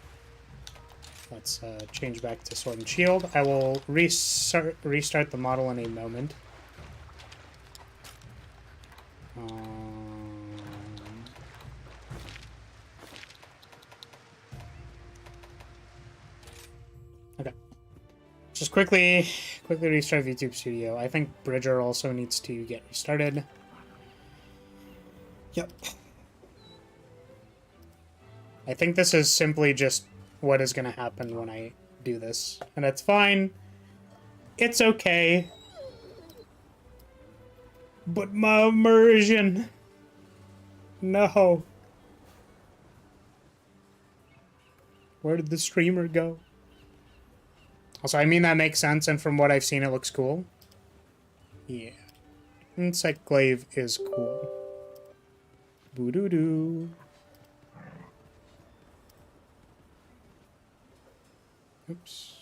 let's change back to Sword and Shield. I will restart the model in a moment. Okay. Just quickly restart VTube Studio. I think Bridger also needs to get restarted. Yep. I think this is simply just what is going to happen when I do this. And it's fine. It's okay. But my immersion. No. Where did the streamer go? Also, I mean, that makes sense, and from what I've seen, it looks cool. Yeah. Insect glaive is cool. Boo-doo-doo. Oops.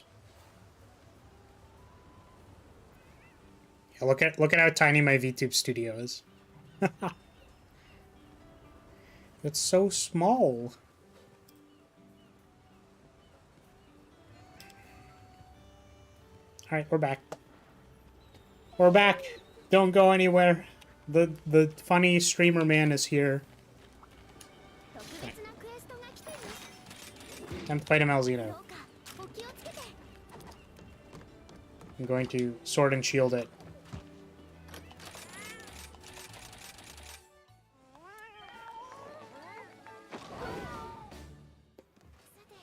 Yeah, look at how tiny my VTube studio is. It's so small. Alright, we're back. We're back. Don't go anywhere. The funny streamer man is here. Okay. Time to fight a Malzeno. I'm going to sword and shield it.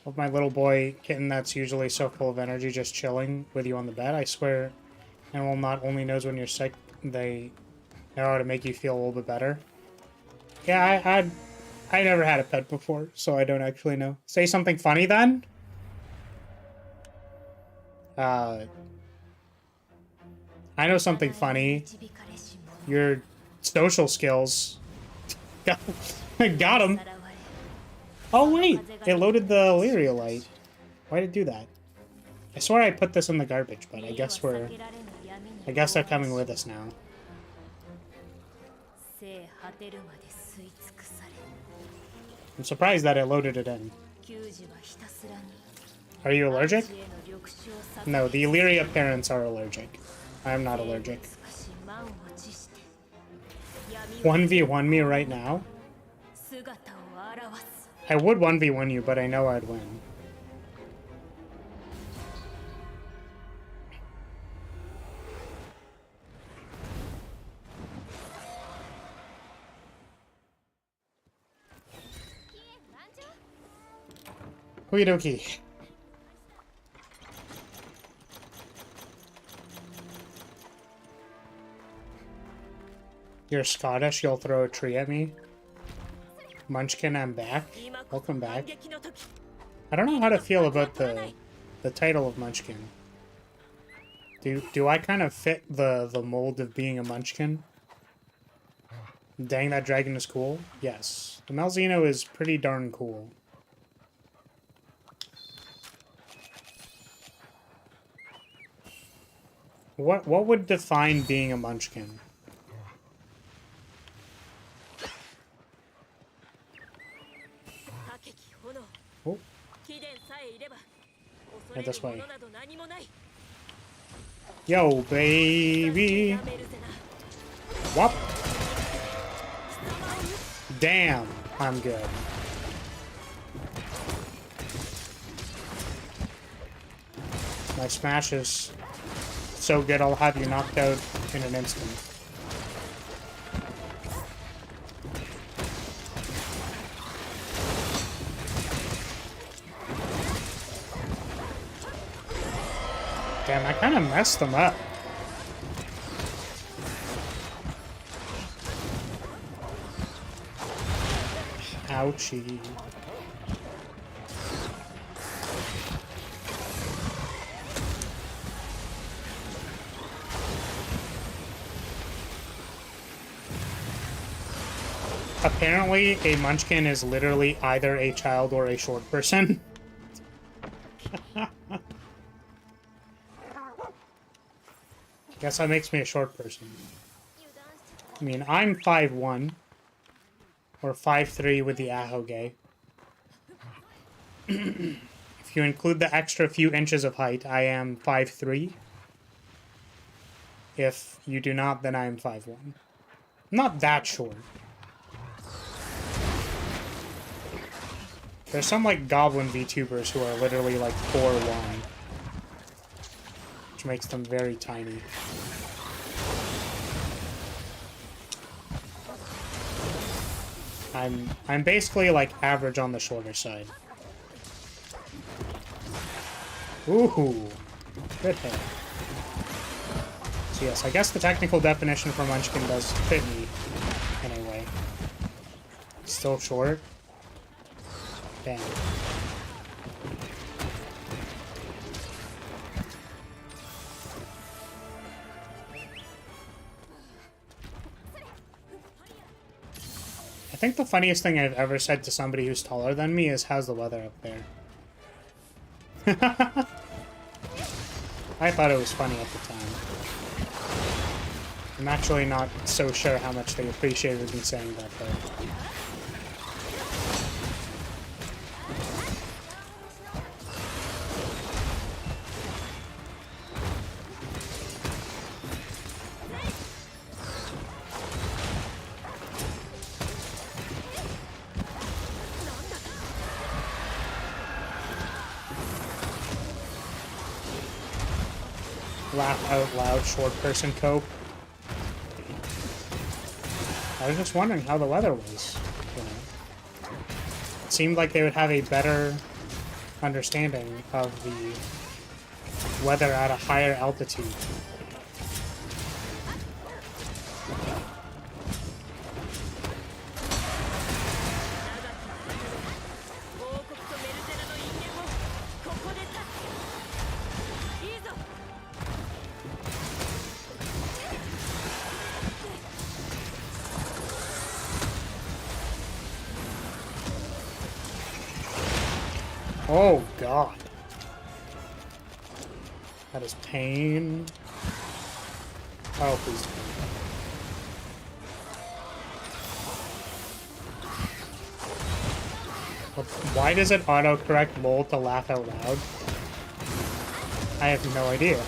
Of my little boy kitten that's usually so full of energy just chilling with you on the bed. I swear, animal not only knows when you're sick, they know how to make you feel a little bit better. Yeah, I never had a pet before, so I don't actually know. Say something funny then? I know something funny. Your social skills. Got him. Oh wait, it loaded the Lyria light. Why did it do that? I swear I put this in the garbage, but I guess they're coming with us now. I'm surprised that it loaded it in. Are you allergic? No, the Lyria parents are allergic. I'm not allergic. 1v1 me right now? I would 1v1 you, but I know I'd win. Okie dokie. You're Scottish, you'll throw a tree at me? Munchkin, I'm back. Welcome back. I don't know how to feel about the title of Munchkin. Do I kind of fit the mold of being a Munchkin? Dang, that dragon is cool? Yes. The Malzeno is pretty darn cool. What would define being a Munchkin? Oh. Right this way. Yo, baby. Whoop. Damn, I'm good. My smash is so good I'll have you knocked out in an instant. Damn, I kind of messed them up. Ouchie. Apparently, a Munchkin is literally either a child or a short person. Guess that makes me a short person. I mean, I'm 5'1", or 5'3" with the ahoge. If you include the extra few inches of height, I am 5'3". If you do not, then I am 5'1". I'm not that short. There's some, like, goblin VTubers who are literally, like, 4'1", which makes them very tiny. I'm basically, like, average on the shorter side. Ooh, good hit. So yes, I guess the technical definition for Munchkin does fit me in a way. Still short. Damn. I think the funniest thing I've ever said to somebody who's taller than me is, "How's the weather up there?" I thought it was funny at the time. I'm actually not so sure how much they appreciated me saying that, though. Laugh out loud, short person cope. I was just wondering how the weather was, you know. It seemed like they would have a better understanding of the weather at a higher altitude. Oh, God. That is pain. Oh, please. Why does it autocorrect lol to laugh out loud? I have no idea.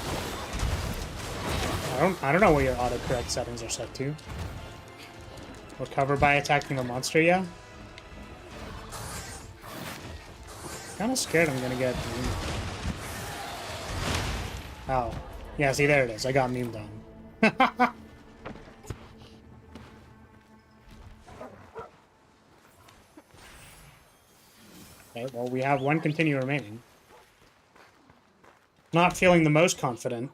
I don't know what your autocorrect settings are set to. Recover by attacking the monster, yeah? Kinda scared I'm gonna get memed. Oh. Yeah, see, there it is. I got memed on. Okay, well, we have one continue remaining. Not feeling the most confident.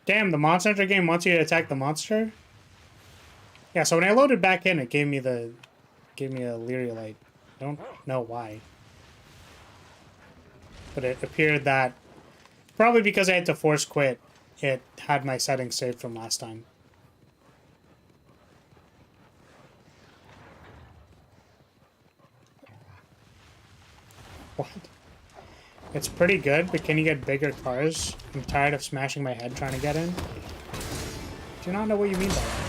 Damn, the Monster Hunter game wants you to attack the monster? Yeah, so when I loaded back in, it gave me a Lyria light. I don't know why. But it appeared that, probably because I had to force quit, it had my settings saved from last time. What? It's pretty good, but can you get bigger cars? I'm tired of smashing my head trying to get in. Do not know what you mean by that.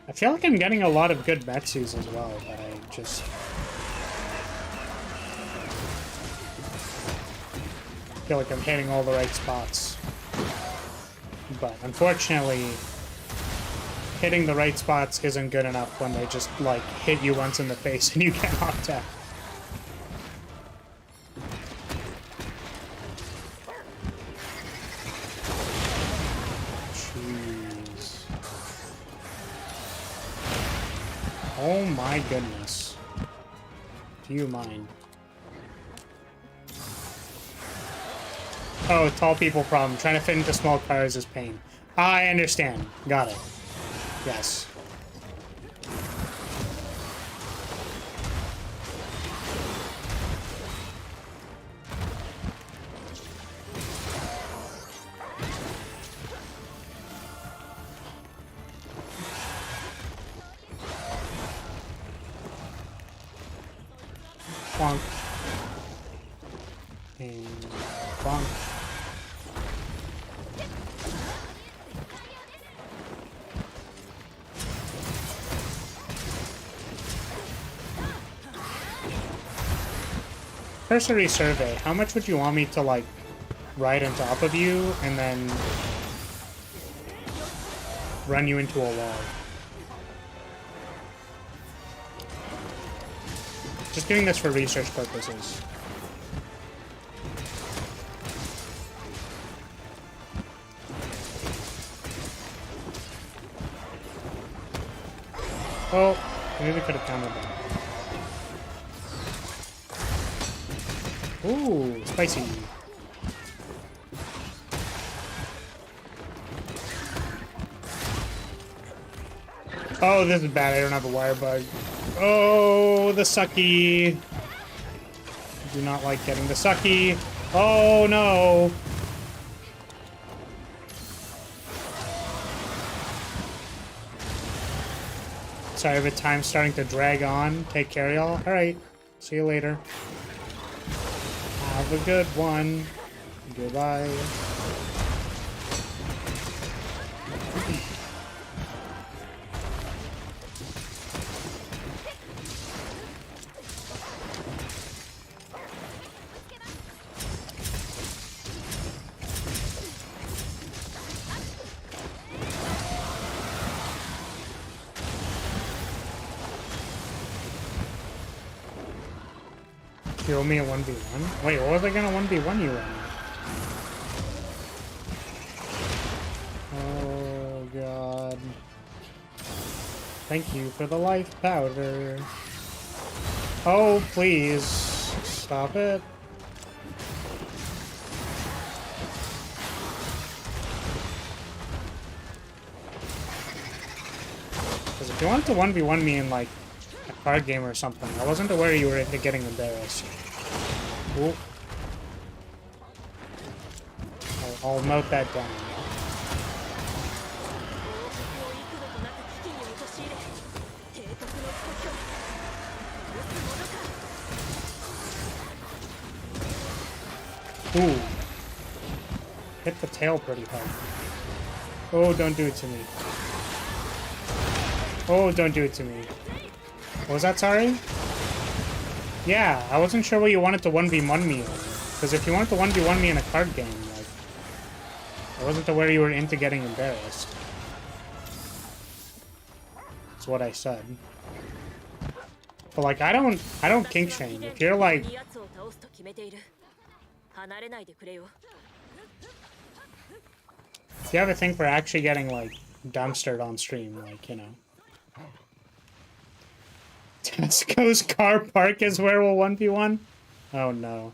I feel like I'm getting a lot of good Metsus as well, but I just... feel like I'm hitting all the right spots. But unfortunately, hitting the right spots isn't good enough when they just, like, hit you once in the face and you get knocked out. Jeez. Oh my goodness. Do you mind? Oh, tall people problem. Trying to fit into small cars is pain. I understand. Got it. Yes. Bonk. And bonk. Cursory survey. How much would you want me to, like, ride on top of you and then run you into a wall? Just doing this for research purposes. Oh, maybe we could have countered that. Ooh, spicy. Oh, this is bad. I don't have a wire bug. Oh, the sucky. I do not like getting the sucky. Oh, no. Sorry, but time's starting to drag on. Take care, y'all. All right. See you later. Have a good one. Goodbye. You owe me a 1v1? Wait, what was I gonna 1v1 you on? Oh, God. Thank you for the life powder. Oh, please. Stop it. Because if you wanted to 1v1 me in, like, a card game or something, I wasn't aware you were into getting embarrassed. Ooh. I'll note that down. Ooh. Hit the tail pretty hard. Oh, don't do it to me. Oh, don't do it to me. What was that, sorry? Yeah, I wasn't sure what you wanted to 1v1 me in. Because if you wanted to 1v1 me in a card game, like, I wasn't aware you were into getting embarrassed. That's what I said. But like, I don't kink shame. If you're like, if you have a thing for actually getting like dumpstered on stream, like, you know. Tesco's car park is where we'll 1v1? Oh no.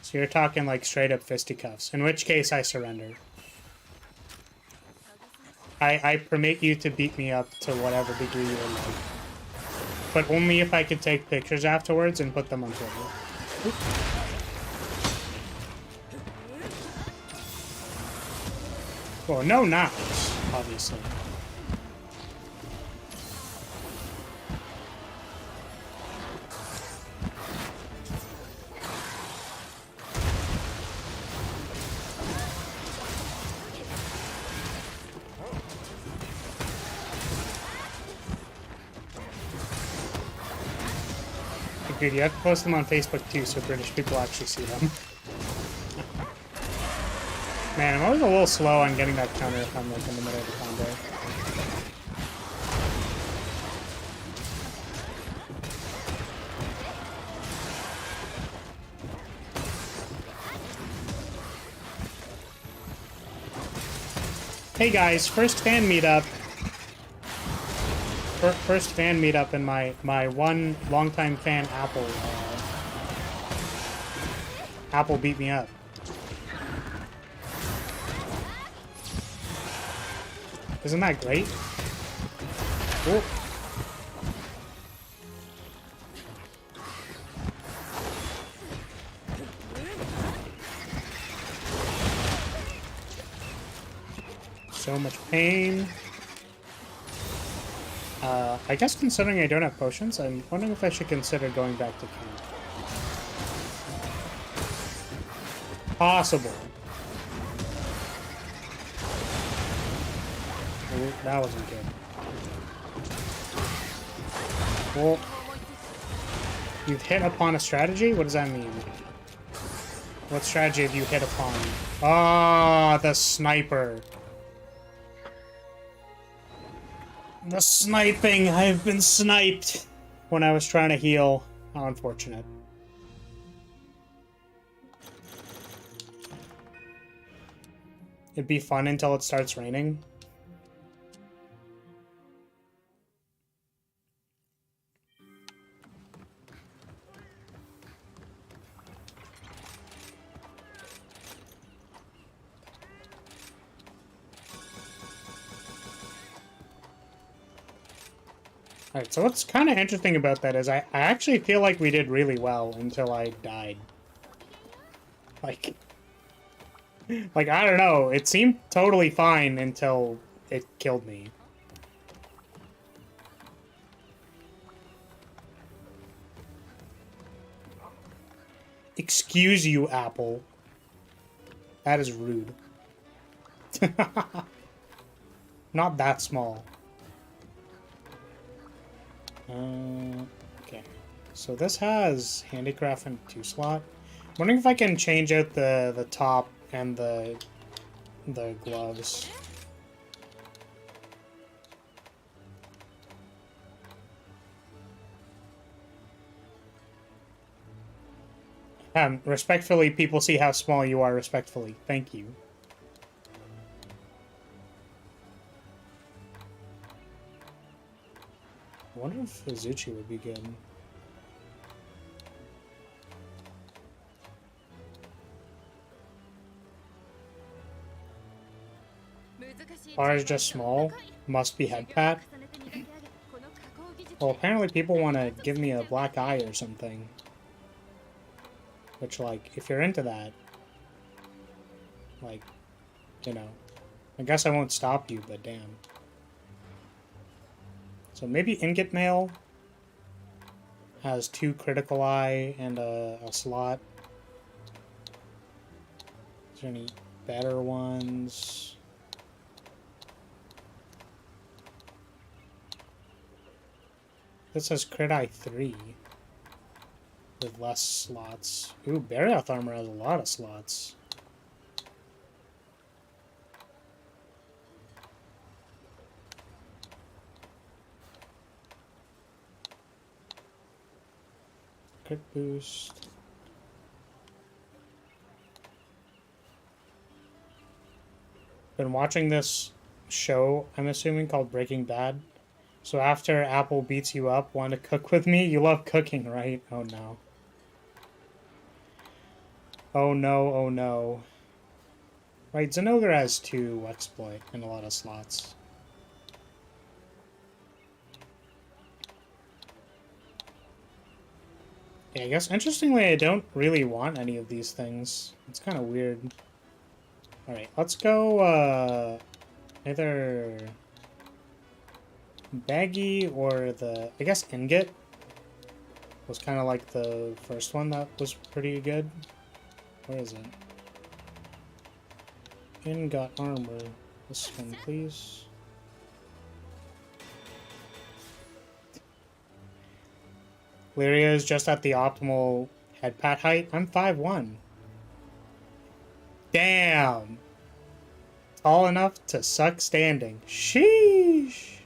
So you're talking like straight up fisticuffs, in which case I surrender. I permit you to beat me up to whatever degree you would like. But only if I could take pictures afterwards and put them on Twitter. Oop. Well, no knives, obviously. Dude, you have to post them on Facebook too, so British people actually see them. Man, I'm always a little slow on getting that counter if I'm like in the middle of the combo. Hey guys, first fan meetup. First fan meetup, and my one longtime fan Apple beat me up. Isn't that great? Cool. So much pain. I guess considering I don't have potions, I'm wondering if I should consider going back to camp. Possible. Ooh, that wasn't good. Well, you've hit upon a strategy? What does that mean? What strategy have you hit upon? Ah, the sniper. The sniping! I've been sniped when I was trying to heal. How unfortunate. It'd be fun until it starts raining. Alright, so what's kind of interesting about that is I actually feel like we did really well until I died. Like, like, I don't know, it seemed totally fine until it killed me. Excuse you, Apple. That is rude. Not that small. Okay. So this has handicraft and 2-slot. I'm wondering if I can change out the top and the gloves. Respectfully, people see how small you are respectfully. Thank you. I wonder if Izuchi would be good. R is just small. Must be head pat. Well, apparently people want to give me a black eye or something. Which, like, if you're into that, like, you know, I guess I won't stop you, but damn. So maybe ingot mail has 2 critical eye and a slot. Is there any better ones? This says crit eye 3 with less slots. Ooh, Barioth armor has a lot of slots. Crit boost. Been watching this show, I'm assuming, called Breaking Bad. So after Apple beats you up, want to cook with me? You love cooking, right? Oh no. Oh no, oh no. Right, Zenogre has 2 exploit and a lot of slots. Yeah, I guess interestingly I don't really want any of these things. It's kind of weird. Alright, let's go, either Baggy or I guess Ingot was kind of like the first one that was pretty good. Where is it? Ingot armor. This one, please. Lyria is just at the optimal head pat height. I'm 5'1". Damn! Tall enough to suck standing. Sheesh!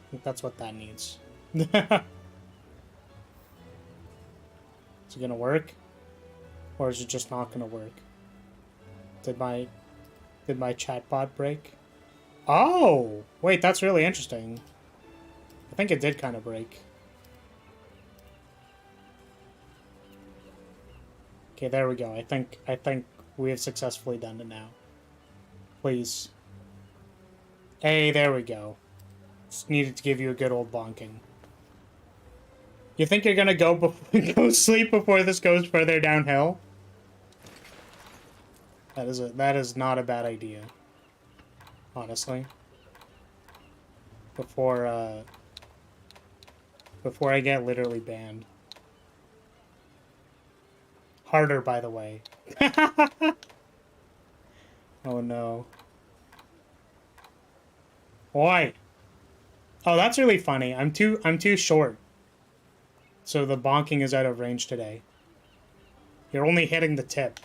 I think that's what that needs. Is it gonna work? Or is it just not gonna work? Did my chatbot break? Oh! Wait, that's really interesting. I think it did kind of break. Okay, there we go. I think we have successfully done it now. Please. Hey, there we go. Just needed to give you a good old bonking. You think you're gonna go sleep before this goes further downhill? That is not a bad idea. Honestly. Before I get literally banned. Harder, by the way. Oh no. Why? Oh, that's really funny. I'm too short. So the bonking is out of range today. You're only hitting the tip.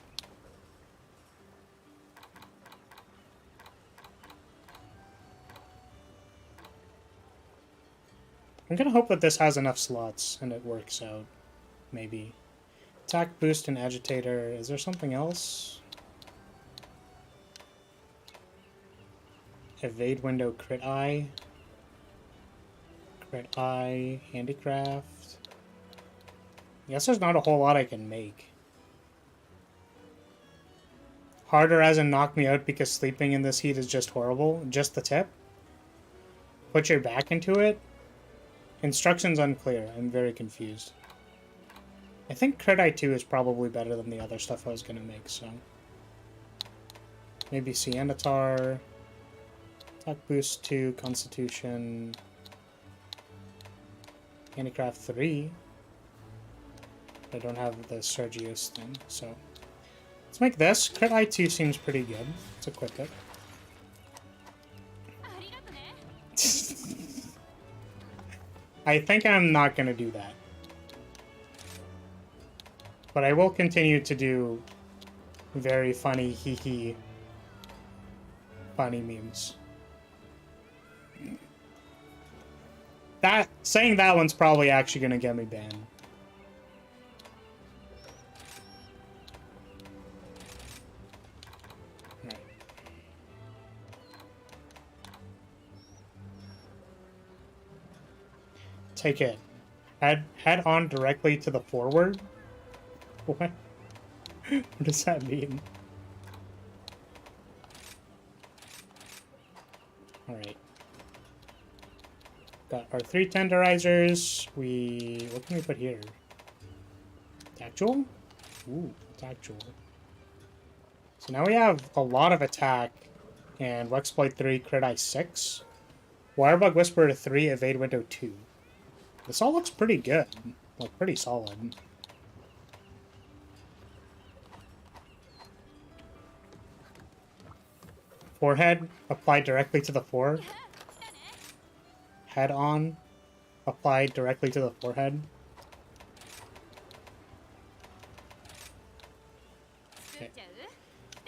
I'm gonna hope that this has enough slots and it works out. Maybe. Attack, boost, and agitator. Is there something else? Evade window, crit eye. Crit eye, handicraft. I guess there's not a whole lot I can make. Harder as in knock me out because sleeping in this heat is just horrible. Just the tip. Put your back into it. Instructions unclear. I'm very confused. I think Crit I2 is probably better than the other stuff I was going to make, so... Maybe Siennatar. Attack Boost 2, Constitution... Handicraft 3. I don't have the Sergius thing, so... Let's make this. Crit I2 seems pretty good. Let's equip it. I think I'm not going to do that. But I will continue to do very funny, hee-hee, funny memes. Saying that one's probably actually going to get me banned. Right. Take it. Head on directly to the forward. What? What does that mean? Alright. Got our 3 tenderizers. What can we put here? Tactual? Ooh, tactual. So now we have a lot of attack and Wexploit 3, Crit I6. Wirebug Whisperer 3, Evade Window 2. This all looks pretty good. Like, pretty solid. Forehead, apply directly to the fore. Head on, apply directly to the forehead. Okay.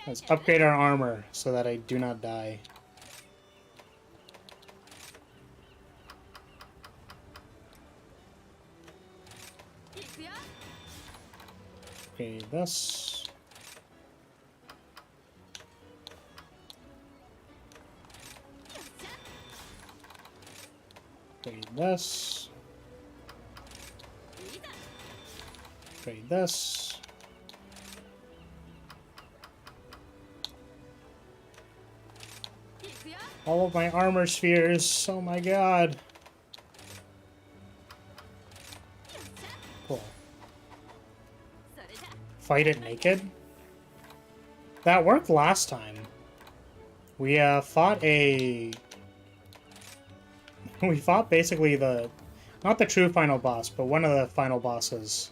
Let's upgrade our armor so that I do not die. Okay, this. Trade this. Trade this. All of my armor spheres. Oh my god. Cool. Fight it naked? That worked last time. We fought a... We fought basically not the true final boss, but one of the final bosses,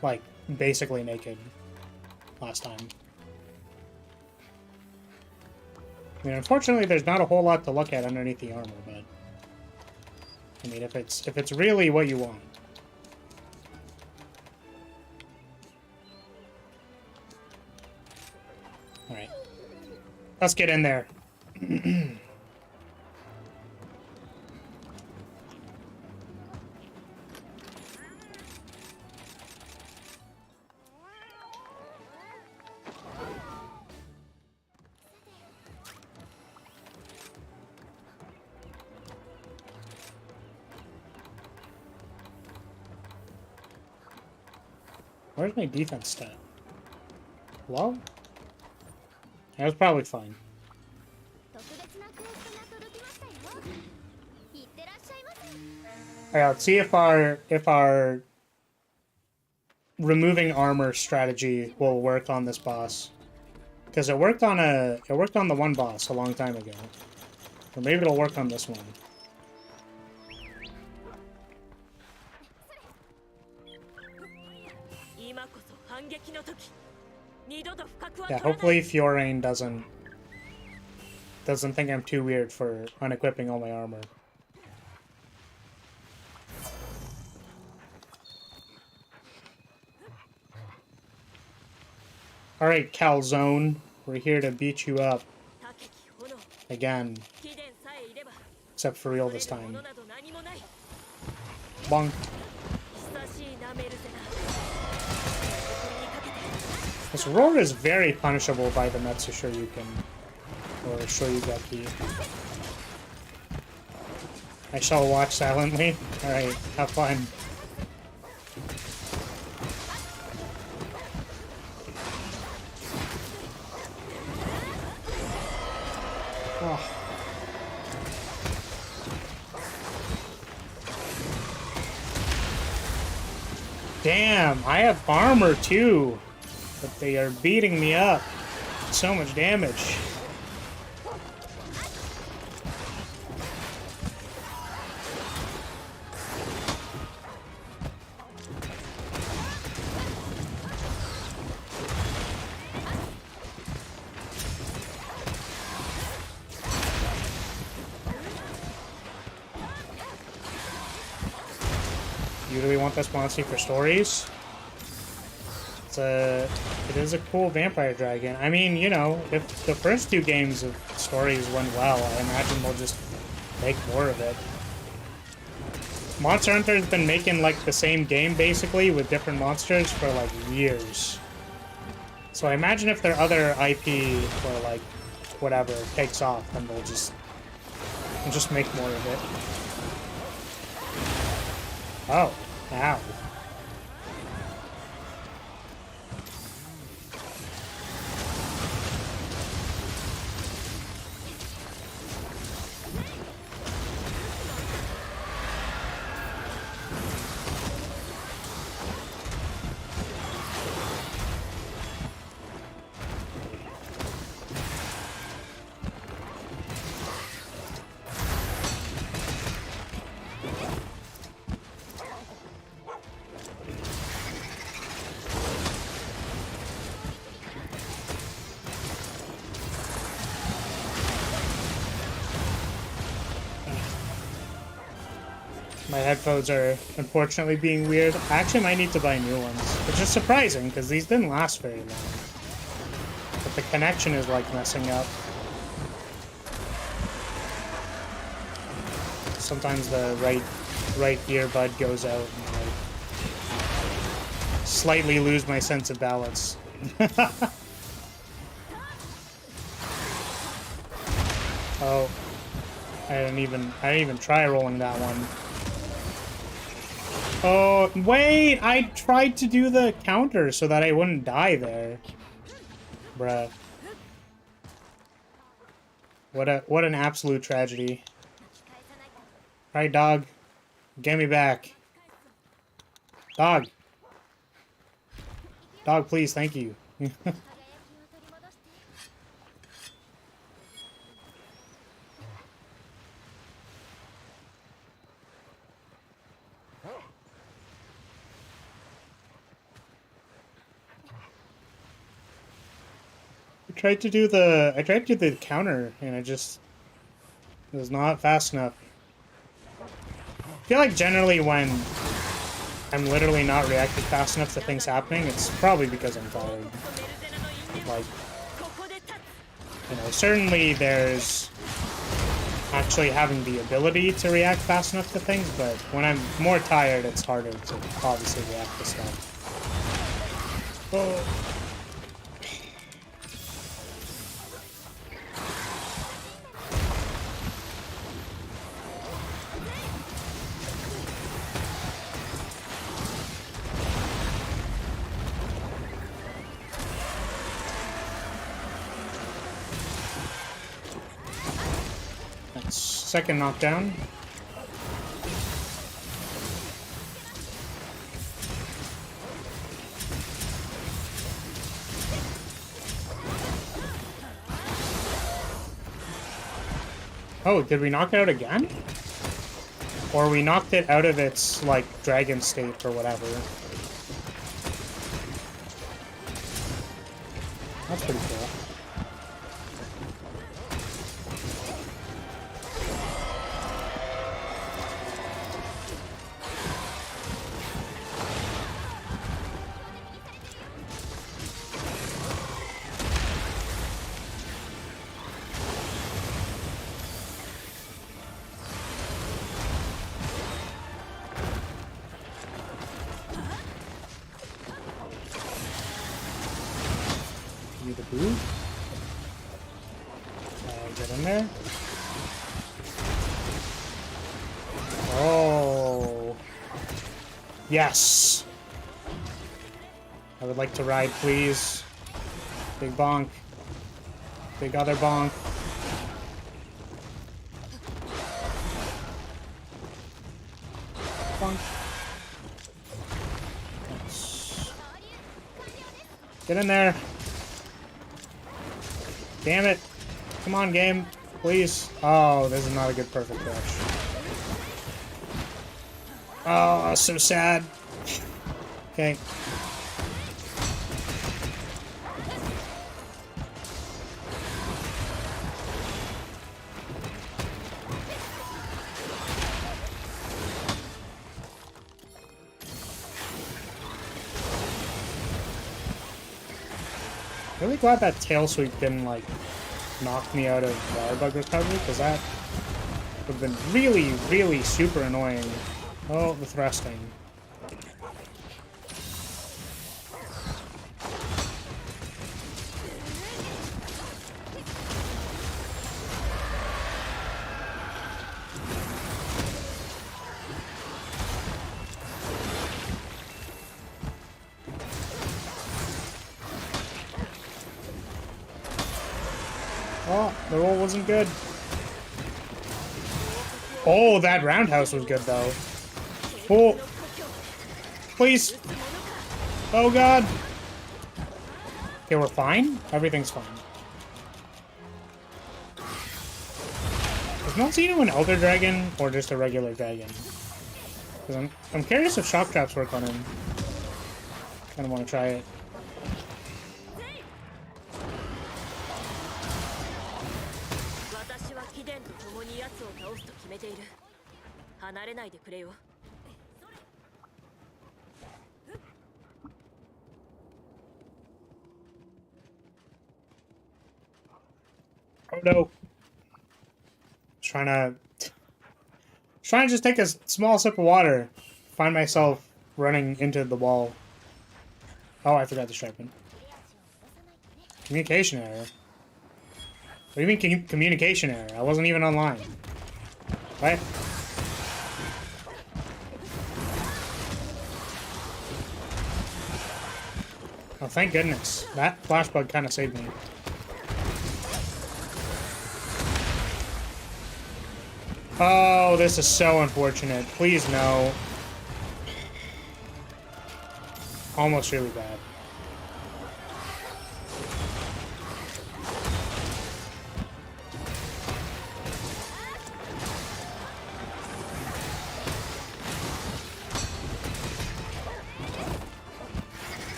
like, basically naked last time. I mean, unfortunately, there's not a whole lot to look at underneath the armor, but... I mean, if it's really what you want. Alright. Let's get in there. Where's my defense stat? Low? That was probably fine. Alright, let's see if our removing armor strategy will work on this boss. Because it worked on the one boss a long time ago. Or maybe it'll work on this one. Yeah, hopefully Fiorane doesn't think I'm too weird for unequipping all my armor. Alright, Calzone. We're here to beat you up. Again. Except for real this time. Bonk. This roar is very punishable by the Metsu Shoryuken. Or Shoryugeki. I shall watch silently. Alright, have fun. Oh. Damn, I have armor too, but they are beating me up. So much damage. You really want this monster for stories? It is a cool vampire dragon. I mean, you know, if the first 2 games of stories went well, I imagine we'll just make more of it. Monster Hunter's been making like the same game basically with different monsters for like years. So I imagine if their other IP or like whatever takes off, then we'll just make more of it. Oh, ow. My headphones are unfortunately being weird. I actually might need to buy new ones, which is surprising because these didn't last very long. But the connection is like messing up. Sometimes the right earbud goes out and I slightly lose my sense of balance. Oh, I didn't even try rolling that one. Oh, wait! I tried to do the counter so that I wouldn't die there. Bruh. What an absolute tragedy. Alright, dog. Get me back. Dog. Dog, please, thank you. I tried to do the counter and it was not fast enough. I feel like generally when I'm literally not reacting fast enough to things happening, it's probably because I'm tired. Like, you know, certainly there's actually having the ability to react fast enough to things, but when I'm more tired, it's harder to obviously react to stuff. Oh. Second knockdown. Oh, did we knock it out again? Or we knocked it out of its, like, dragon state or whatever. That's pretty cool. The boot. Get in there. Oh. Yes. I would like to ride, please. Big bonk. Big other bonk. punk. Nice. Get in there. Damn it. Come on, game. Please. Oh, this is not a good perfect rush. Oh, so sad. Okay. Really glad that tail sweep didn't, like, knock me out of Firebug recovery, because that would have been really, really super annoying. Oh, the thrusting. Oh, the roll wasn't good. Oh, that roundhouse was good, though. Oh. Please. Oh, God. Okay, we're fine? Everything's fine. Is Malzeno an Elder Dragon or just a regular dragon? Because I'm curious if shock traps work on him. Kind of want to try it. Oh no. Trying to just take a small sip of water. Find myself running into the wall. Oh, I forgot to sharpen. Communication error. What do you mean communication error? I wasn't even online. What? Oh, thank goodness. That flash bug kind of saved me. Oh, this is so unfortunate. Please, no. Almost really bad.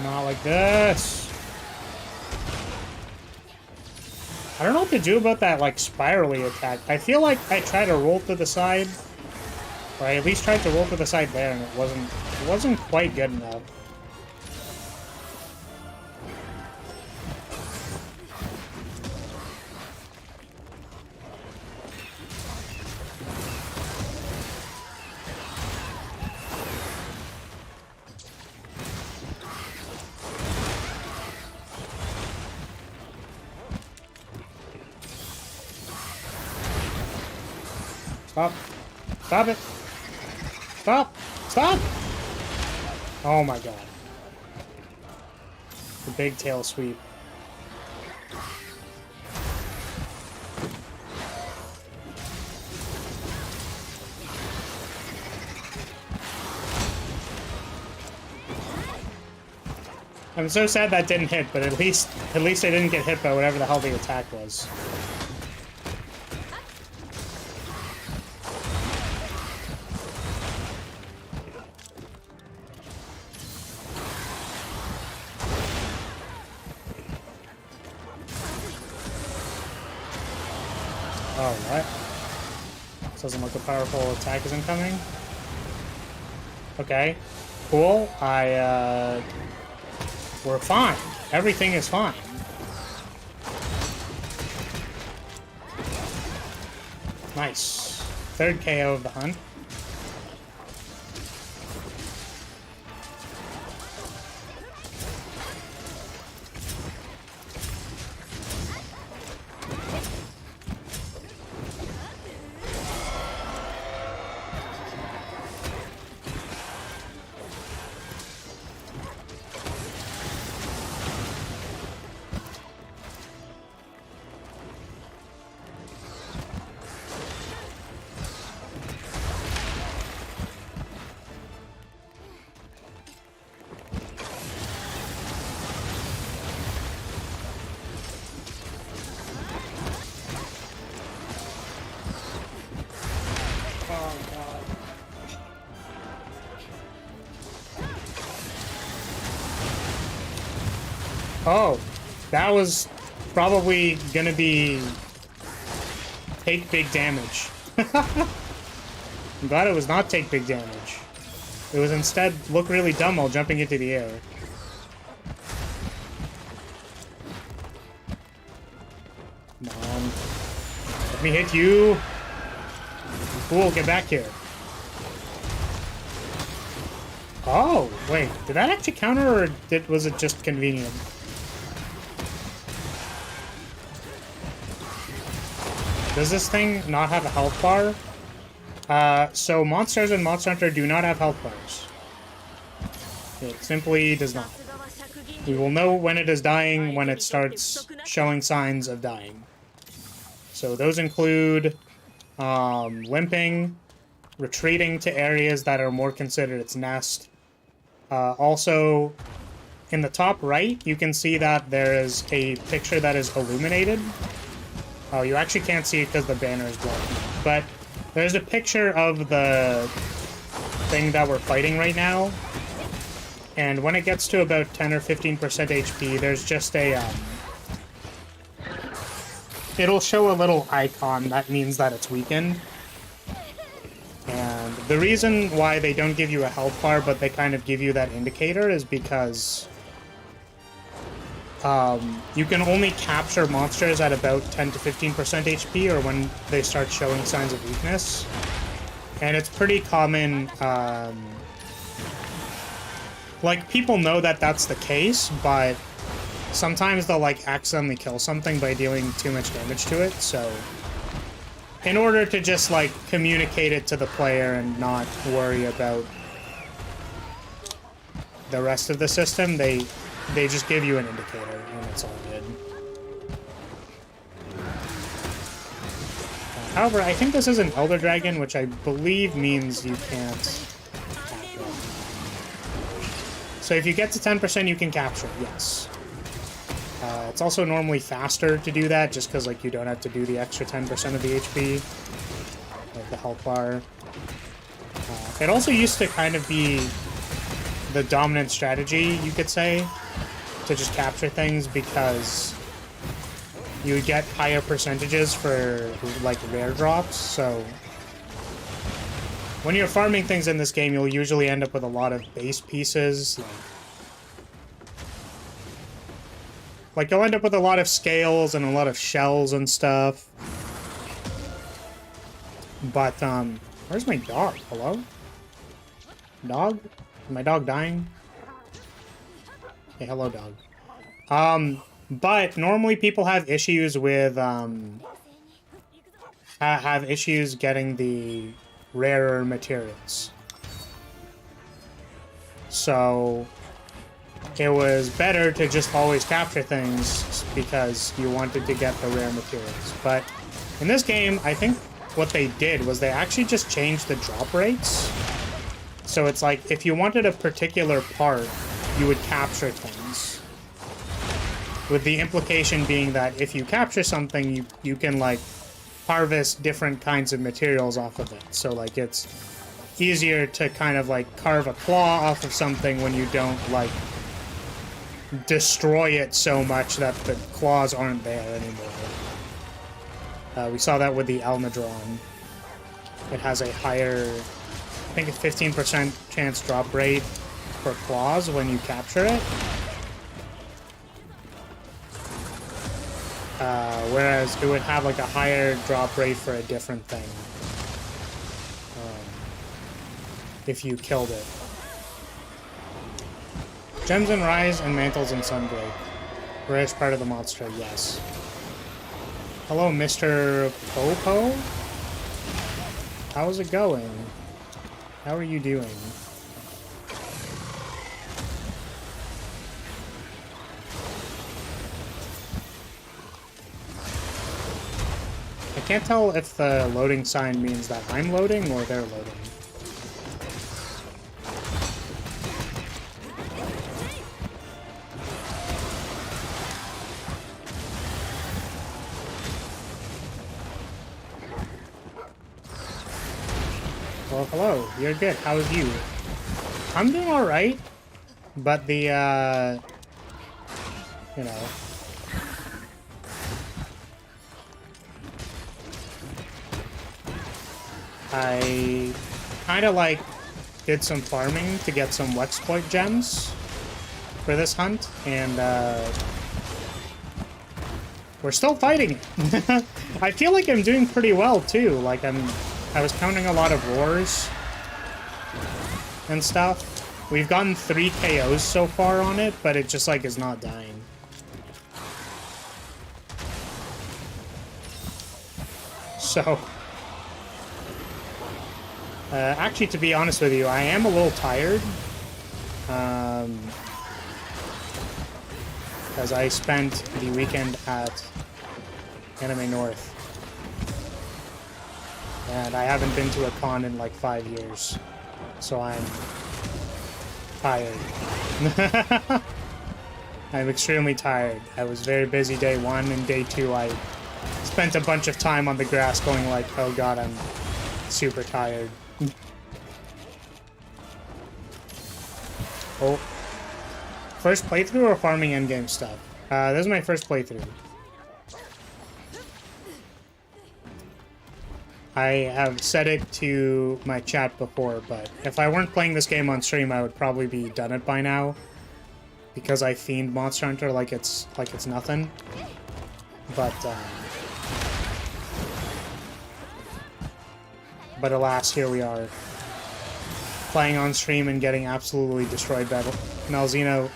Not like this. I don't know what to do about that, like, spirally attack. I feel like I tried to roll to the side, or I at least tried to roll to the side there, and it wasn't quite good enough. Stop. Stop it. Stop. Stop! Oh my god. The big tail sweep. I'm so sad that didn't hit, but at least I didn't get hit by whatever the hell the attack was. Alright. This doesn't look a powerful attack is incoming. Okay. Cool. We're fine. Everything is fine. Nice. Third KO of the hunt. Oh, that was probably gonna be take big damage. I'm glad it was not take big damage. It was instead look really dumb while jumping into the air. Come on. Let me hit you. Cool, get back here. Oh, wait. Did that actually counter, or was it just convenient? Does this thing not have a health bar? So monsters in Monster Hunter do not have health bars. It simply does not. We will know when it is dying when it starts showing signs of dying. So those include limping, retreating to areas that are more considered its nest. Also, in the top right, you can see that there is a picture that is illuminated. Oh, you actually can't see it because the banner is blocking. But there's a picture of the thing that we're fighting right now. And when it gets to about 10 or 15% HP, there's just a... it'll show a little icon that means that it's weakened. And the reason why they don't give you a health bar, but they kind of give you that indicator, is because you can only capture monsters at about 10 to 15% HP, or when they start showing signs of weakness. And it's pretty common, like, people know that that's the case, but sometimes they'll, like, accidentally kill something by dealing too much damage to it, so... in order to just, like, communicate it to the player and not worry about the rest of the system, they just give you an indicator, and it's all good. However, I think this is an Elder Dragon, which I believe means you can't capture it. So if you get to 10%, you can capture it, yes. It's also normally faster to do that, just because, like, you don't have to do the extra 10% of the HP, like the health bar. It also used to kind of be the dominant strategy, you could say, to just capture things, because you would get higher percentages for, like, rare drops, so... when you're farming things in this game, you'll usually end up with a lot of base pieces, like, you'll end up with a lot of scales and a lot of shells and stuff. But, where's my dog? Hello? Dog? Is my dog dying? Hey, hello, dog. But normally people have issues with, have issues getting the rarer materials. So... it was better to just always capture things because you wanted to get the rare materials. But in this game, I think what they did was they actually just changed the drop rates. So it's like, if you wanted a particular part, you would capture things. With the implication being that if you capture something, you can, like, harvest different kinds of materials off of it. So, like, it's easier to kind of, like, carve a claw off of something when you don't, like, destroy it so much that the claws aren't there anymore. We saw that with the Almadron. It has a higher, I think a 15% chance drop rate for claws when you capture it. Whereas it would have, like, a higher drop rate for a different thing. If you killed it. Gems and Rise and Mantles and Sunbreak. Rarest part of the monster, yes. Hello, Mr. Popo? How's it going? How are you doing? I can't tell if the loading sign means that I'm loading or they're loading. Well, hello. You're good. How's you? I'm doing alright. But the, you know. I kind of like did some farming to get some Wexploit gems for this hunt, and we're still fighting it. I feel like I'm doing pretty well too. Like I was counting a lot of roars and stuff. We've gotten 3 KOs so far on it, but it just like is not dying. So, actually, to be honest with you, I am a little tired. Because I spent the weekend at Anime North. And I haven't been to a con in like 5 years. So I'm tired. I'm extremely tired. I was very busy day 1, and day 2 I spent a bunch of time on the grass going like, oh god, I'm super tired. Oh. First playthrough or farming endgame stuff? This is my first playthrough. I have said it to my chat before, but if I weren't playing this game on stream, I would probably be done it by now. Because I fiend Monster Hunter like it's nothing. But alas, here we are. Playing on stream and getting absolutely destroyed by Malzeno.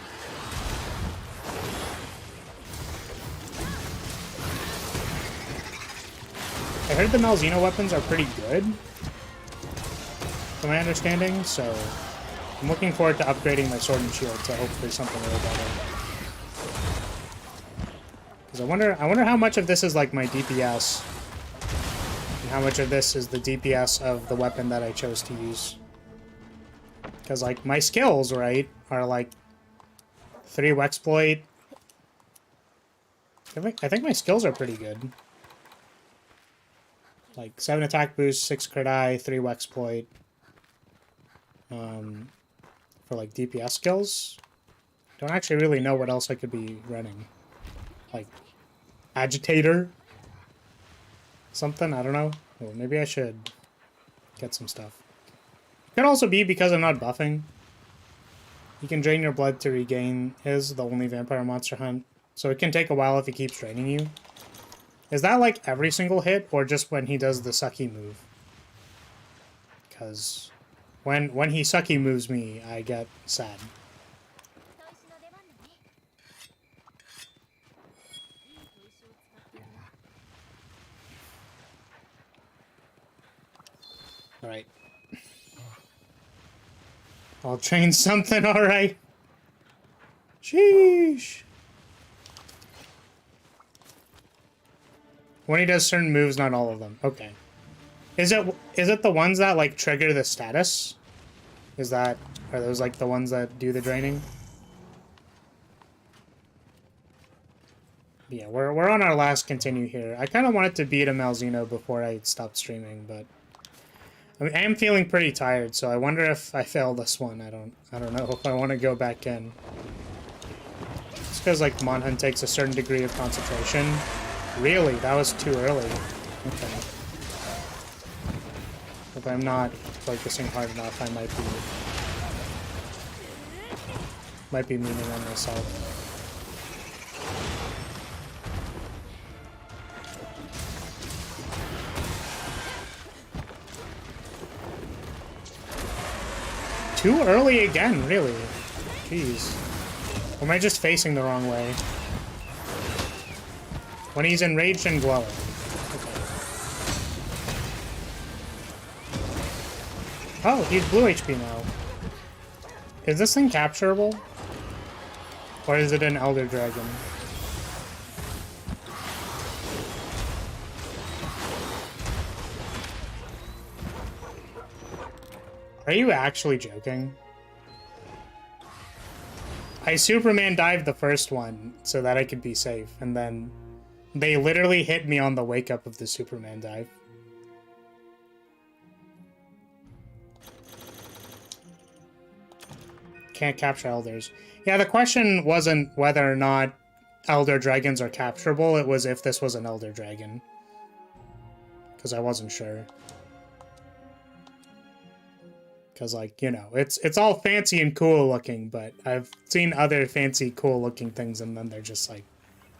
I heard the Malzeno weapons are pretty good, from my understanding, so I'm looking forward to upgrading my sword and shield to hopefully something a little better. Because I wonder how much of this is like my DPS, and how much of this is the DPS of the weapon that I chose to use. Because like my skills, right, are like 3 Wexploit. I think my skills are pretty good. Like 7 attack boost, 6 crit eye, 3 Wexploit. For like DPS skills. Don't actually really know what else I could be running. Like agitator? Something? I don't know. Well, maybe I should get some stuff. Could also be because I'm not buffing. You can drain your blood to regain his, the only vampire monster hunt. So it can take a while if he keeps draining you. Is that like every single hit, or just when he does the sucky move? Because when he sucky moves me, I get sad. Alright. I'll train something, alright. Sheesh. When he does certain moves, not all of them. Okay. Is it the ones that like trigger the status? Are those like the ones that do the draining? Yeah, we're on our last continue here. I kind of wanted to beat a Malzeno before I stopped streaming, but I mean, I am feeling pretty tired, so I wonder if I fail this one. I don't know if I want to go back in. It's because like Monhunt takes a certain degree of concentration. Really? That was too early. Okay. If I'm not focusing hard enough, I might be meaning on myself. Too early again, really? Jeez. Or am I just facing the wrong way? When he's enraged and glowing. Okay. Oh, he's blue HP now. Is this thing capturable? Or is it an Elder Dragon? Are you actually joking? I Superman dived the first one so that I could be safe, and then they literally hit me on the wake up of the Superman dive. Can't capture elders. Yeah, the question wasn't whether or not Elder Dragons are capturable. It was if this was an Elder Dragon. Because I wasn't sure. Because, like, you know, it's all fancy and cool looking, but I've seen other fancy, cool looking things, and then they're just, like,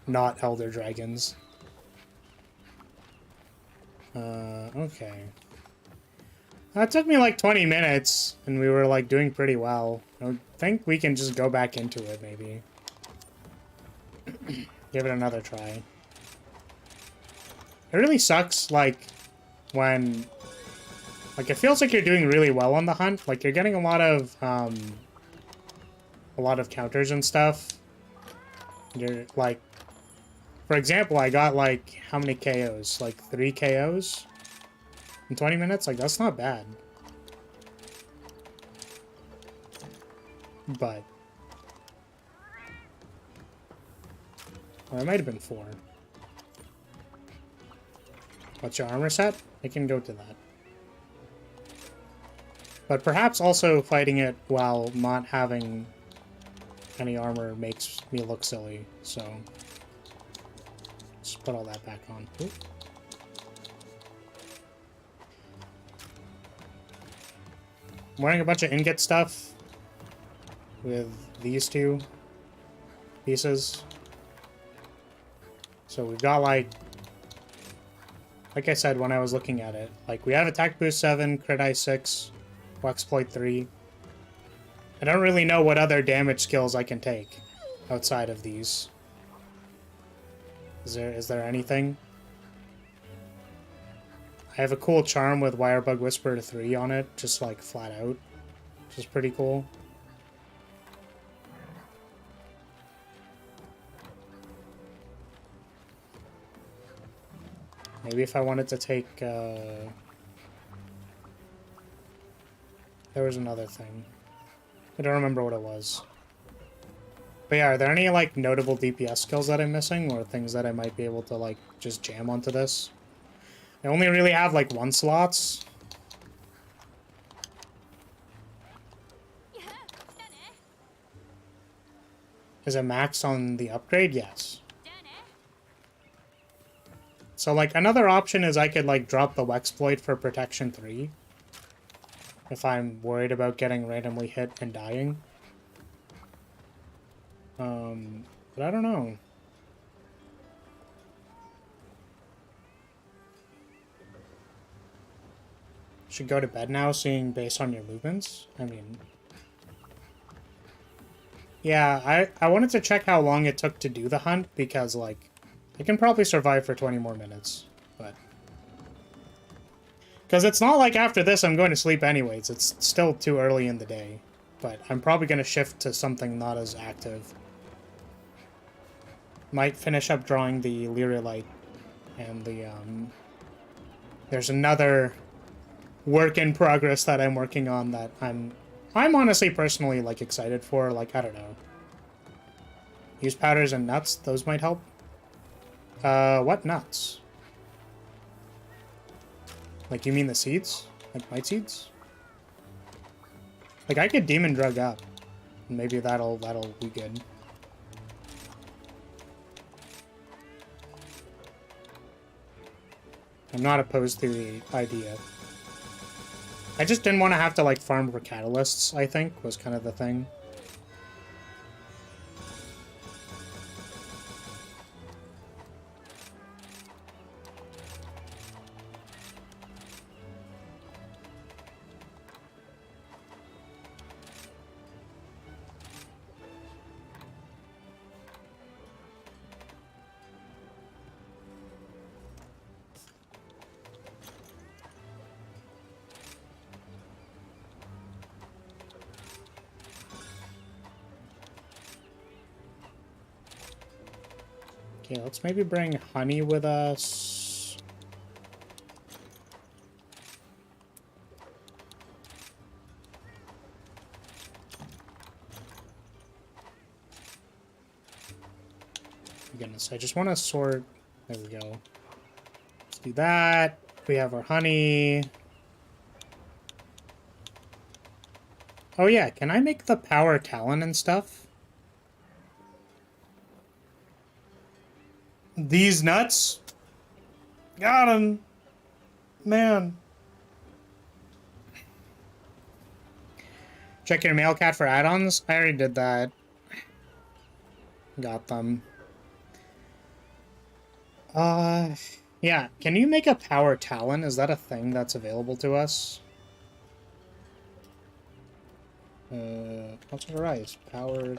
not Elder Dragons. Okay. That took me, like, 20 minutes, and we were, like, doing pretty well. I think we can just go back into it, maybe. Give it another try. It really sucks, like, when... Like, it feels like you're doing really well on the hunt. Like, you're getting a lot of counters and stuff. You're, like... For example, I got, like, how many KOs? Like, 3 KOs? In 20 minutes? Like, that's not bad. But... Or it might have been 4. What's your armor set? I can go to that. But perhaps also fighting it while not having any armor makes me look silly, so... Just put all that back on. Oop. I'm wearing a bunch of ingot stuff with these 2 pieces. So we've got, like I said when I was looking at it, like, we have attack boost 7, crit eye 6, exploit 3. I don't really know what other damage skills I can take outside of these. Is there anything? I have a cool charm with Wirebug Whisperer 3 on it, just, like, flat out, which is pretty cool. Maybe if I wanted to take, there was another thing. I don't remember what it was. But yeah, are there any, like, notable DPS skills that I'm missing, or things that I might be able to, like, just jam onto this? I only really have, like, 1 slots. Is it max on the upgrade? Yes. So, like, another option is I could, like, drop the Wexploit for Protection 3. If I'm worried about getting randomly hit and dying. But I don't know. Should go to bed now, seeing based on your movements? I mean... Yeah, I wanted to check how long it took to do the hunt, because, like, I can probably survive for 20 more minutes, but... Because it's not like after this I'm going to sleep anyways, it's still too early in the day. But I'm probably going to shift to something not as active. Might finish up drawing the Lyria Light, and the, there's another work in progress that I'm working on that I'm honestly personally, like, excited for. Like, I don't know. Use powders and nuts, those might help. What nuts? Like, you mean the seeds? Like, might seeds? Like, I could demon drug up. Maybe that'll be good. I'm not opposed to the idea. I just didn't want to have to, like, farm for catalysts, I think, was kind of the thing. Okay, let's maybe bring honey with us. Goodness, I just want to sort. There we go. Let's do that. We have our honey. Oh yeah, can I make the power talon and stuff? These nuts. Got him. Man. Check your mail cat for add-ons. I already did that. Got them. Yeah. Can you make a power talon? Is that a thing that's available to us? What's the rise? Power.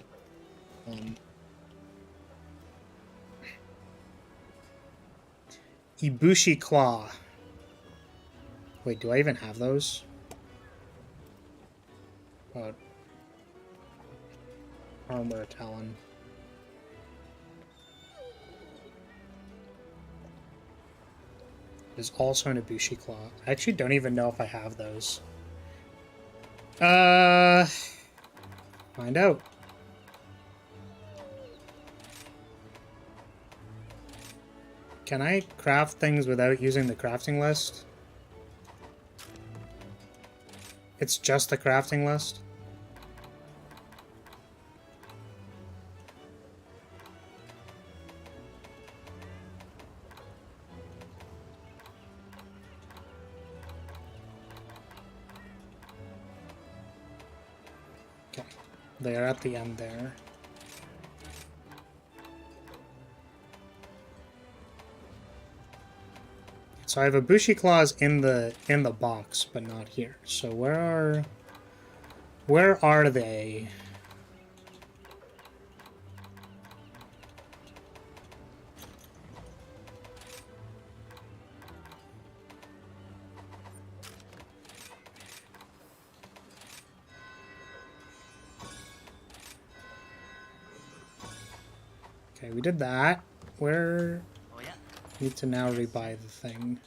Ibushi Claw. Wait, do I even have those? Armor Talon. There's also an Ibushi Claw. I actually don't even know if I have those. Find out. Can I craft things without using the crafting list? It's just the crafting list? Okay, they are at the end there. So I have Ibushi Claws in the box, but not here. So where are they? Okay, we did that. Where? Need to now rebuy the thing.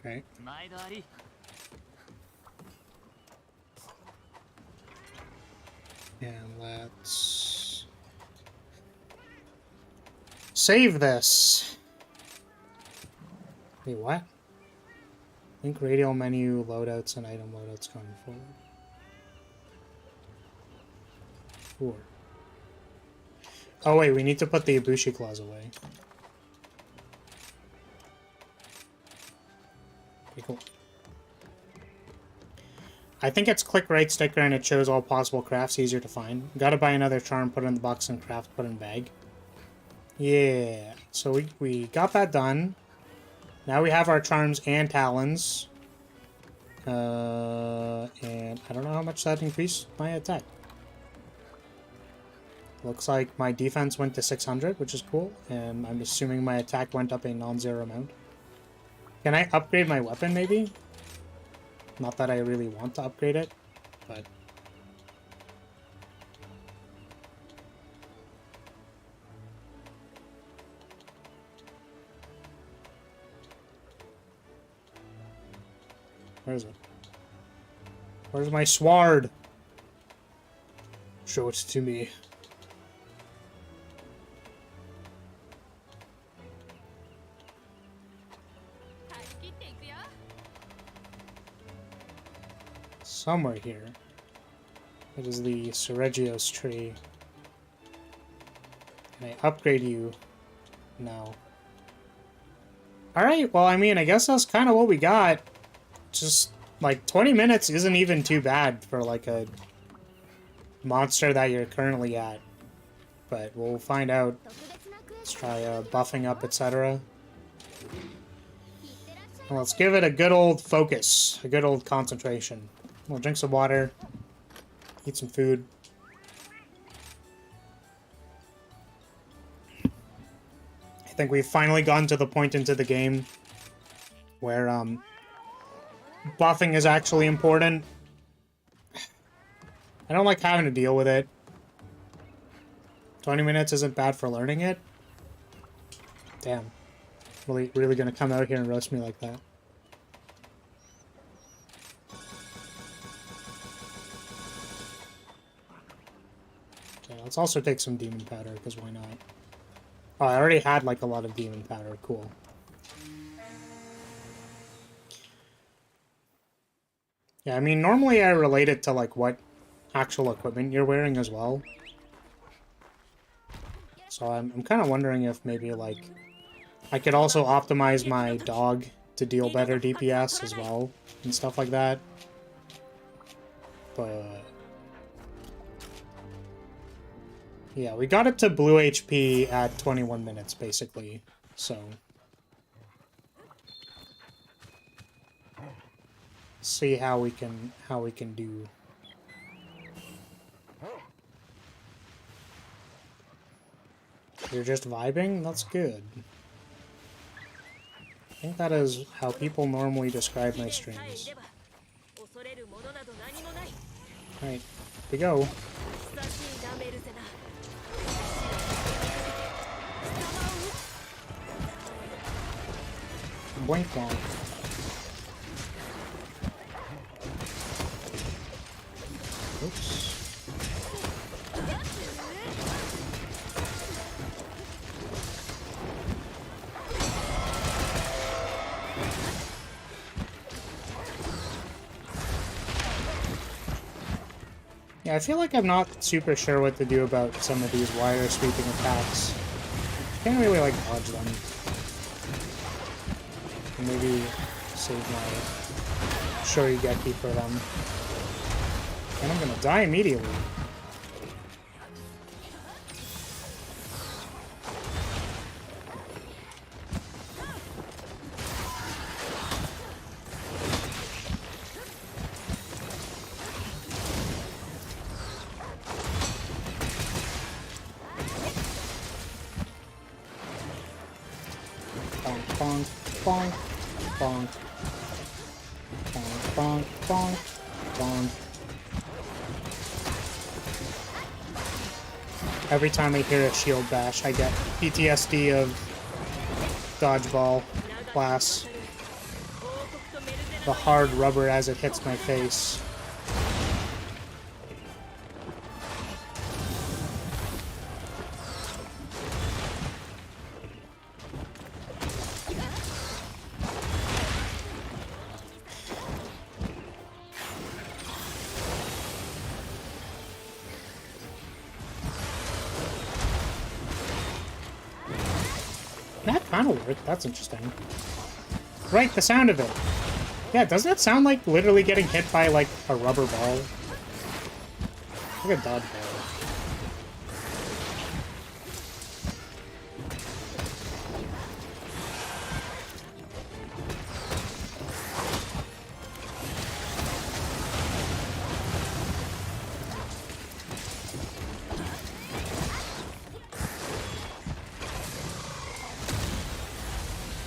Okay. And let's save this. Wait, what? Link radial menu loadouts and item loadouts going forward. Sure. Oh wait, we need to put the Ibushi Claws away. Okay, cool. I think it's click right sticker and it shows all possible crafts, easier to find. Gotta buy another charm, put it in the box, and craft, put in bag. Yeah, so we got that done. Now we have our charms and talons. And I don't know how much that increased my attack. Looks like my defense went to 600, which is cool, and I'm assuming my attack went up a non-zero amount. Can I upgrade my weapon, maybe? Not that I really want to upgrade it, but... Where is it? Where's my sword? Show it to me. Somewhere here. It is the Ceregios tree. Can I upgrade you? No. Alright, well, I mean, I guess that's kind of what we got. Just, like, 20 minutes isn't even too bad for, like, a monster that you're currently at. But we'll find out. Let's try buffing up, etc. Well, let's give it a good old focus. A good old concentration. We'll drink some water, eat some food. I think we've finally gotten to the point into the game where buffing is actually important. I don't like having to deal with it. 20 minutes isn't bad for learning it. Damn. Really gonna come out here and roast me like that. Let's also take some demon powder, because why not? Oh, I already had, like, a lot of demon powder. Cool. Yeah, I mean, normally I relate it to, like, what actual equipment you're wearing as well. So I'm kind of wondering if maybe, like, I could also optimize my dog to deal better DPS as well, and stuff like that. But... yeah, we got it to blue HP at 21 minutes, basically, so... see how we can do. You're just vibing? That's good. I think that is how people normally describe my streams. Alright, we go. Boink boink. Oops. Yeah, I feel like I'm not super sure what to do about some of these wire sweeping attacks. Can't really, like, dodge them. Maybe save my Shorigeki for them. And I'm gonna die immediately. Bonk, bonk, bonk, bonk. Bonk, bonk, bonk, bonk. Every time I hear a shield bash, I get PTSD of dodgeball class. The hard rubber as it hits my face. That kind of worked. That's interesting. Right, the sound of it. Yeah, doesn't it sound like literally getting hit by, like, a rubber ball? Like a dodgeball.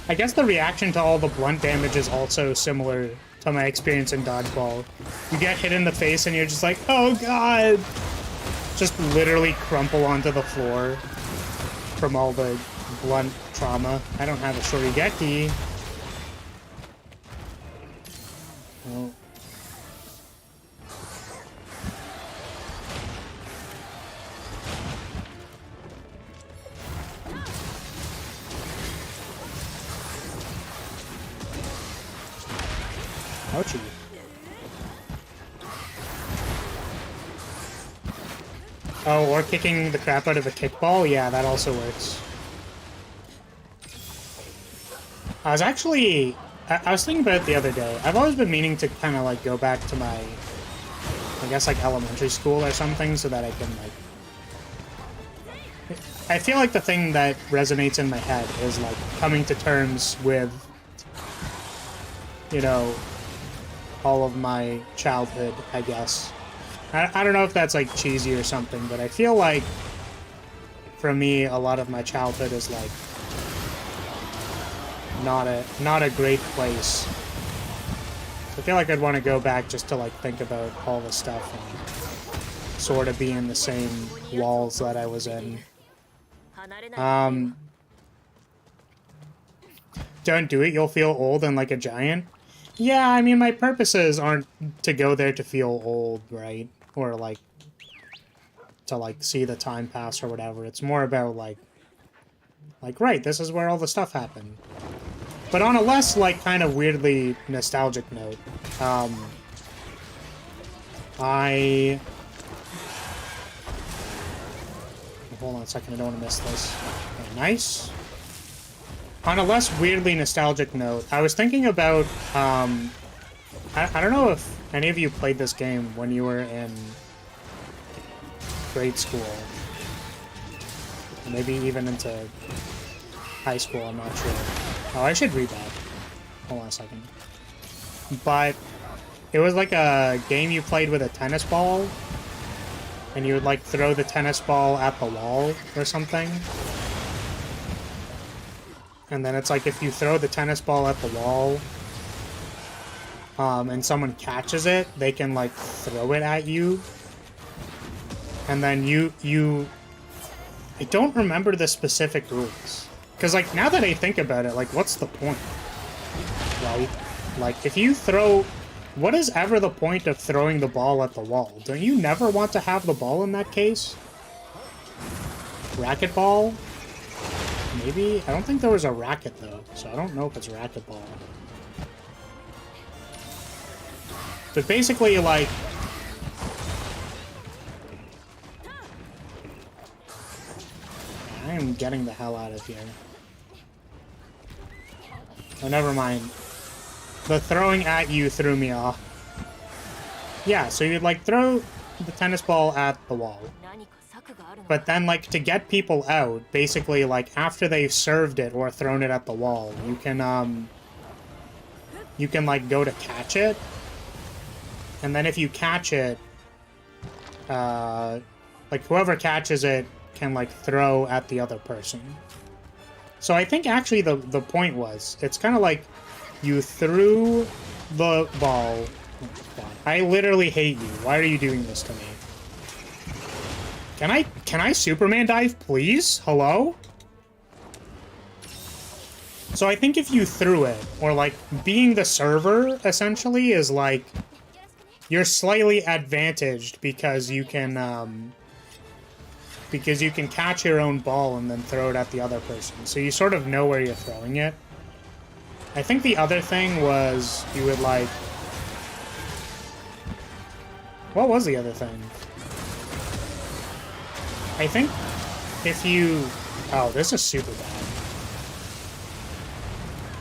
I guess the reaction to all the blunt damage is also similar to my experience in dodgeball. You get hit in the face and you're just like, oh god! Just literally crumple onto the floor from all the blunt trauma. I don't have a Shorigeki. Well. Ouchie. Oh, or kicking the crap out of a kickball? Yeah, that also works. I was actually... I was thinking about it the other day. I've always been meaning to kind of, like, go back to my... I guess, like, elementary school or something so that I can, like... I feel like the thing that resonates in my head is, like, coming to terms with, you know, all of my childhood, I guess. I don't know if that's, like, cheesy or something, but I feel like, for me, a lot of my childhood is, like, not a great place. So I feel like I'd want to go back just to, like, think about all the stuff and sort of be in the same walls that I was in. Don't do it, you'll feel old and like a giant. Yeah, I mean, my purposes aren't to go there to feel old, right? Or, like, to, like, see the time pass or whatever. It's more about, like, right, this is where all the stuff happened. But on a less, like, kind of weirdly nostalgic note, Hold on a second, I don't want to miss this. Okay, nice. On a less weirdly nostalgic note, I was thinking about, I don't know if any of you played this game when you were in grade school. Maybe even into high school, I'm not sure. Oh, I should read that. Hold on a second. But it was like a game you played with a tennis ball, and you would like throw the tennis ball at the wall or something. And then it's like if you throw the tennis ball at the wall, and someone catches it, they can like throw it at you. And then I don't remember the specific rules. Because like now that I think about it, like what's the point? Right? Like if you throw, what is ever the point of throwing the ball at the wall? Don't you never want to have the ball in that case? Racquetball? Maybe? I don't think there was a racket, though, so I don't know if it's racquetball. But basically, like... I am getting the hell out of here. Oh, never mind. The throwing at you threw me off. Yeah, so you'd, like, throw the tennis ball at the wall. But then, like, to get people out, basically, like, after they've served it or thrown it at the wall, you can, like, go to catch it. And then if you catch it, like, whoever catches it can, like, throw at the other person. So I think, actually, the point was, it's kind of like you threw the ball... Oh, God. I literally hate you. Why are you doing this to me? Can I Superman dive, please? Hello? So I think if you threw it, or like, being the server, essentially, is like, you're slightly advantaged because you can catch your own ball and then throw it at the other person. So you sort of know where you're throwing it. I think the other thing was, you would like... What was the other thing? I think if you... Oh, this is super bad.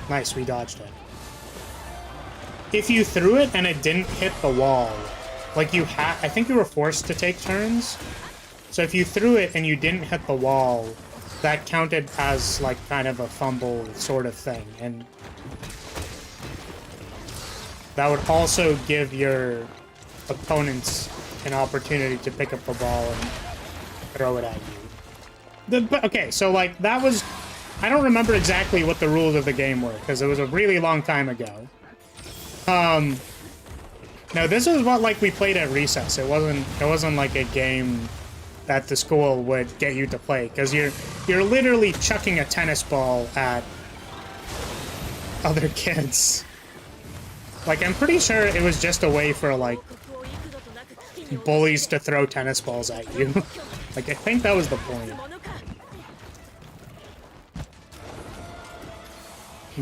Nice, we dodged it. If you threw it and it didn't hit the wall, like you had... I think you were forced to take turns. So if you threw it and you didn't hit the wall, that counted as, like, kind of a fumble sort of thing. And that would also give your opponents an opportunity to pick up the ball and throw it at you. Okay, so, like, that was... I don't remember exactly what the rules of the game were, because it was a really long time ago. No, this is what, like, we played at recess. It wasn't like a game that the school would get you to play, because you're literally chucking a tennis ball at other kids. Like, I'm pretty sure it was just a way for, like, bullies to throw tennis balls at you. Like, I think that was the point.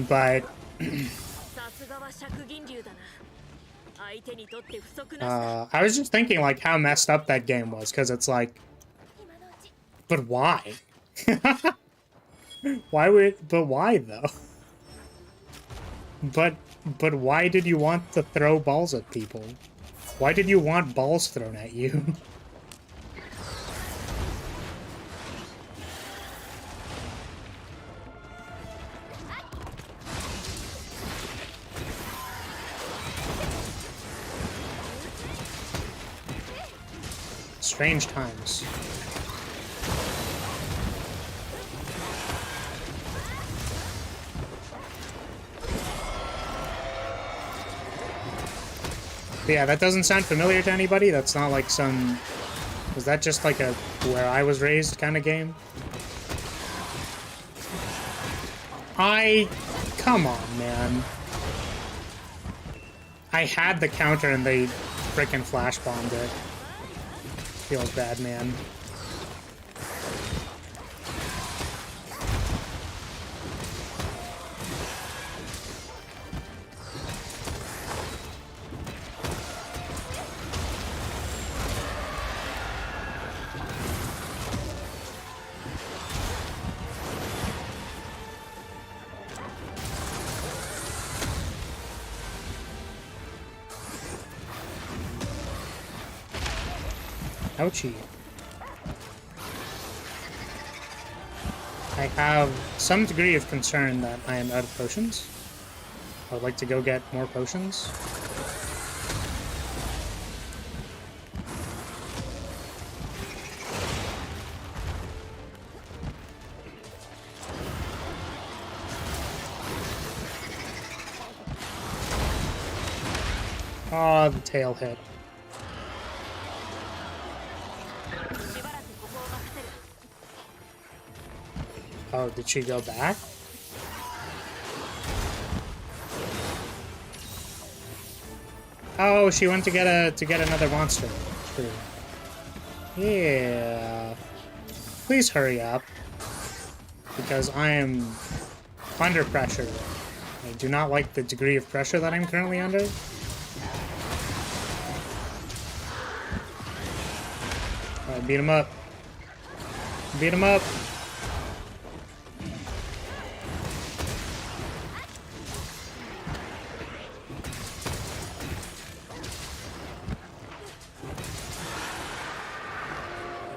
But... I was just thinking, like, how messed up that game was, because it's like... But why? But why, though? But why did you want to throw balls at people? Why did you want balls thrown at you? Strange times. But yeah, that doesn't sound familiar to anybody. That's not like some... Was that just like a where I was raised kind of game? Come on, man. I had the counter and they frickin' flash bombed it. Feels bad, man. Ouchie. I have some degree of concern that I am out of potions. I would like to go get more potions. Oh, the tail hit. Oh, did she go back? Oh, she went to get another monster. True. Yeah. Please hurry up. Because I am under pressure. I do not like the degree of pressure that I'm currently under. Alright, beat him up. Beat him up.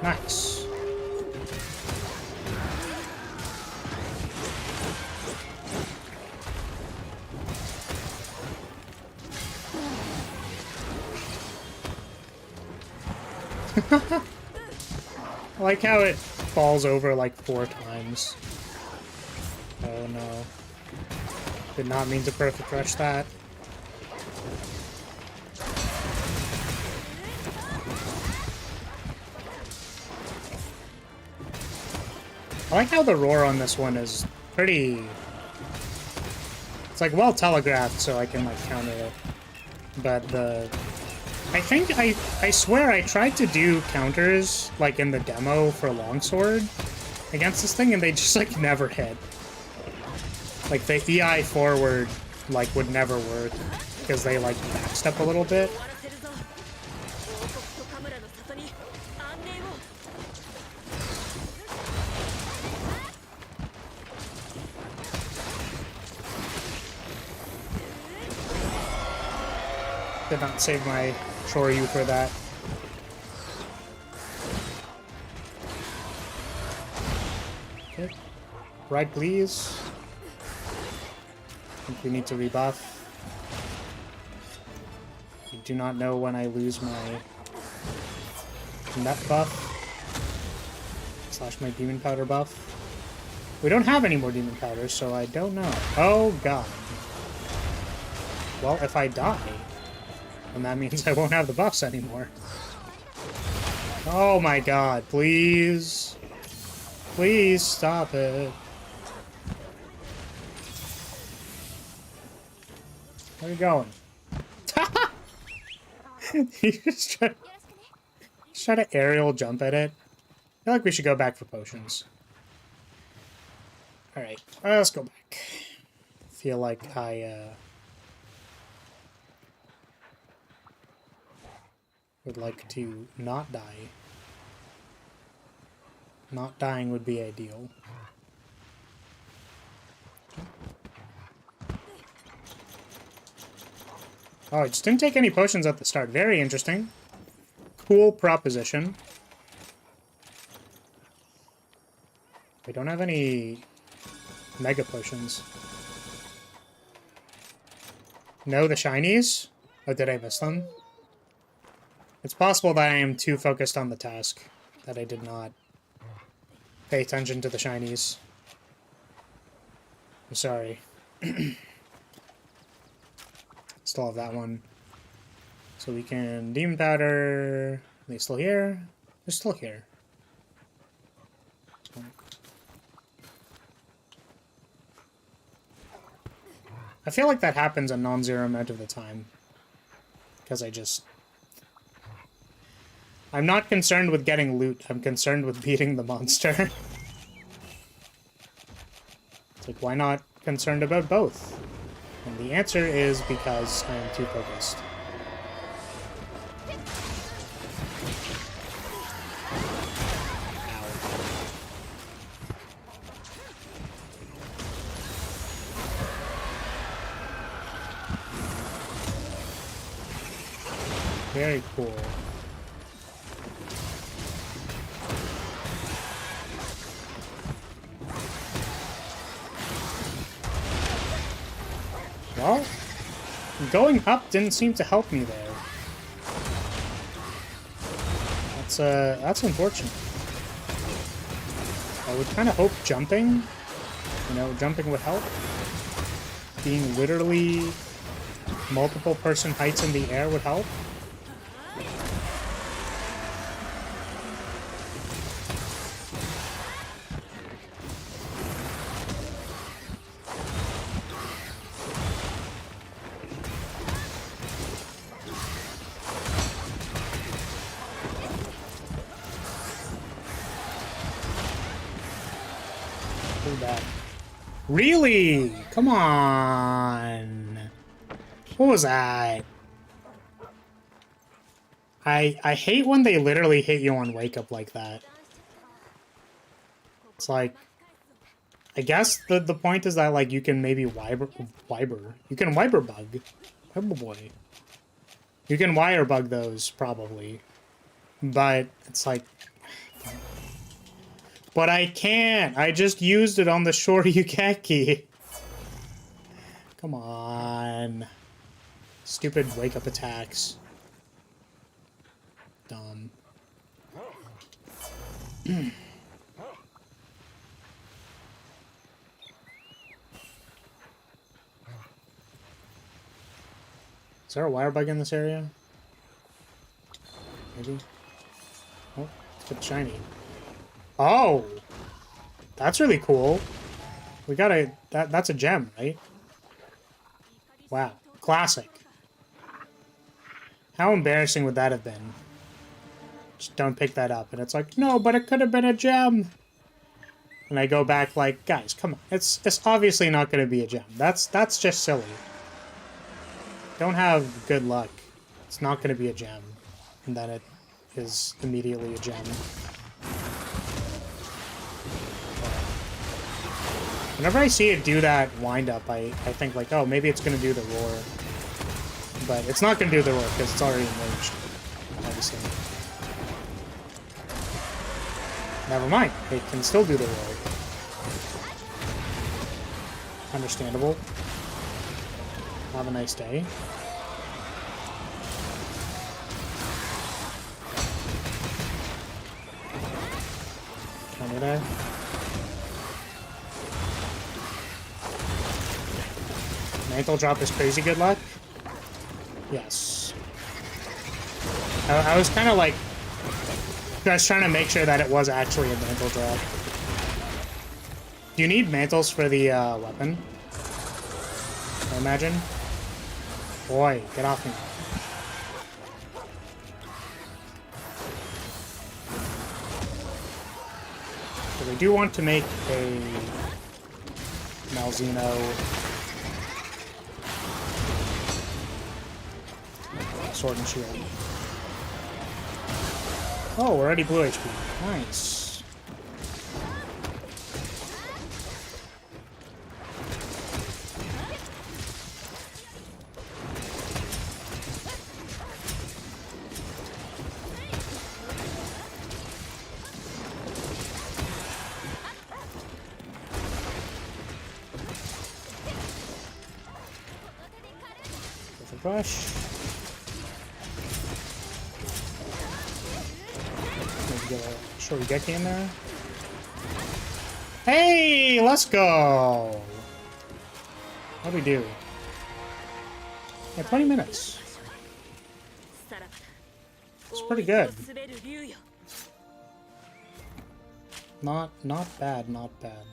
Nice. I like how it falls over like 4 times. Oh no. Did not mean to perfect rush that. I like how the roar on this one is pretty... It's like well telegraphed so I can like counter it. But the... I swear I tried to do counters like in the demo for Longsword against this thing and they just like never hit. Like the EI forward like would never work because they like backstep a little bit. Did not save my Shoryu for that. Okay. Right, please. I think we need to rebuff. I do not know when I lose my net buff. / my demon powder buff. We don't have any more demon powders, so I don't know. Oh god. Well, if I die, and that means I won't have the buffs anymore. Oh my god, please. Please stop it. Where are you going? You just try to aerial jump at it. I feel like we should go back for potions. Alright, let's go back. I feel like I, would like to not die. Not dying would be ideal. Oh, I just didn't take any potions at the start. Very interesting. Cool proposition. We don't have any mega potions. No, the shinies? Oh, did I miss them? It's possible that I am too focused on the task, that I did not pay attention to the shinies. I'm sorry. Still have that one. So we can demon powder. Are they still here? They're still here. I feel like that happens a non-zero amount of the time. Because I'm not concerned with getting loot, I'm concerned with beating the monster. It's like, why not concerned about both? And the answer is because I am too focused. Very cool. Well, going up didn't seem to help me there. That's unfortunate. I would kind of hope jumping, jumping would help. Being literally multiple person heights in the air would help. Really? Come on. What was that? I hate when they literally hit you on wake up like that. It's like, I guess the point is that like you can maybe wiber bug. Oh boy. You can wire bug those probably. But it's like, but I can't. I just used it on the Shoryukeki. Come on. Stupid wake-up attacks. Dumb. Is there a wire bug in this area? Maybe? Oh, it's got shiny. Oh! That's really cool. We got a... That's a gem, right? Wow. Classic. How embarrassing would that have been? Just don't pick that up. And it's like, no, but it could have been a gem. And I go back like, guys, come on. It's obviously not going to be a gem. That's just silly. Don't have good luck. It's not going to be a gem. And then it is immediately a gem. Whenever I see it do that wind-up, I think, like, oh, maybe it's going to do the roar. But it's not going to do the roar, because it's already emerged, obviously. Never mind. It can still do the roar. Understandable. Have a nice day. Counter there. Mantle drop is crazy good luck? Yes. I was kind of like... I was trying to make sure that it was actually a mantle drop. Do you need mantles for the weapon? I imagine? Boy, get off me. So we do want to make a Malzeno sword and shield. Oh, we're already blue HP. Nice. With a brush. Get a Shoryugeki in there. Hey, let's go! What do we do? Yeah, 20 minutes. It's pretty good. Not bad, not bad.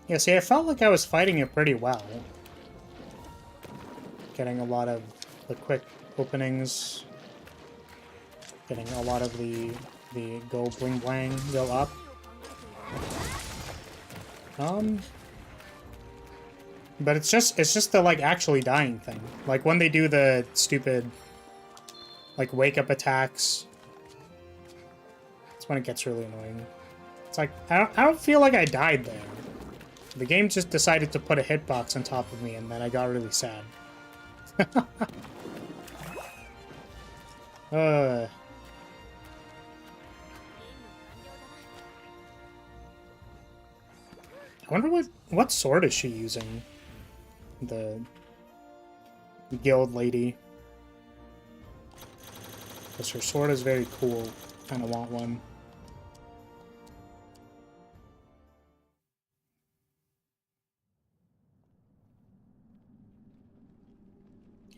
Yeah, see, I felt like I was fighting it pretty well. Getting a lot of the quick openings. Getting a lot of the go bling blang go up. But it's just the like actually dying thing. Like when they do the stupid like wake up attacks. That's when it gets really annoying. It's like I don't feel like I died there. The game just decided to put a hitbox on top of me and then I got really sad. I wonder what sword is she using? The guild lady. Because her sword is very cool. Kind of want one.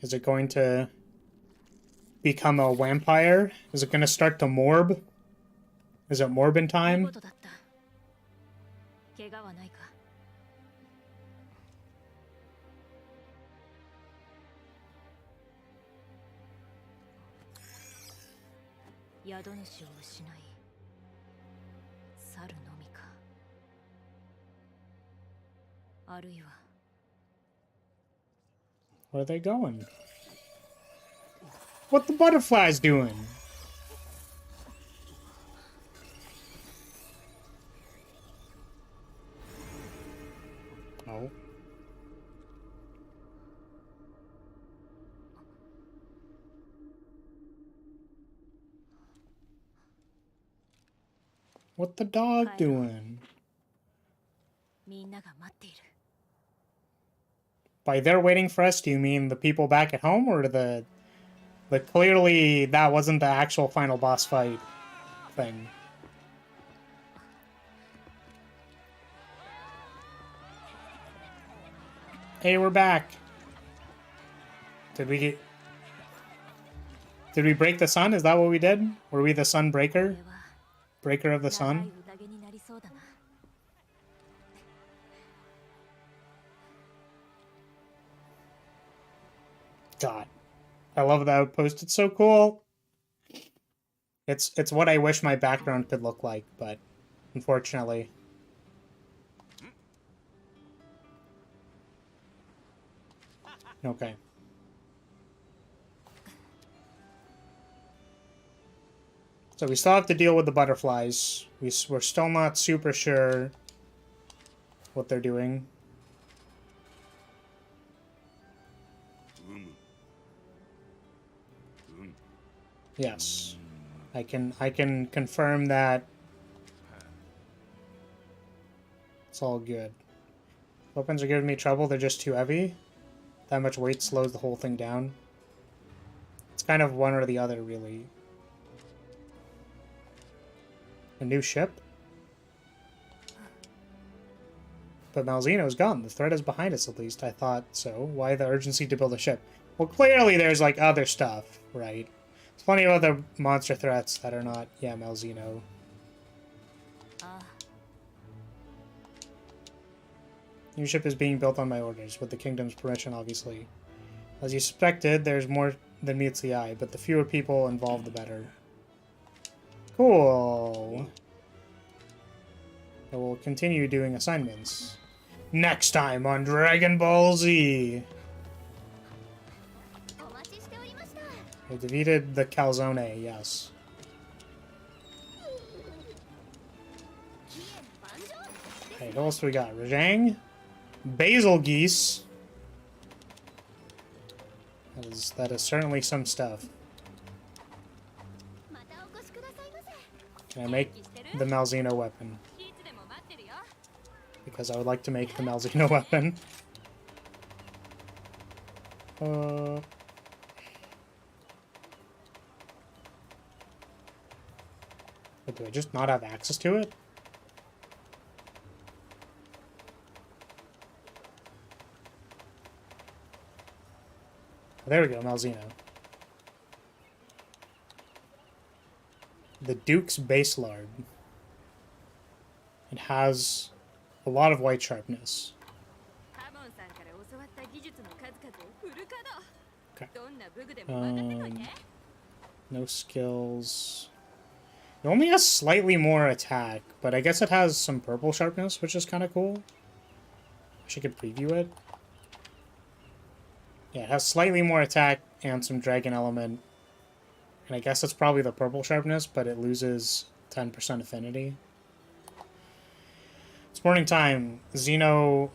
Is it going to become a vampire? Is it going to start to morb? Is it morbin time? 怪我はないか。宿主を失い去るのみか。あるいは Where are they going? What the butterflies doing? Oh. What the dog doing? みんなが待っている。 By they're waiting for us, do you mean the people back at home, or the clearly that wasn't the actual final boss fight thing? Hey, we're back. Did we break the sun? Is that what we did? Were we the sun breaker? Breaker of the sun? God, I love the outpost. It's so cool. It's what I wish my background could look like, but unfortunately. Okay. So we still have to deal with the butterflies. We're still not super sure what they're doing. Yes. I can confirm that it's all good. Weapons are giving me trouble, they're just too heavy. That much weight slows the whole thing down. It's kind of one or the other, really. A new ship? But Malzeno's gone. The threat is behind us, at least. I thought so. Why the urgency to build a ship? Well, clearly there's, like, other stuff, right? There's plenty of other monster threats that are not, yeah, Malzeno. New ship is being built on my orders, with the kingdom's permission, obviously. As you suspected, there's more than meets the eye, but the fewer people involved, the better. Cool. I will continue doing assignments. Next time on Dragon Ball Z! I defeated the calzone, yes. Hey, what else do we got? Rajang? Basil geese. That is certainly some stuff. Can I make the Malzeno weapon? Because I would like to make the Malzeno weapon. But do I just not have access to it? There we go, Malzeno. The Duke's Base Lard. It has a lot of white sharpness. Okay. No skills. It only has slightly more attack, but I guess it has some purple sharpness, which is kind of cool. Wish I could preview it. Yeah, it has slightly more attack and some dragon element. And I guess it's probably the purple sharpness, but it loses 10% affinity. It's morning time. Xeno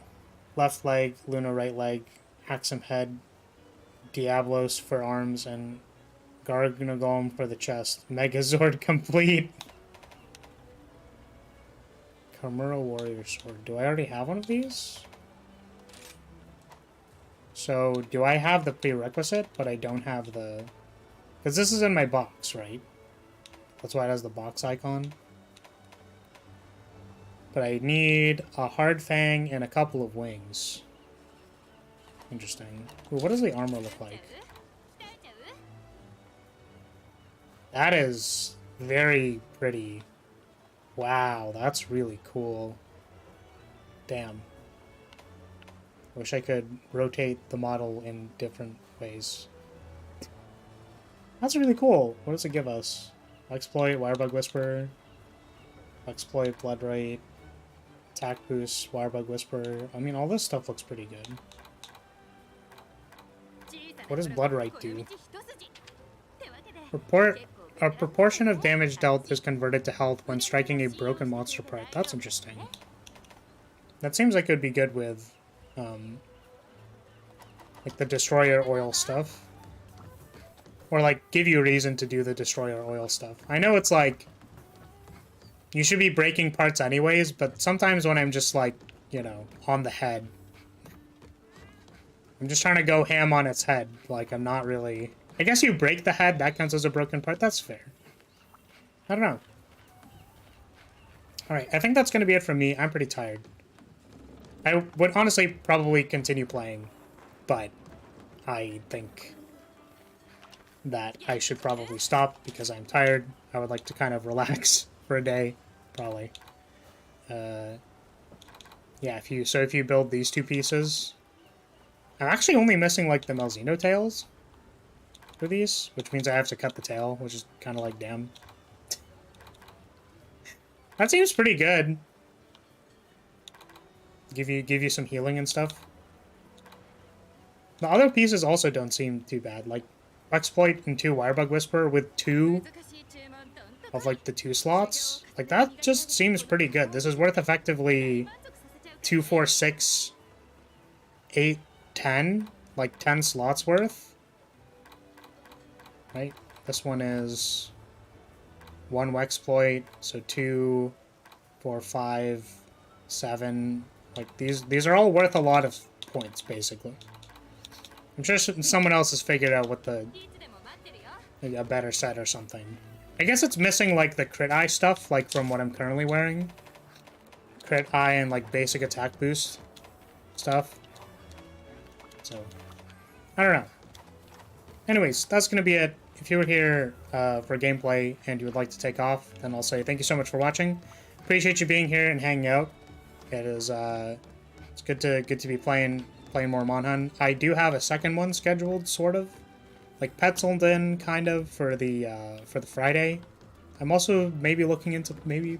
left leg, Luna right leg, Axum head, Diablos for arms, and Garganogolem for the chest. Megazord complete. Kamura Warrior Sword. Do I already have one of these? So, do I have the prerequisite, but I don't have the... Because this is in my box, right? That's why it has the box icon. But I need a hard fang and a couple of wings. Interesting. Ooh, what does the armor look like? That is very pretty. Wow, that's really cool. Damn. Wish I could rotate the model in different ways. That's really cool. What does it give us? Exploit, Wirebug Whisper. Exploit, Blood Rate. Attack boost, Wirebug Whisper. I mean, all this stuff looks pretty good. What does Blood Rate do? A proportion of damage dealt is converted to health when striking a broken monster part. That's interesting. That seems like it would be good with, like the Destroyer Oil stuff. Or, like, give you a reason to do the Destroyer Oil stuff. I know it's like, you should be breaking parts anyways, but sometimes when I'm just, like, you know, on the head, I'm just trying to go ham on its head. Like, I'm not really... I guess you break the head, that counts as a broken part. That's fair. I don't know. Alright, I think that's going to be it from me. I'm pretty tired. I would honestly probably continue playing, but I think that I should probably stop because I'm tired. I would like to kind of relax for a day, probably. Yeah, if you build these two pieces... I'm actually only missing, like, the Malzeno tails for these, which means I have to cut the tail, which is kind of like, damn. That seems pretty good. Give you some healing and stuff. The other pieces also don't seem too bad. Like, Exploit and 2 Wirebug Whisper with 2 of, like, the 2 slots. Like, that just seems pretty good. This is worth effectively 2, 4, 6, 8, 10. Like, 10 slots worth. Right? This one is 1 Wexploit, so 2, 4, 5, 7. Like, these are all worth a lot of points, basically. I'm sure someone else has figured out what maybe a better set or something. I guess it's missing, like, the crit eye stuff, like, from what I'm currently wearing. Crit eye and, like, basic attack boost stuff. So, I don't know. Anyways, that's going to be it. If you were here for gameplay and you would like to take off, then I'll say thank you so much for watching. Appreciate you being here and hanging out. It is it's good to be playing more Monhan. I do have a second one scheduled, sort of, like penciled in, kind of, for the Friday. I'm also maybe looking into maybe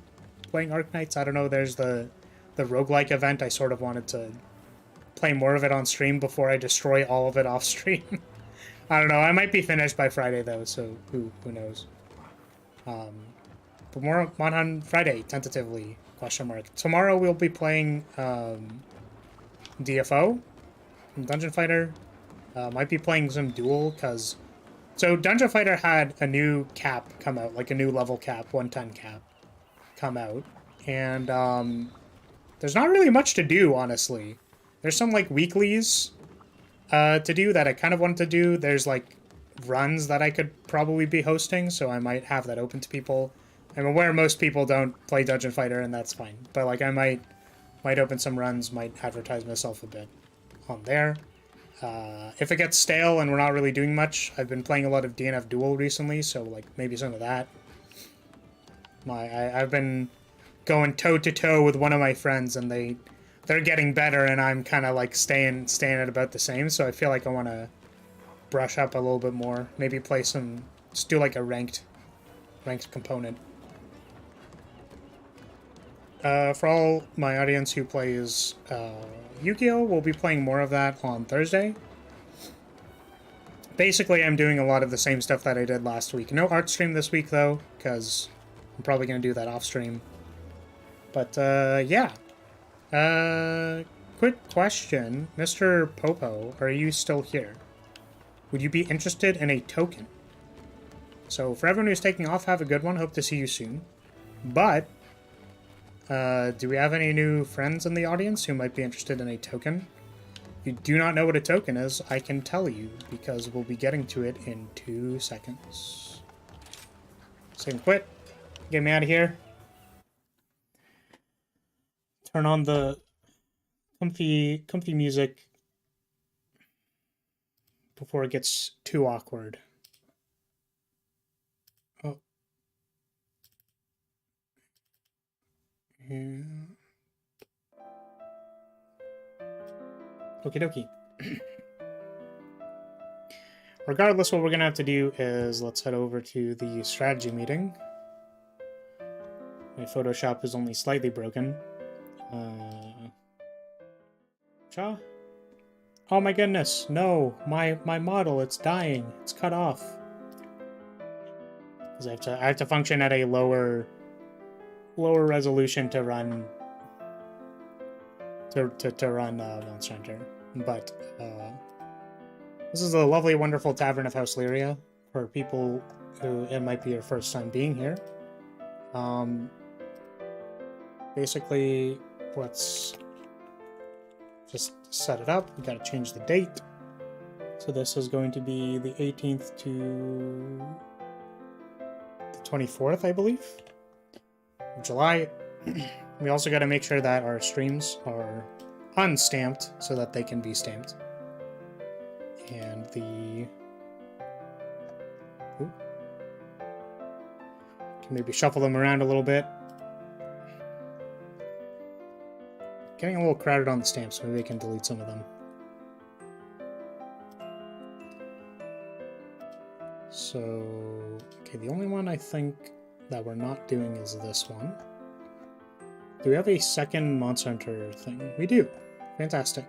playing Arknights. I don't know. There's the roguelike event. I sort of wanted to play more of it on stream before I destroy all of it off stream. I don't know. I might be finished by Friday though, so who knows. But more Monhan Friday, tentatively, question mark. Tomorrow we'll be playing DFO, Dungeon Fighter. Might be playing some Duel, because... So Dungeon Fighter had a new cap come out, like a new level cap, 110 cap, come out. And there's not really much to do, honestly. There's some, like, weeklies to do that I kind of wanted to do. There's, like, runs that I could probably be hosting, so I might have that open to people. I'm aware most people don't play Dungeon Fighter, and that's fine. But, like, I might open some runs, might advertise myself a bit on there. If it gets stale and we're not really doing much, I've been playing a lot of DNF Duel recently, so, like, maybe some of that. I've been going toe-to-toe with one of my friends, and they're getting better, and I'm kind of, like, staying at about the same, so I feel like I want to brush up a little bit more. Maybe play some... Just do, like, a ranked component. For all my audience who plays Yu-Gi-Oh!, we'll be playing more of that on Thursday. Basically, I'm doing a lot of the same stuff that I did last week. No art stream this week, though, because I'm probably going to do that off-stream. But, yeah. Quick question. Mr. Popo, are you still here? Would you be interested in a token? So, for everyone who's taking off, have a good one. Hope to see you soon. But... Do we have any new friends in the audience who might be interested in a token? If you do not know what a token is, I can tell you, because we'll be getting to it in 2 seconds. Save quit. Get me out of here. Turn on the comfy music before it gets too awkward. Oh. Yeah. Okie dokie. Regardless, what we're going to have to do is let's head over to the strategy meeting. My Photoshop is only slightly broken. Cha? Oh my goodness, no, my model, it's dying. It's cut off. Because I have to function at a lower resolution to run Monster Hunter. But this is a lovely, wonderful tavern of House Lyria for people who it might be your first time being here. Basically, let's just set it up. We gotta change the date. So this is going to be the 18th to the 24th, I believe, of July. We also gotta make sure that our streams are unstamped so that they can be stamped. And the... Ooh. Can maybe shuffle them around a little bit. Getting a little crowded on the stamps, so maybe we can delete some of them. So, okay, the only one I think that we're not doing is this one. Do we have a second Monster Hunter thing? We do. Fantastic.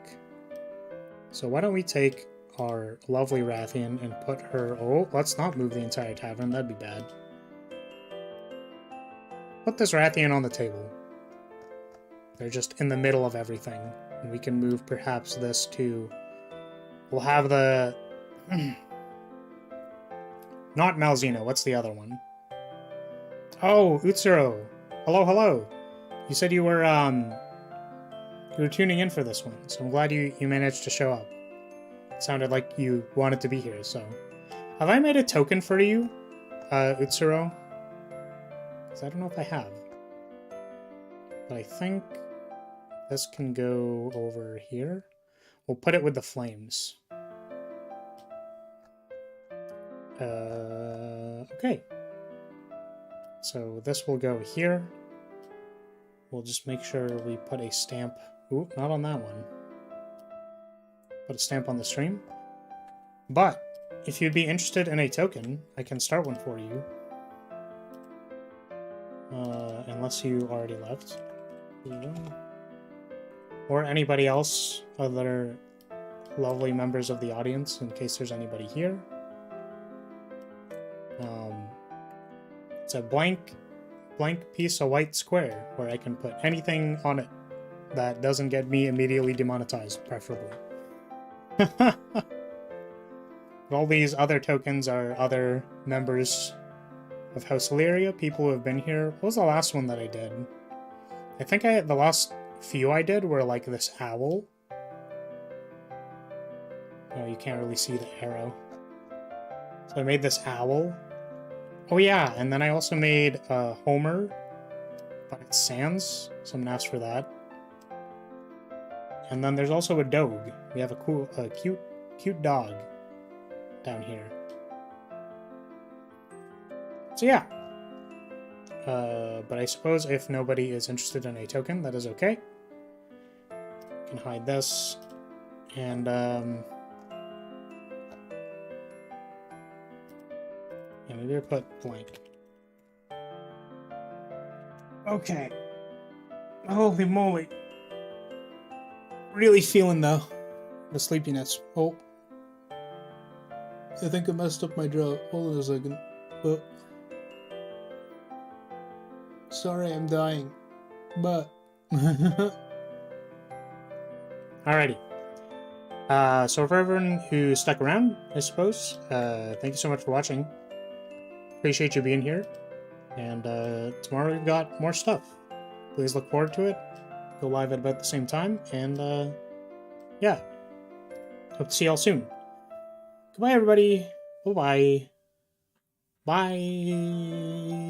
So why don't we take our lovely Rathian and put her... Oh, let's not move the entire tavern. That'd be bad. Put this Rathian on the table. They're just in the middle of everything. And we can move perhaps this to... We'll have the... Not Malzeno. What's the other one? Oh, Utsuro. Hello, hello. You said you were tuning in for this one, so I'm glad you managed to show up. It sounded like you wanted to be here, so... Have I made a token for you, Utsuro? Because I don't know if I have. But I think this can go over here. We'll put it with the flames. Okay. So this will go here. We'll just make sure we put a stamp... Ooh, not on that one. Put a stamp on the stream. But, if you'd be interested in a token, I can start one for you. Unless you already left. Or anybody else, other lovely members of the audience, in case there's anybody here. It's a blank piece of white square where I can put anything on it that doesn't get me immediately demonetized, preferably. All these other tokens are other members of House Lyria, people who have been here. What was the last one that I did? I think the last few I did were like this owl. Oh, you can't really see the arrow. So I made this owl. Oh yeah, and then I also made Homer, but it's sans, so I'm gonna ask for that. And then there's also a dog. We have a cute dog down here. So yeah. But I suppose if nobody is interested in a token, that is okay. I can hide this, and yeah, maybe I put blank. Okay. Holy moly. Really feeling the sleepiness. Oh. I think I messed up my draw. Hold on a second. Oh. Sorry, I'm dying. But. Alrighty. So for everyone who stuck around, I suppose, thank you so much for watching. Appreciate you being here. And tomorrow we've got more stuff. please look forward to it. Go live at about the same time, and yeah, hope to see y'all soon. Goodbye, everybody. Bye-bye. Bye.